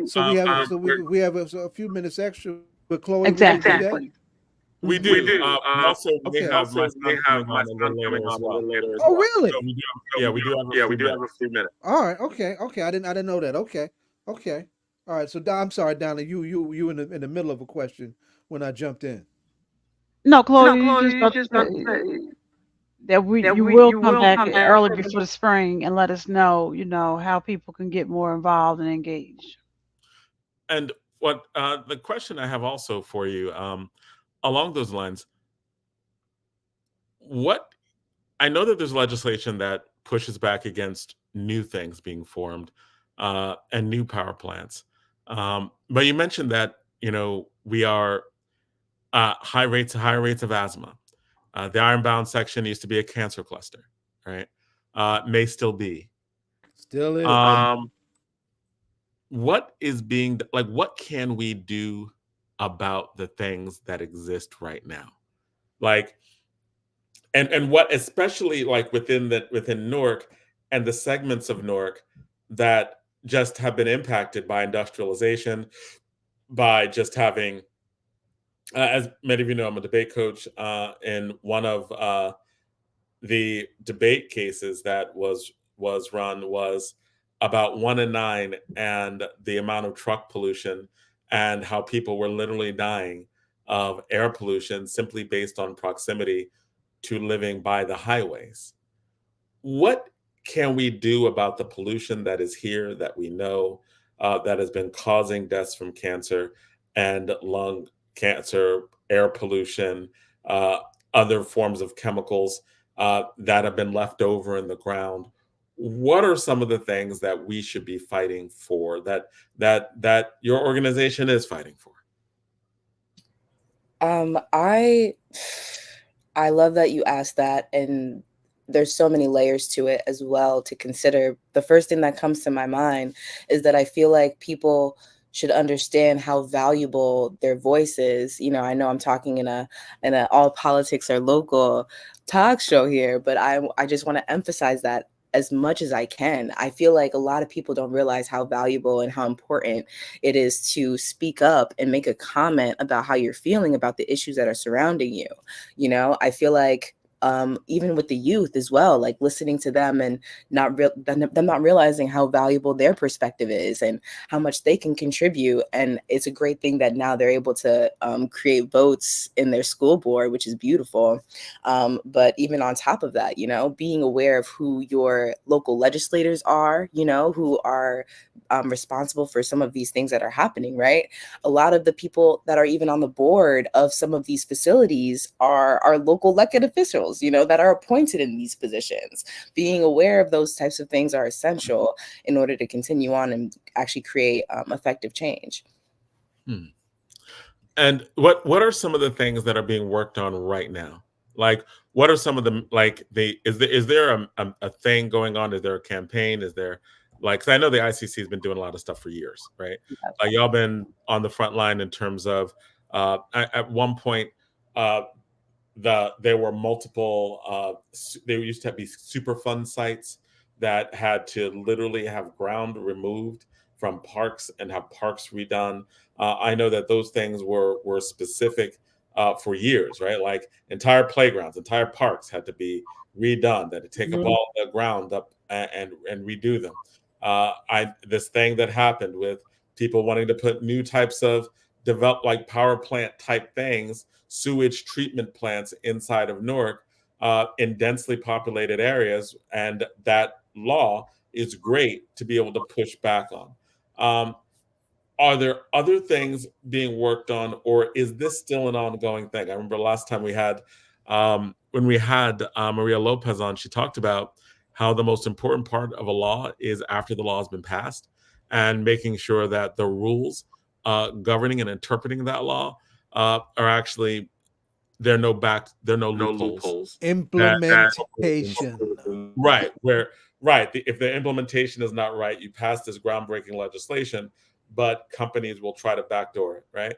So we have a few minutes extra. But Chloe, Exactly. We do. We also may have my son coming on a little later as well. Oh, really? So we do have a few minutes. All right. Okay. I didn't know that. Okay. All right. So I'm sorry, Donna. You in the middle of a question when I jumped in. No, Chloe, you just about to say that you will come back early before the spring and let us know, how people can get more involved and engaged. And what the question I have also for you, along those lines, I know that there's legislation that pushes back against new things being formed and new power plants. But you mentioned that, we are high rates of asthma. The Ironbound section used to be a cancer cluster, right? May still be. Still is. What is being what can we do about the things that exist right now? And what, especially within Newark and the segments of Newark that just have been impacted by industrialization, by just having, as many of you know, I'm a debate coach, in one of the debate cases that was run was about 1 in 9 and the amount of truck pollution and how people were literally dying of air pollution simply based on proximity to living by the highways. What can we do about the pollution that is here that we know that has been causing deaths from cancer and lung cancer, air pollution, other forms of chemicals that have been left over in the ground? What are some of the things that we should be fighting for, that your organization is fighting for? I love that you asked that, and there's so many layers to it as well to consider. The first thing that comes to my mind is that I feel like people should understand how valuable their voice is. I know I'm talking in a all politics are local talk show here, but I just want to emphasize that as much as I can. I feel like a lot of people don't realize how valuable and how important it is to speak up and make a comment about how you're feeling about the issues that are surrounding you. You know, I feel like even with the youth as well, like listening to them and them not realizing how valuable their perspective is and how much they can contribute. And it's a great thing that now they're able to create votes in their school board, which is beautiful. But even on top of that, you know, being aware of who your local legislators are, you know, who are responsible for some of these things that are happening, right? A lot of the people that are even on the board of some of these facilities are local elected officials, you know, that are appointed in these positions. Being aware of those types of things are essential in order to continue on and actually create effective change. And what are some of the things that are being worked on right now? Like, what are some of them? Like, is there a thing going on? Is there a campaign? Is there, like, 'cause I know the ICC has been doing a lot of stuff for years, right? Like, y'all been on the front line in terms of at one point there were multiple there used to be Superfund sites that had to literally have ground removed from parks and have parks redone. I know that those things were specific for years, right? Like entire playgrounds, entire parks had to be redone, that to take up all the ground up and redo them. This thing that happened with people wanting to put new types of develop like power plant type things, sewage treatment plants inside of Newark in densely populated areas, and that law is great to be able to push back on. Are there other things being worked on, or is this still an ongoing thing? I remember last time we had, when we had Maria Lopez on, she talked about how the most important part of a law is after the law has been passed and making sure that the rules governing and interpreting that law are actually, there are no loopholes. Implementation. Right, if the implementation is not right, you pass this groundbreaking legislation, but companies will try to backdoor it, right?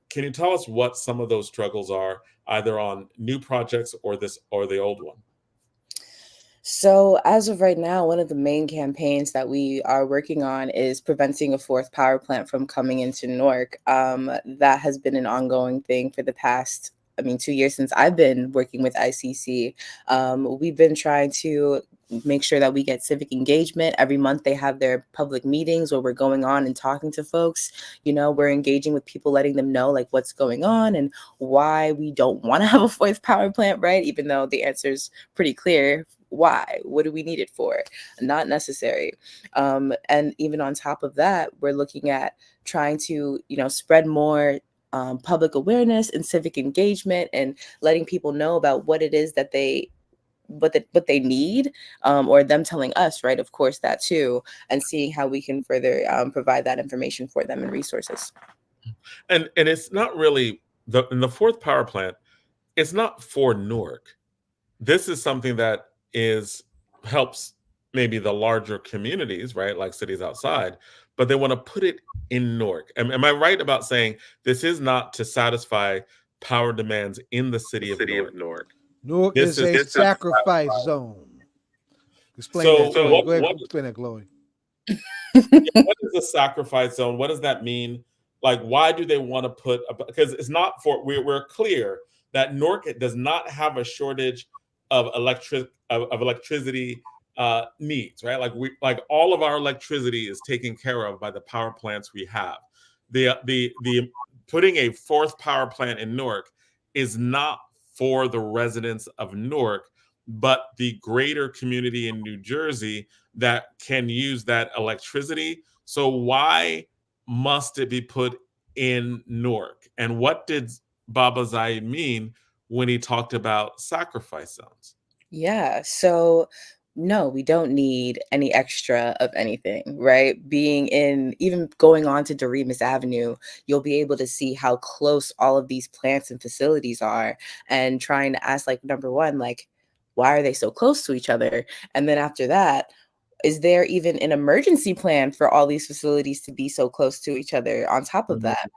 Can you tell us what some of those struggles are, either on new projects or the old one? So as of right now, one of the main campaigns that we are working on is preventing a fourth power plant from coming into Newark. That has been an ongoing thing for the past, 2 years since I've been working with ICC. We've been trying to make sure that we get civic engagement. Every month they have their public meetings where we're going on and talking to folks. You know, we're engaging with people, letting them know like what's going on and why we don't want to have a fourth power plant, right? Even though the answer is pretty clear. Why? What do we need it for? Not necessary. And even on top of that, we're looking at trying to, spread more public awareness and civic engagement and letting people know about what it is that what they need, or them telling us, right? Of course, that too, and seeing how we can further provide that information for them and resources. And it's not really the fourth power plant. It's not for Newark. This is something that helps maybe the larger communities, right? Like cities outside, but they want to put it in Newark. Am I right about saying this is not to satisfy power demands in the city of Newark? Newark is a sacrifice zone. Explain that. Go ahead, explain that, Chloe. What is a sacrifice zone? What does that mean? Like, why do they want to put? Because it's not for. We're clear that Newark does not have a shortage of electricity needs, right? Like all of our electricity is taken care of by the power plants we have. The putting a fourth power plant in Newark is not for the residents of Newark, but the greater community in New Jersey that can use that electricity. So why must it be put in Newark? And what did Baba Zayed mean when he talked about sacrifice zones? Yeah, so no, we don't need any extra of anything, right? Even going on to Doremus Avenue, you'll be able to see how close all of these plants and facilities are, and trying to ask, like, number one, like, why are they so close to each other? And then after that, Is there even an emergency plan for all these facilities to be so close to each other on top of that?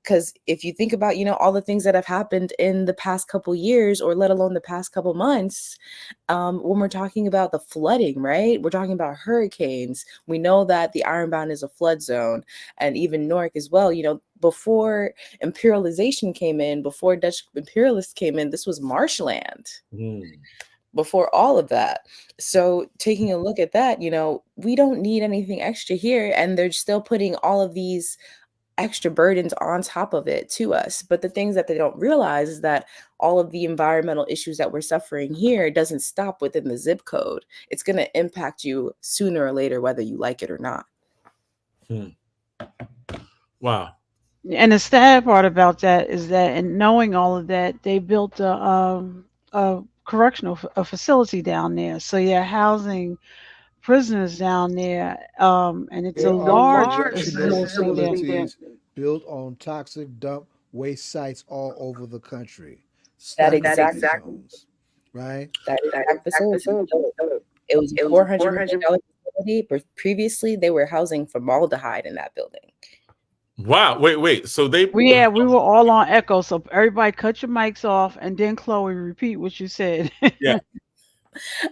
Because if you think about, all the things that have happened in the past couple years, or let alone the past couple months, when we're talking about the flooding, right? We're talking about hurricanes. We know that the Ironbound is a flood zone, and even Newark as well. Before imperialization came in, before Dutch imperialists came in, this was marshland. Before all of that. So taking a look at that, we don't need anything extra here, and they're still putting all of these extra burdens on top of it to us. But the things that they don't realize is that all of the environmental issues that we're suffering here doesn't stop within the zip code. It's going to impact you sooner or later, whether you like it or not. Wow. And the sad part about that is that, in knowing all of that, they built a correctional facility down there. So you're housing prisoners down there, and it's a large facilities built on toxic dump waste sites all over the country. That exact zones, right? That exact facility. It was a $400 million facility, but previously they were housing formaldehyde in that building. Wow. Wait. So we were all on echo. So everybody cut your mics off, and then Chloe, repeat what you said. Yeah.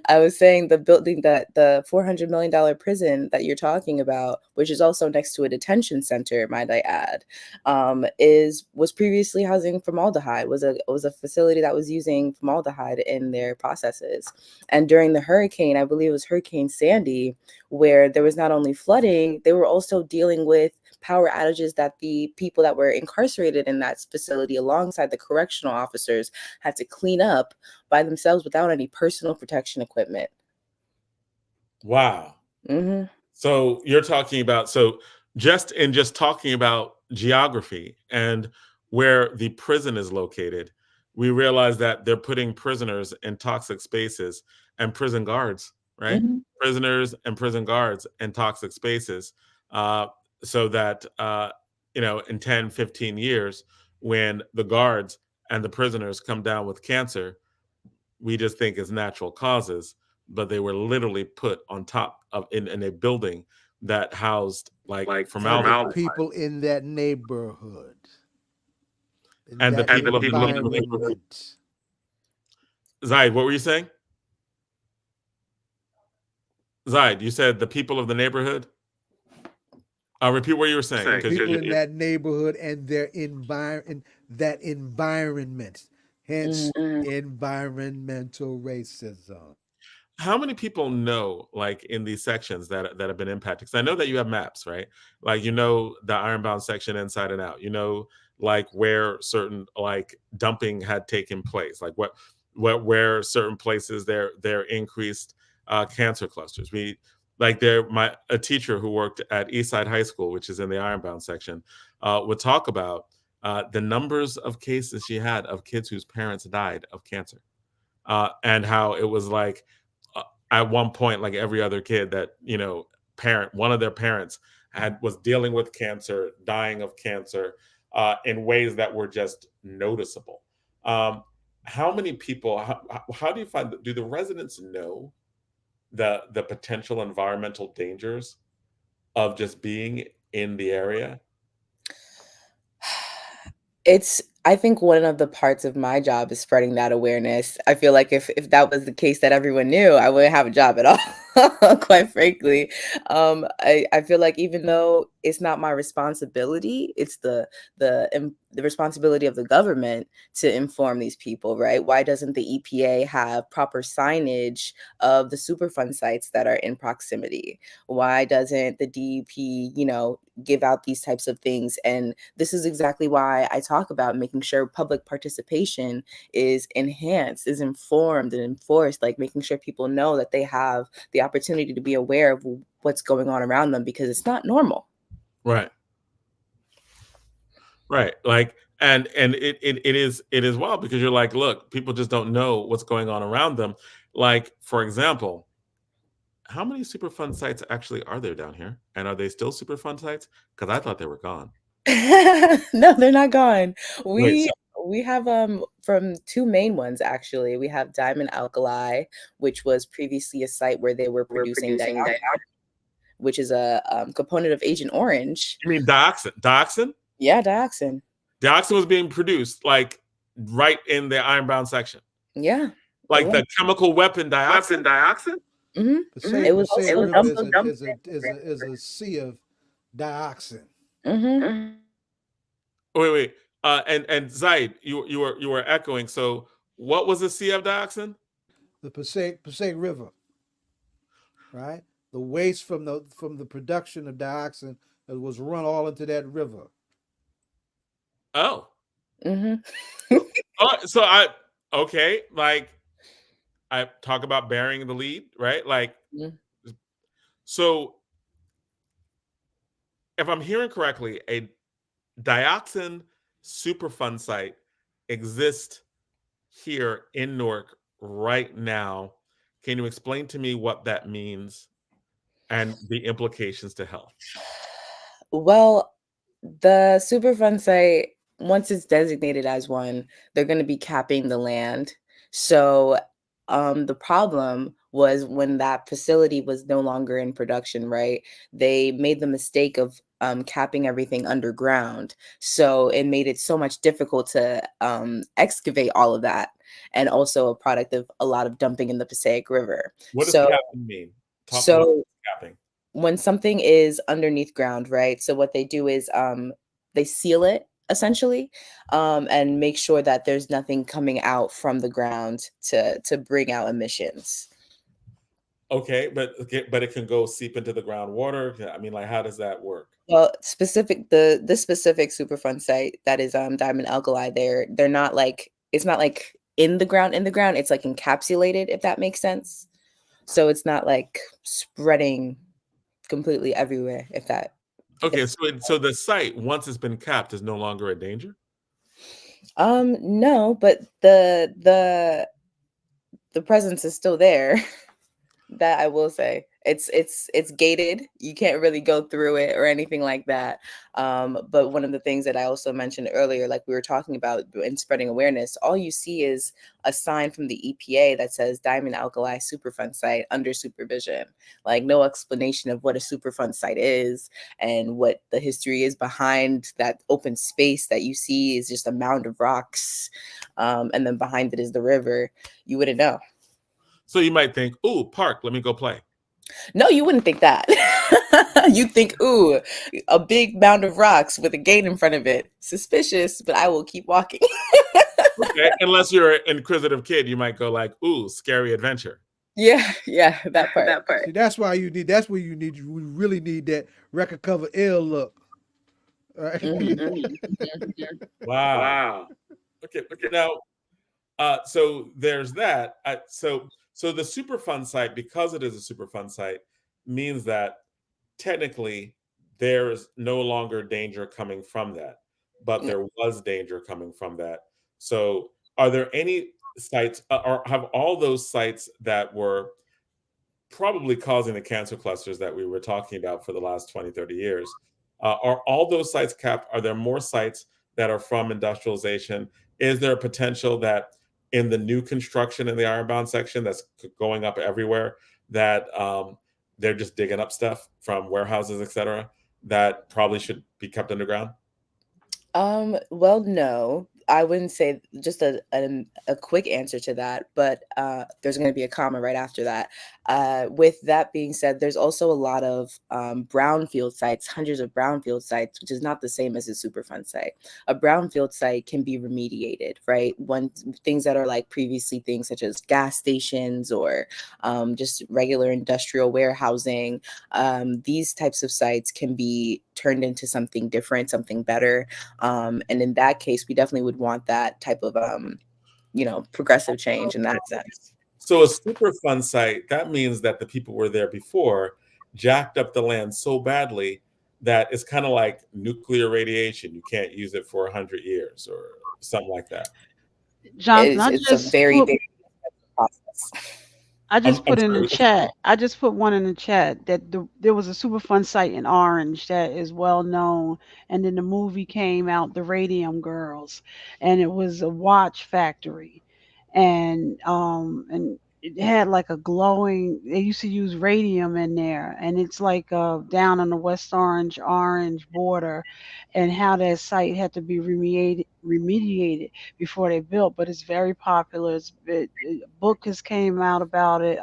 I was saying the building, that the $400 million prison that you're talking about, which is also next to a detention center, might I add, was previously housing formaldehyde, was a facility that was using formaldehyde in their processes. And during the hurricane, I believe it was Hurricane Sandy, where there was not only flooding, they were also dealing with power outages that the people that were incarcerated in that facility, alongside the correctional officers, had to clean up by themselves without any personal protection equipment. Wow. So you're talking about, just talking about geography and where the prison is located, we realize that they're putting prisoners in toxic spaces, and prison guards, right? Prisoners and prison guards in toxic spaces. So that, in 10, 15 years, when the guards and the prisoners come down with cancer, we just think it's natural causes, but they were literally put on top of in a building that housed like formaldehyde. People in that neighborhood. And the people of the neighborhood. Zaid, what were you saying? Zaid, you said the people of the neighborhood? Repeat what you were saying. People in that neighborhood and their environment, hence environmental racism. How many people know, like, in these sections that have been impacted? Because I know that you have maps, right? Like, the Ironbound section inside and out. Like where certain dumping had taken place, like where certain places there increased cancer clusters. A teacher who worked at Eastside High School, which is in the Ironbound section, would talk about the numbers of cases she had of kids whose parents died of cancer, and how it was like at one point, like every other kid that one of their parents was dealing with cancer, dying of cancer, in ways that were just noticeable. How many people? How do you find? Do the residents know the potential environmental dangers of just being in the area? I think one of the parts of my job is spreading that awareness. I feel like if that was the case that everyone knew, I wouldn't have a job at all, quite frankly. I feel like even though it's not my responsibility, it's the responsibility of the government to inform these people, right? Why doesn't the EPA have proper signage of the Superfund sites that are in proximity? Why doesn't the DEP, give out these types of things? And this is exactly why I talk about making sure public participation is enhanced, is informed and enforced, like making sure people know that they have the opportunity to be aware of what's going on around them, because it's not normal. Right. Like, and it is wild, because you're like, look, people just don't know what's going on around them. Like, for example, how many Superfund sites actually are there down here? And are they still Superfund sites? Because I thought they were gone. No, they're not gone. We We have from two main ones actually. We have Diamond Alkali, which was previously a site where they were producing dioxin, which is a component of Agent Orange. You mean dioxin? Dioxin? Yeah, dioxin. Dioxin was being produced like right in the Ironbound section. Yeah. Like the chemical weapon dioxin. Mm-hmm. It was is a sea of dioxin. Mm-hmm. Wait. And Zaid, you were echoing. So what was the sea of dioxin? The Passaic River. Right? The waste from the production of dioxin that was run all into that river. Oh. Mm-hmm. So like I talk about burying the lead, right? Like, so if I'm hearing correctly, a dioxin Superfund site exists here in Newark right now. Can you explain to me what that means and the implications to health? Well, the Superfund site, once it's designated as one, they're going to be capping the land. So the problem was when that facility was no longer in production, right? They made the mistake of capping everything underground. So it made it so much difficult to excavate all of that. And also a product of a lot of dumping in the Passaic River. What does capping mean? Capping. When something is underneath ground, right? So what they do is they seal it essentially and make sure that there's nothing coming out from the ground to bring out emissions. Okay, but it can go seep into the groundwater. I mean, like, how does that work? Well, this specific Superfund site that is Diamond Alkali, they're not like, it's not like in the ground, it's like encapsulated, if that makes sense. So it's not like spreading completely everywhere, if that. Okay, so the site, once it's been capped, is no longer a danger? No, but the presence is still there. That I will say. It's gated. You can't really go through it or anything like that. But one of the things that I also mentioned earlier, like we were talking about in spreading awareness, all you see is a sign from the EPA that says Diamond Alkali Superfund site under supervision. Like no explanation of what a Superfund site is and what the history is behind that open space that you see is just a mound of rocks. And then behind it is the river. You wouldn't know. So you might think, ooh, park, let me go play. No, you wouldn't think that. You think, ooh, a big mound of rocks with a gate in front of it. Suspicious, but I will keep walking. Okay, unless you're an inquisitive kid, you might go like, ooh, scary adventure. Yeah, that part. See, that's where you really need that record cover L look. Right? Wow. Okay, now, so there's that. So the Superfund site, because it is a Superfund site, means that technically there is no longer danger coming from that, but there was danger coming from that. So are there any sites, or have all those sites that were probably causing the cancer clusters that we were talking about for the last 20, 30 years, are all those sites capped? Are there more sites that are from industrialization? Is there a potential that in the new construction in the Ironbound section that's going up everywhere, that they're just digging up stuff from warehouses, et cetera, that probably should be kept underground? Well, no, I wouldn't say. Just a quick answer to that, but there's going to be a comma right after that. With that being said, there's also a lot of brownfield sites, hundreds of brownfield sites, which is not the same as a Superfund site. A brownfield site can be remediated, right? When things that are like previously things such as gas stations or just regular industrial warehousing, these types of sites can be turned into something different, something better. And in that case, we definitely would want that type of, progressive change in that sense. So a Superfund site, that means that the people were there before jacked up the land so badly that it's kind of like nuclear radiation. You can't use it for 100 years or something like that. Johnson, It's a very, very process. I just I'm put in the sorry. chat. I just put one in the chat that there was a Superfund site in Orange that is well known, and then the movie came out, The Radium Girls, and it was a watch factory, and it had like a glowing. They used to use radium in there, and it's like down on the West Orange border, and how that site had to be remediated before they built, but it's very popular. A book has came out about it.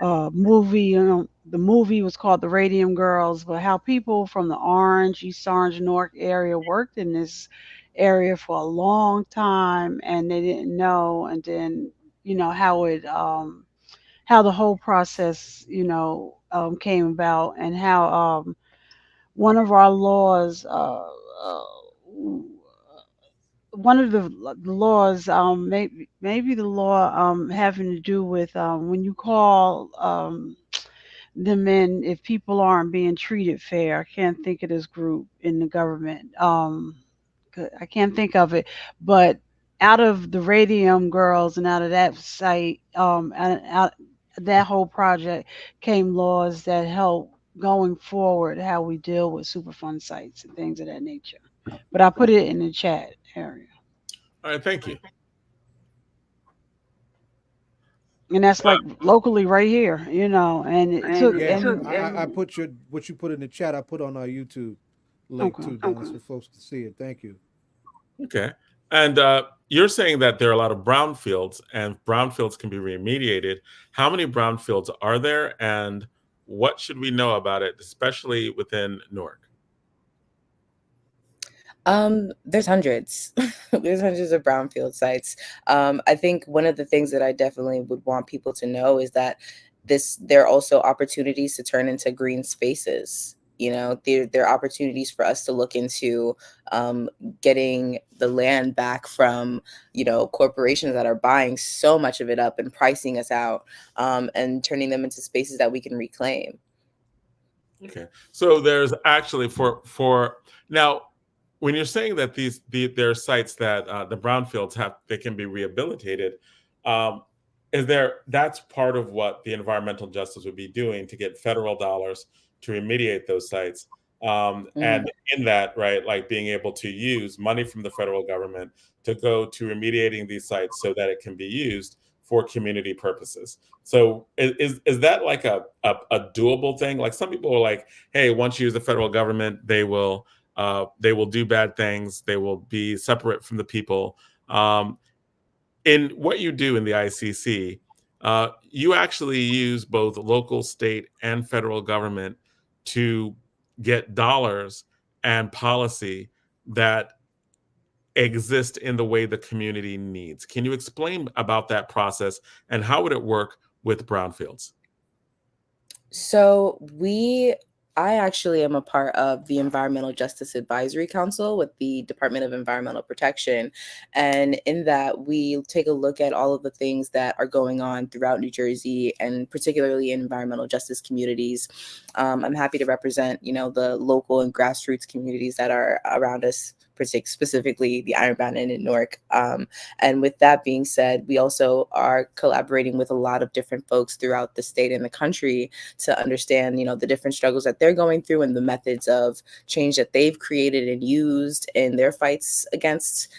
Movie, the movie was called The Radium Girls, but how people from the East Orange, Newark area worked in this area for a long time, and they didn't know, and then how the whole process came about, and how one of our laws one of the laws, maybe the law having to do with when you call them in if people aren't being treated fair. I can't think of this group in the government. I can't think of it, but out of the Radium Girls and out of that site, out that whole project came laws that help going forward how we deal with Superfund sites and things of that nature. But I put it in the chat area. All right, thank you. And that's like locally right here, and it took I put what you put in the chat. I put on our YouTube link too, Donna, so folks can see it. Thank you. Okay. And you're saying that there are a lot of brownfields, and brownfields can be remediated. How many brownfields are there, and what should we know about it, especially within Newark? There's hundreds. There's hundreds of brownfield sites. I think one of the things that I definitely would want people to know is that there are also opportunities to turn into green spaces. There are opportunities for us to look into getting the land back from, corporations that are buying so much of it up and pricing us out, and turning them into spaces that we can reclaim. Okay. So there's actually for now, when you're saying that there are sites that the brownfields they can be rehabilitated, that's part of what the environmental justice would be doing to get federal dollars to remediate those sites, and in that, right, like being able to use money from the federal government to go to remediating these sites so that it can be used for community purposes. So is that like a doable thing? Like some people are like, hey, once you use the federal government, they will do bad things. They will be separate from the people. In what you do in the ICC, you actually use both local, state, and federal government to get dollars and policy that exist in the way the community needs. Can you explain about that process, and how would it work with brownfields? So I actually am a part of the Environmental Justice Advisory Council with the Department of Environmental Protection. And in that, we take a look at all of the things that are going on throughout New Jersey, and particularly in environmental justice communities. I'm happy to represent, the local and grassroots communities that are around us, specifically the Ironbound Inn in Newark. And with that being said, we also are collaborating with a lot of different folks throughout the state and the country to understand, the different struggles that they're going through and the methods of change that they've created and used in their fights against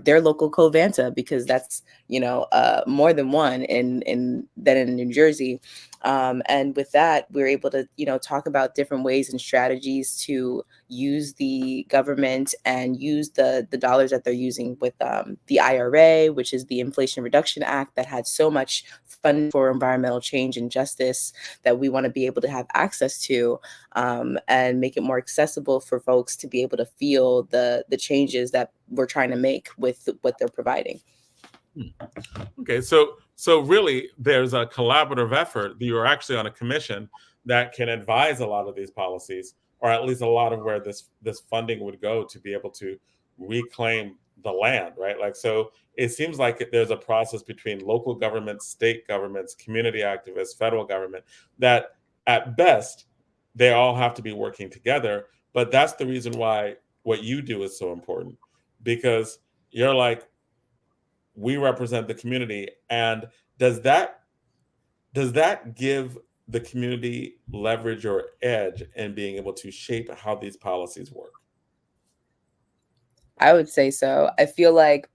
their local Covanta, because that's more than one in New Jersey. And with that, we're able to talk about different ways and strategies to use the government and use the dollars that they're using with the IRA, which is the Inflation Reduction Act, that had so much funding for environmental change and justice that we want to be able to have access to, and make it more accessible for folks to be able to feel the changes that we're trying to make with what they're providing. Okay, so really, there's a collaborative effort. You're actually on a commission that can advise a lot of these policies, or at least a lot of where this funding would go to be able to reclaim the land, right? Like, so it seems like there's a process between local governments, state governments, community activists, federal government, that at best, they all have to be working together. But that's the reason why what you do is so important, because you're like, we represent the community. And does that does that give the community leverage or edge in being able to shape how these policies work? I would say so. I feel like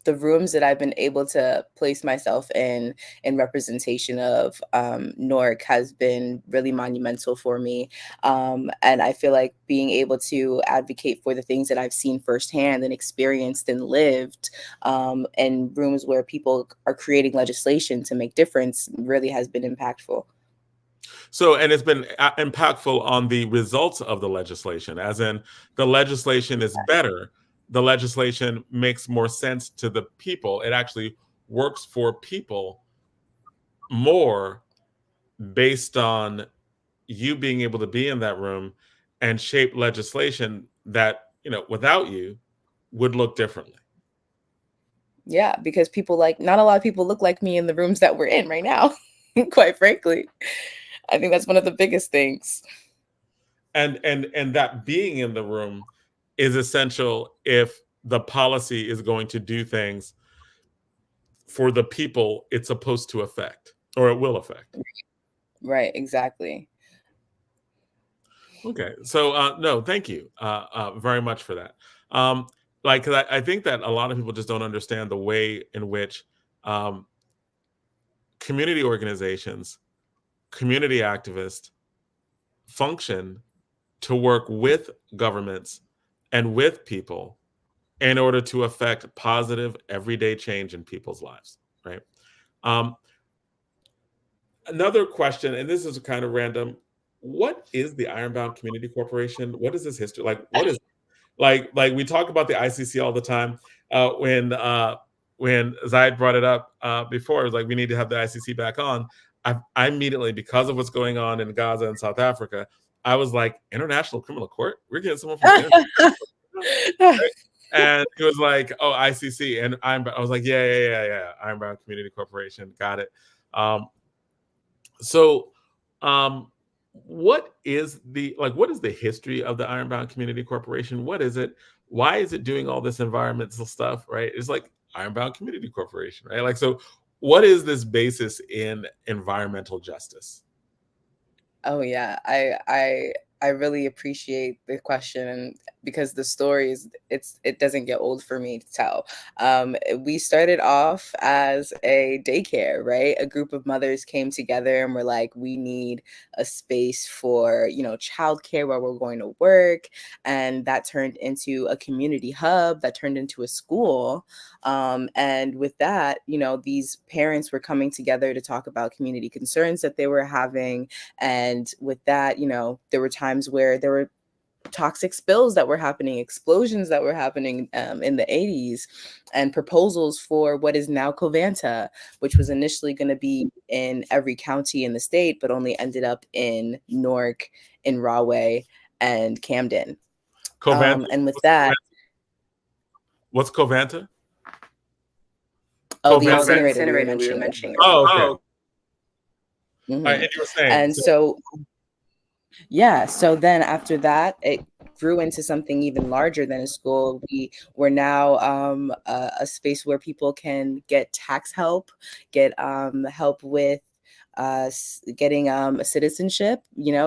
the rooms that I've been able to place myself in representation of Newark has been really monumental for me. And I feel like being able to advocate for the things that I've seen firsthand and experienced and lived in rooms where people are creating legislation to make difference really has been impactful. So, and it's been impactful on the results of the legislation, as in the legislation is better. The legislation makes more sense to the people. It actually works for people more based on you being able to be in that room and shape legislation that, without you would look differently. Yeah, because not a lot of people look like me in the rooms that we're in right now, quite frankly. I think that's one of the biggest things. And that being in the room is essential if the policy is going to do things for the people it's supposed to affect, or it will affect. Right, exactly. Okay, so no, thank you very much for that. Cause I think that a lot of people just don't understand the way in which community organizations, community activists function to work with governments and with people in order to affect positive everyday change in people's lives, right? Another question, and this is kind of random. What is the Ironbound Community Corporation? What is this history? Like, what is like we talk about the ICC all the time. When Zayed brought it up before, it was like we need to have the ICC back on. I immediately, because of what's going on in Gaza and South Africa, I was like, International Criminal Court? We're getting someone from the International Court. Right? And it was like, oh, ICC. And I was like, yeah. Ironbound Community Corporation. Got it. What is the history of the Ironbound Community Corporation? What is it? Why is it doing all this environmental stuff, right? It's like Ironbound Community Corporation, right? Like, so what is this basis in environmental justice? Oh yeah, I really appreciate the question because the story it doesn't get old for me to tell. We started off as a daycare, right? A group of mothers came together and were like, we need a space for, childcare where we're going to work. And that turned into a community hub, that turned into a school. And with that, these parents were coming together to talk about community concerns that they were having. And with that, there were times where there were toxic spills that were happening, explosions that were happening in the 80s, and proposals for what is now Covanta, which was initially going to be in every county in the state, but only ended up in Newark, in Rahway, and Camden. Covanta, and with that, what's Covanta? Oh, the incinerator we were mentioning. Oh, okay. Mm-hmm. All right, and you were saying, and so then after that, it grew into something even larger than a school. We're now a space where people can get tax help, get help with getting a citizenship,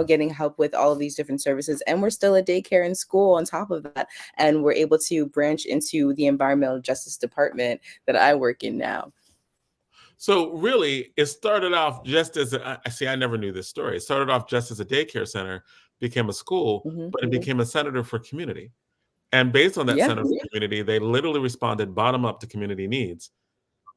getting help with all of these different services. And we're still a daycare and school on top of that. And we're able to branch into the environmental justice department that I work in now. So really, it started off just as I never knew this story. It started off just as a daycare center, became a school, but it became a center for community. And based on that center for community, they literally responded bottom up to community needs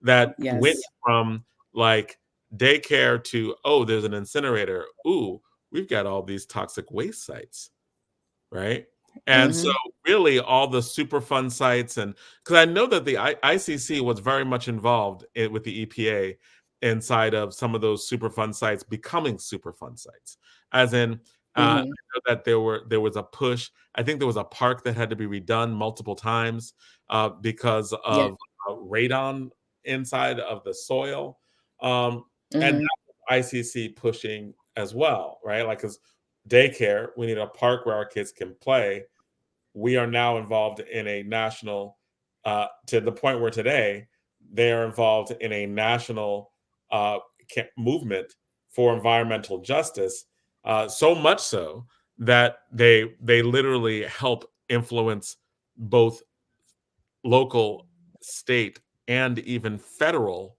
that went from like daycare to, oh, there's an incinerator. Ooh, we've got all these toxic waste sites, right? And so really all the Superfund sites, and because I know that the ICC was very much involved with the EPA inside of some of those Superfund sites becoming Superfund sites, as in I know that there was a push. I think there was a park that had to be redone multiple times because of radon inside of the soil. And that was ICC pushing as well, right? Like, because daycare, we need a park where our kids can play. We are now involved in a national, to the point where today they are involved in a national movement for environmental justice, so much so that they literally help influence both local, state, and even federal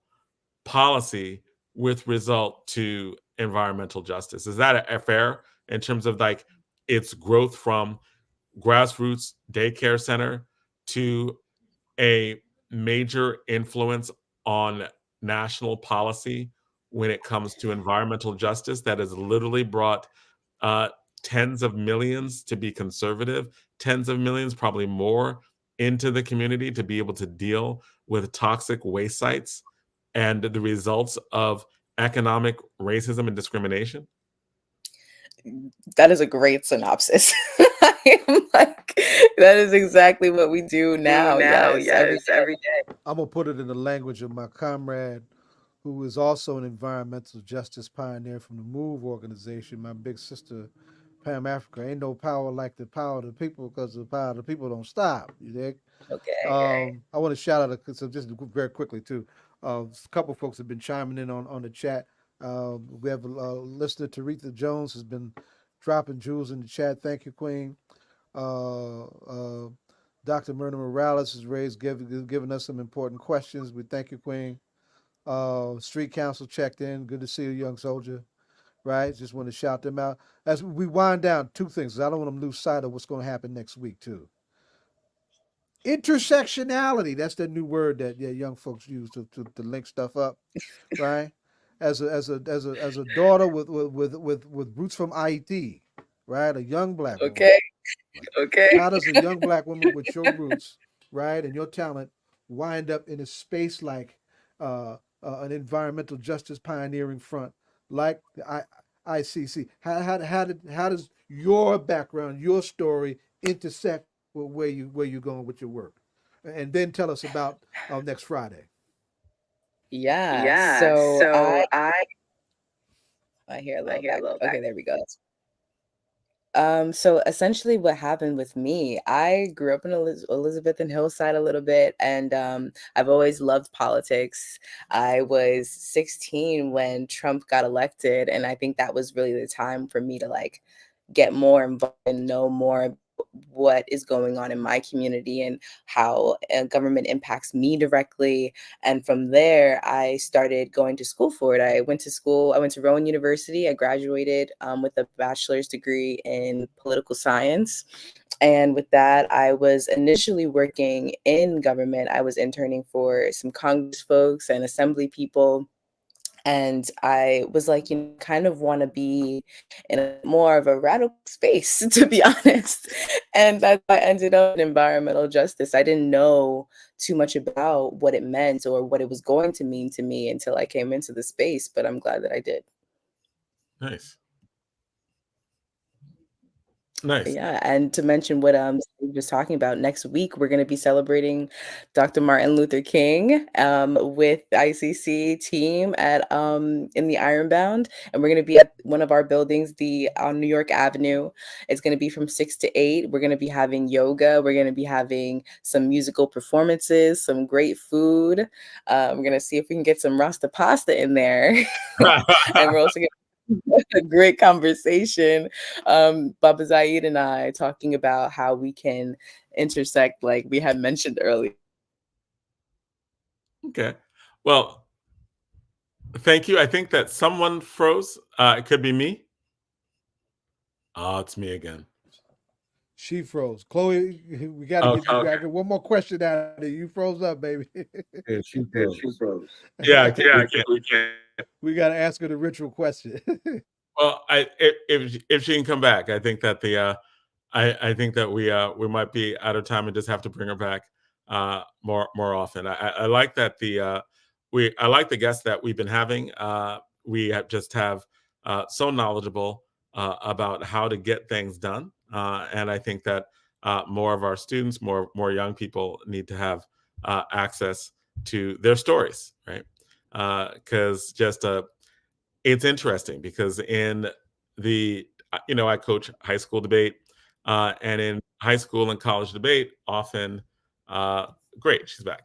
policy with result to environmental justice. Is that a fair in terms of like its growth from grassroots daycare center to a major influence on national policy when it comes to environmental justice that has literally brought tens of millions to be conservative, tens of millions, probably more, into the community to be able to deal with toxic waste sites and the results of economic racism and discrimination? That is a great synopsis. I am like, that is exactly what we do now. Yes, every day. I'm gonna put it in the language of my comrade, who is also an environmental justice pioneer from the MOVE organization. My big sister, Pam Africa. Ain't no power like the power of the people, because the power of the people don't stop. You dig? Okay. I want to shout out, so just very quickly too. A couple folks have been chiming in on the chat. We have a listener, Taretha Jones, has been dropping jewels in the chat. Thank you, Queen. Dr. Myrna Morales has given us some important questions. We thank you, Queen. Street Council checked in. Good to see you, young soldier. Right? Just want to shout them out. As we wind down, two things. I don't want to lose sight of what's going to happen next week, too. Intersectionality. That's the new word that young folks use to link stuff up, right? As a daughter with roots from Haiti, right? A young black woman. Okay. How does a young black woman with your roots, right, and your talent wind up in a space like an environmental justice pioneering front like the ICC? How does your background, your story intersect with where you're going with your work? And then tell us about next Friday. Yeah. So I hear a little back. Okay, there we go. So essentially what happened with me, I grew up in Elizabeth and Hillside a little bit, and I've always loved politics. I was 16 when Trump got elected, and I think that was really the time for me to like get more involved and know more what is going on in my community and how government impacts me directly. And from there, I started going to school for it. I went to Rowan University. I graduated with a bachelor's degree in political science. And with that, I was initially working in government. I was interning for some Congress folks and assembly people. And I was like, kind of want to be in a more of a radical space, to be honest. And that's why I ended up in environmental justice. I didn't know too much about what it meant or what it was going to mean to me until I came into the space, but I'm glad that I did. Nice. Yeah, and to mention what Steve was talking about, next week we're going to be celebrating Dr. Martin Luther King with the ICC team at in the Ironbound, and we're going to be at one of our buildings, on New York Avenue. It's going to be from 6 to 8. We're going to be having yoga. We're going to be having some musical performances, some great food. We're going to see if we can get some Rasta pasta in there, and we're also going to a great conversation. Baba Zaid and I talking about how we can intersect, like we had mentioned earlier. Okay. Well, thank you. I think that someone froze. It could be me. Oh, it's me again. She froze. Chloe, we got to get one more question out of you. You froze up, baby. Yeah, she froze. Yeah, I can't. We got to ask her the ritual question. Well, if she can come back, I think that I think that we might be out of time and just have to bring her back more often. I like that I like the guests that we've been having. We have so knowledgeable about how to get things done, and I think that more of our students, more young people need to have access to their stories, right? Because it's interesting because in I coach high school debate, and in high school and college debate, often, great, she's back.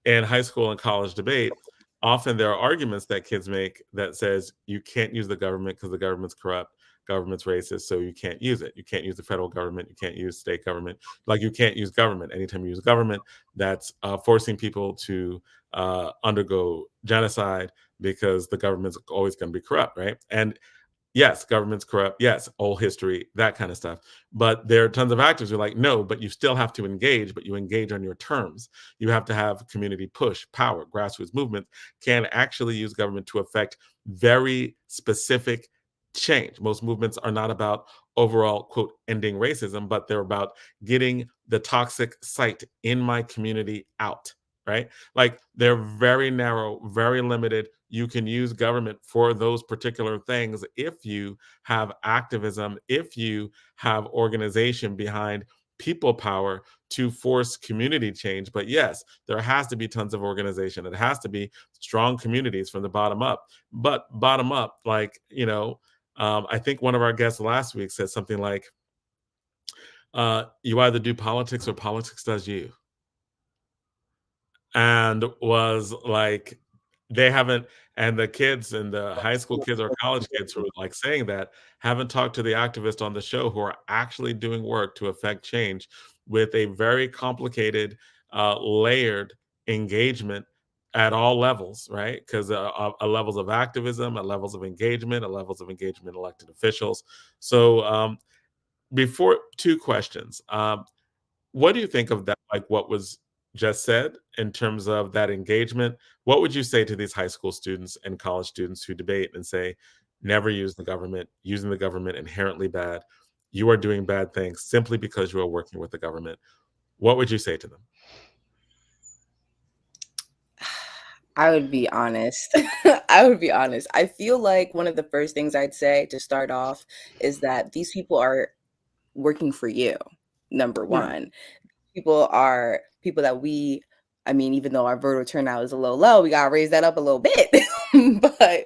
In high school and college debate, often there are arguments that kids make that says you can't use the government because the government's corrupt, government's racist, so you can't use it. You can't use the federal government, you can't use state government. Like, you can't use government. Anytime you use government, that's forcing people to undergo genocide, because the government's always going to be corrupt, right? And yes, government's corrupt. Yes, old history, that kind of stuff. But there are tons of actors who are like, no, but you still have to engage, but you engage on your terms. You have to have community push, power, grassroots movements can actually use government to affect very specific change. Most movements are not about overall, quote, ending racism, but they're about getting the toxic site in my community out, right? Like, they're very narrow, very limited. You can use government for those particular things if you have activism, if you have organization behind people power to force community change. But yes, there has to be tons of organization. It has to be strong communities from the bottom up. But bottom up, like, I think one of our guests last week said something like, you either do politics or politics does you. And was like, they haven't, and the kids and the high school kids or college kids who are like saying that haven't talked to the activists on the show who are actually doing work to affect change with a very complicated, layered engagement at all levels, right? Because levels of activism, at levels of engagement, at levels of engagement elected officials. So before, two questions. What do you think of that, like what was just said in terms of that engagement? What would you say to these high school students and college students who debate and say, never use the government, using the government inherently bad, you are doing bad things simply because you are working with the government? What would you say to them? I would be honest. I would be honest. I feel like one of the first things I'd say to start off is that these people are working for you, number one. People are people that even though our voter turnout is a little low, we gotta raise that up a little bit. But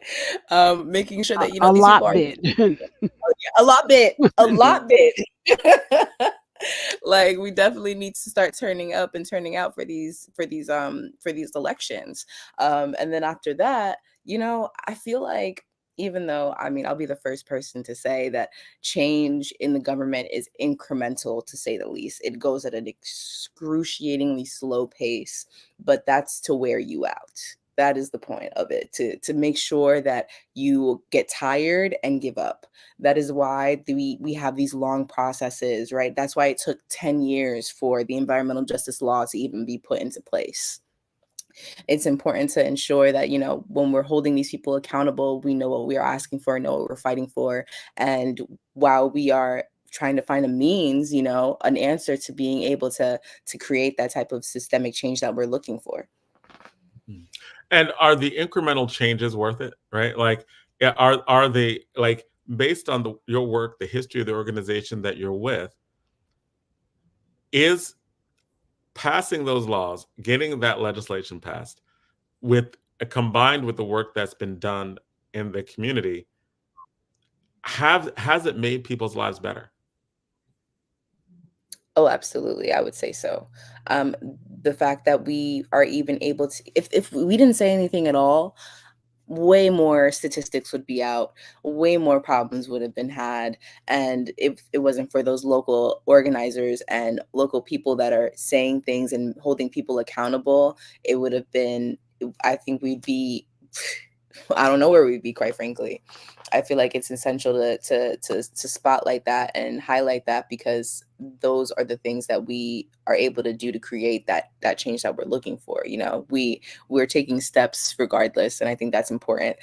making sure that A these people lot are bit. a lot bit. Like, we definitely need to start turning up and turning out for these elections. And then after that, I feel like, even though, I'll be the first person to say that change in the government is incremental, to say the least. It goes at an excruciatingly slow pace, but that's to wear you out. That is the point of it, to make sure that you get tired and give up. That is why we have these long processes, right? That's why it took 10 years for the environmental justice law to even be put into place. It's important to ensure that, when we're holding these people accountable, we know what we are asking for, know what we're fighting for. And while we are trying to find a means, an answer to being able to create that type of systemic change that we're looking for. And are the incremental changes worth it, right? Like, are they, like, based on your work, the history of the organization that you're with, is passing those laws, getting that legislation passed, combined with the work that's been done in the community, has it made people's lives better? Oh, absolutely. I would say so. The fact that we are even able to, if we didn't say anything at all, way more statistics would be out, way more problems would have been had. And if it wasn't for those local organizers and local people that are saying things and holding people accountable, it would have been, I think we'd be, I don't know where we'd be, quite frankly. I feel like it's essential to spotlight that and highlight that, because those are the things that we are able to do to create that change that we're looking for. We're taking steps regardless, and I think that's important.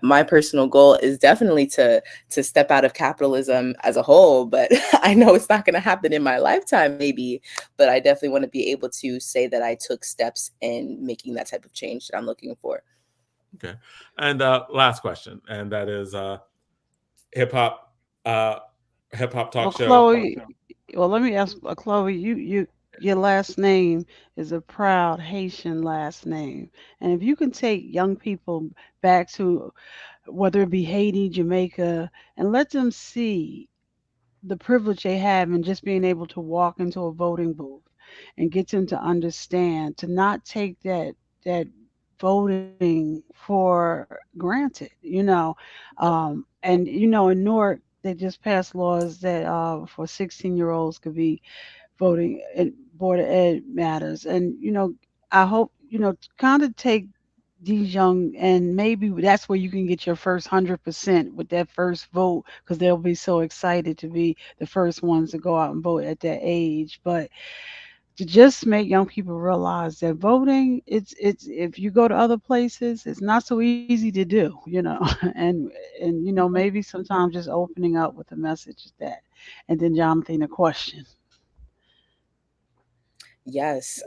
My personal goal is definitely to step out of capitalism as a whole, but I know it's not going to happen in my lifetime, maybe. But I definitely want to be able to say that I took steps in making that type of change that I'm looking for. Okay. And last question, and that is hip hop talk show. Chloe, let me ask Chloe, your last name is a proud Haitian last name. And if you can take young people back to, whether it be Haiti, Jamaica, and let them see the privilege they have in just being able to walk into a voting booth, and get them to understand, to not take that voting for granted, and in Newark they just passed laws that for 16-year-olds could be voting in Board of Ed matters. And, I hope, kind of take these young, and maybe that's where you can get your first 100% with that first vote, because they'll be so excited to be the first ones to go out and vote at that age. But to just make young people realize that voting, it's if you go to other places, it's not so easy to do, and maybe sometimes just opening up with a message that, and then Jonathan, a question. Yes,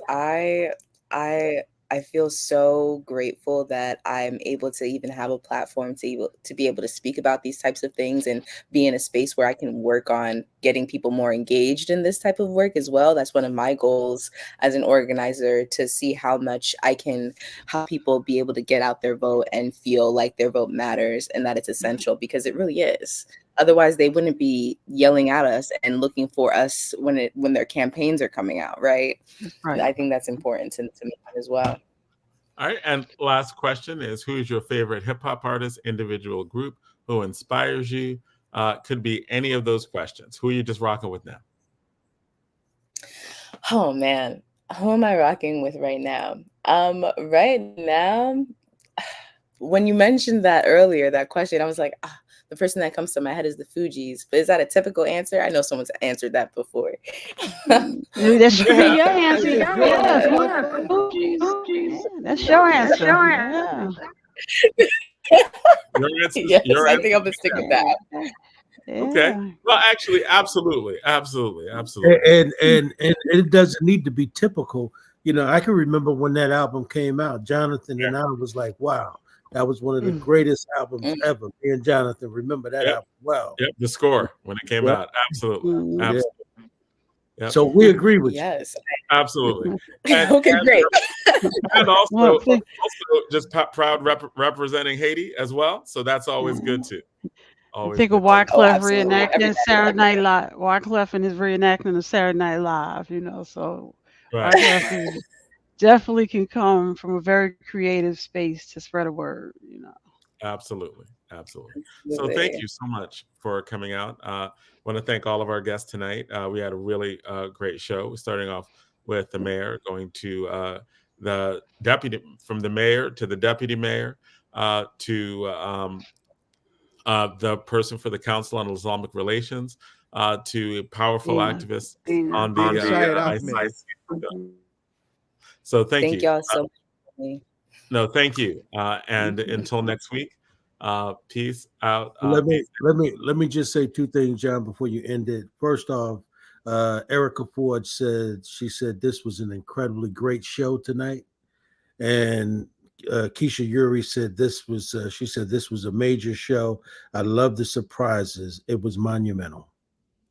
I feel so grateful that I'm able to even have a platform to be able to speak about these types of things and be in a space where I can work on getting people more engaged in this type of work as well. That's one of my goals as an organizer, to see how much I can help people be able to get out their vote and feel like their vote matters and that it's essential, because it really is. Otherwise, they wouldn't be yelling at us and looking for us when their campaigns are coming out, right? Right. I think that's important to me as well. All right, and last question is, who is your favorite hip hop artist, individual, group, who inspires you? Could be any of those questions. Who are you just rocking with now? Oh man, who am I rocking with right now? Right now, when you mentioned that earlier, that question, I was like, the person that comes to my head is the Fugees. But is that a typical answer? I know someone's answered that before. Maybe that should be your answer. Yeah, Fugees. That's your answer. Yeah. Yes, I think I'm gonna stick with that. Yeah. Okay. Well, actually, absolutely. And it doesn't need to be typical. I can remember when that album came out, Jonathan and I was like, wow, that was one of the greatest albums ever. Me and Jonathan remember that album well. Yep, the score when it came out. Absolutely. Absolutely. Yep. So we agree with you. Absolutely. Okay, great. And also just proud representing Haiti as well. So that's always good too. Always think of Wyclef reenacting Saturday Night Live. Wyclef and his reenacting of Saturday Night Live, so Wyclef definitely can come from a very creative space to spread a word, Absolutely. So thank you so much for coming out. I want to thank all of our guests tonight. We had a really great show, starting off with the mayor, going to the deputy, from the mayor to the deputy mayor, to the person for the Council on Islamic Relations, to powerful activists on the So thank you. Thank y'all so much. No, thank you. And until next week, peace out. Let me just say two things, John, before you end it. First off, Erica Ford said this was an incredibly great show tonight, and Keesha Eure said this was a major show. I love the surprises. It was monumental.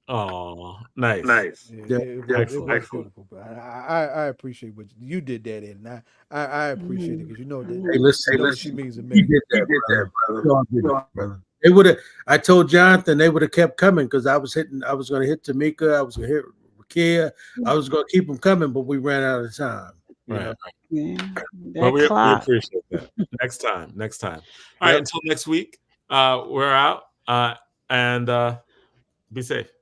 Oh, nice. Yeah, it was beautiful. But I appreciate what you did that, and I appreciate it, because that. Hey, listen, what she means to me. He did that, brother. They would have. I told Jonathan they would have kept coming, because I was going to hit Tamika. I was going to hit Rakia. I was going to keep them coming, but we ran out of time. Right. Yeah. Well, we appreciate that. Next time. All right. Until next week, we're out, and be safe.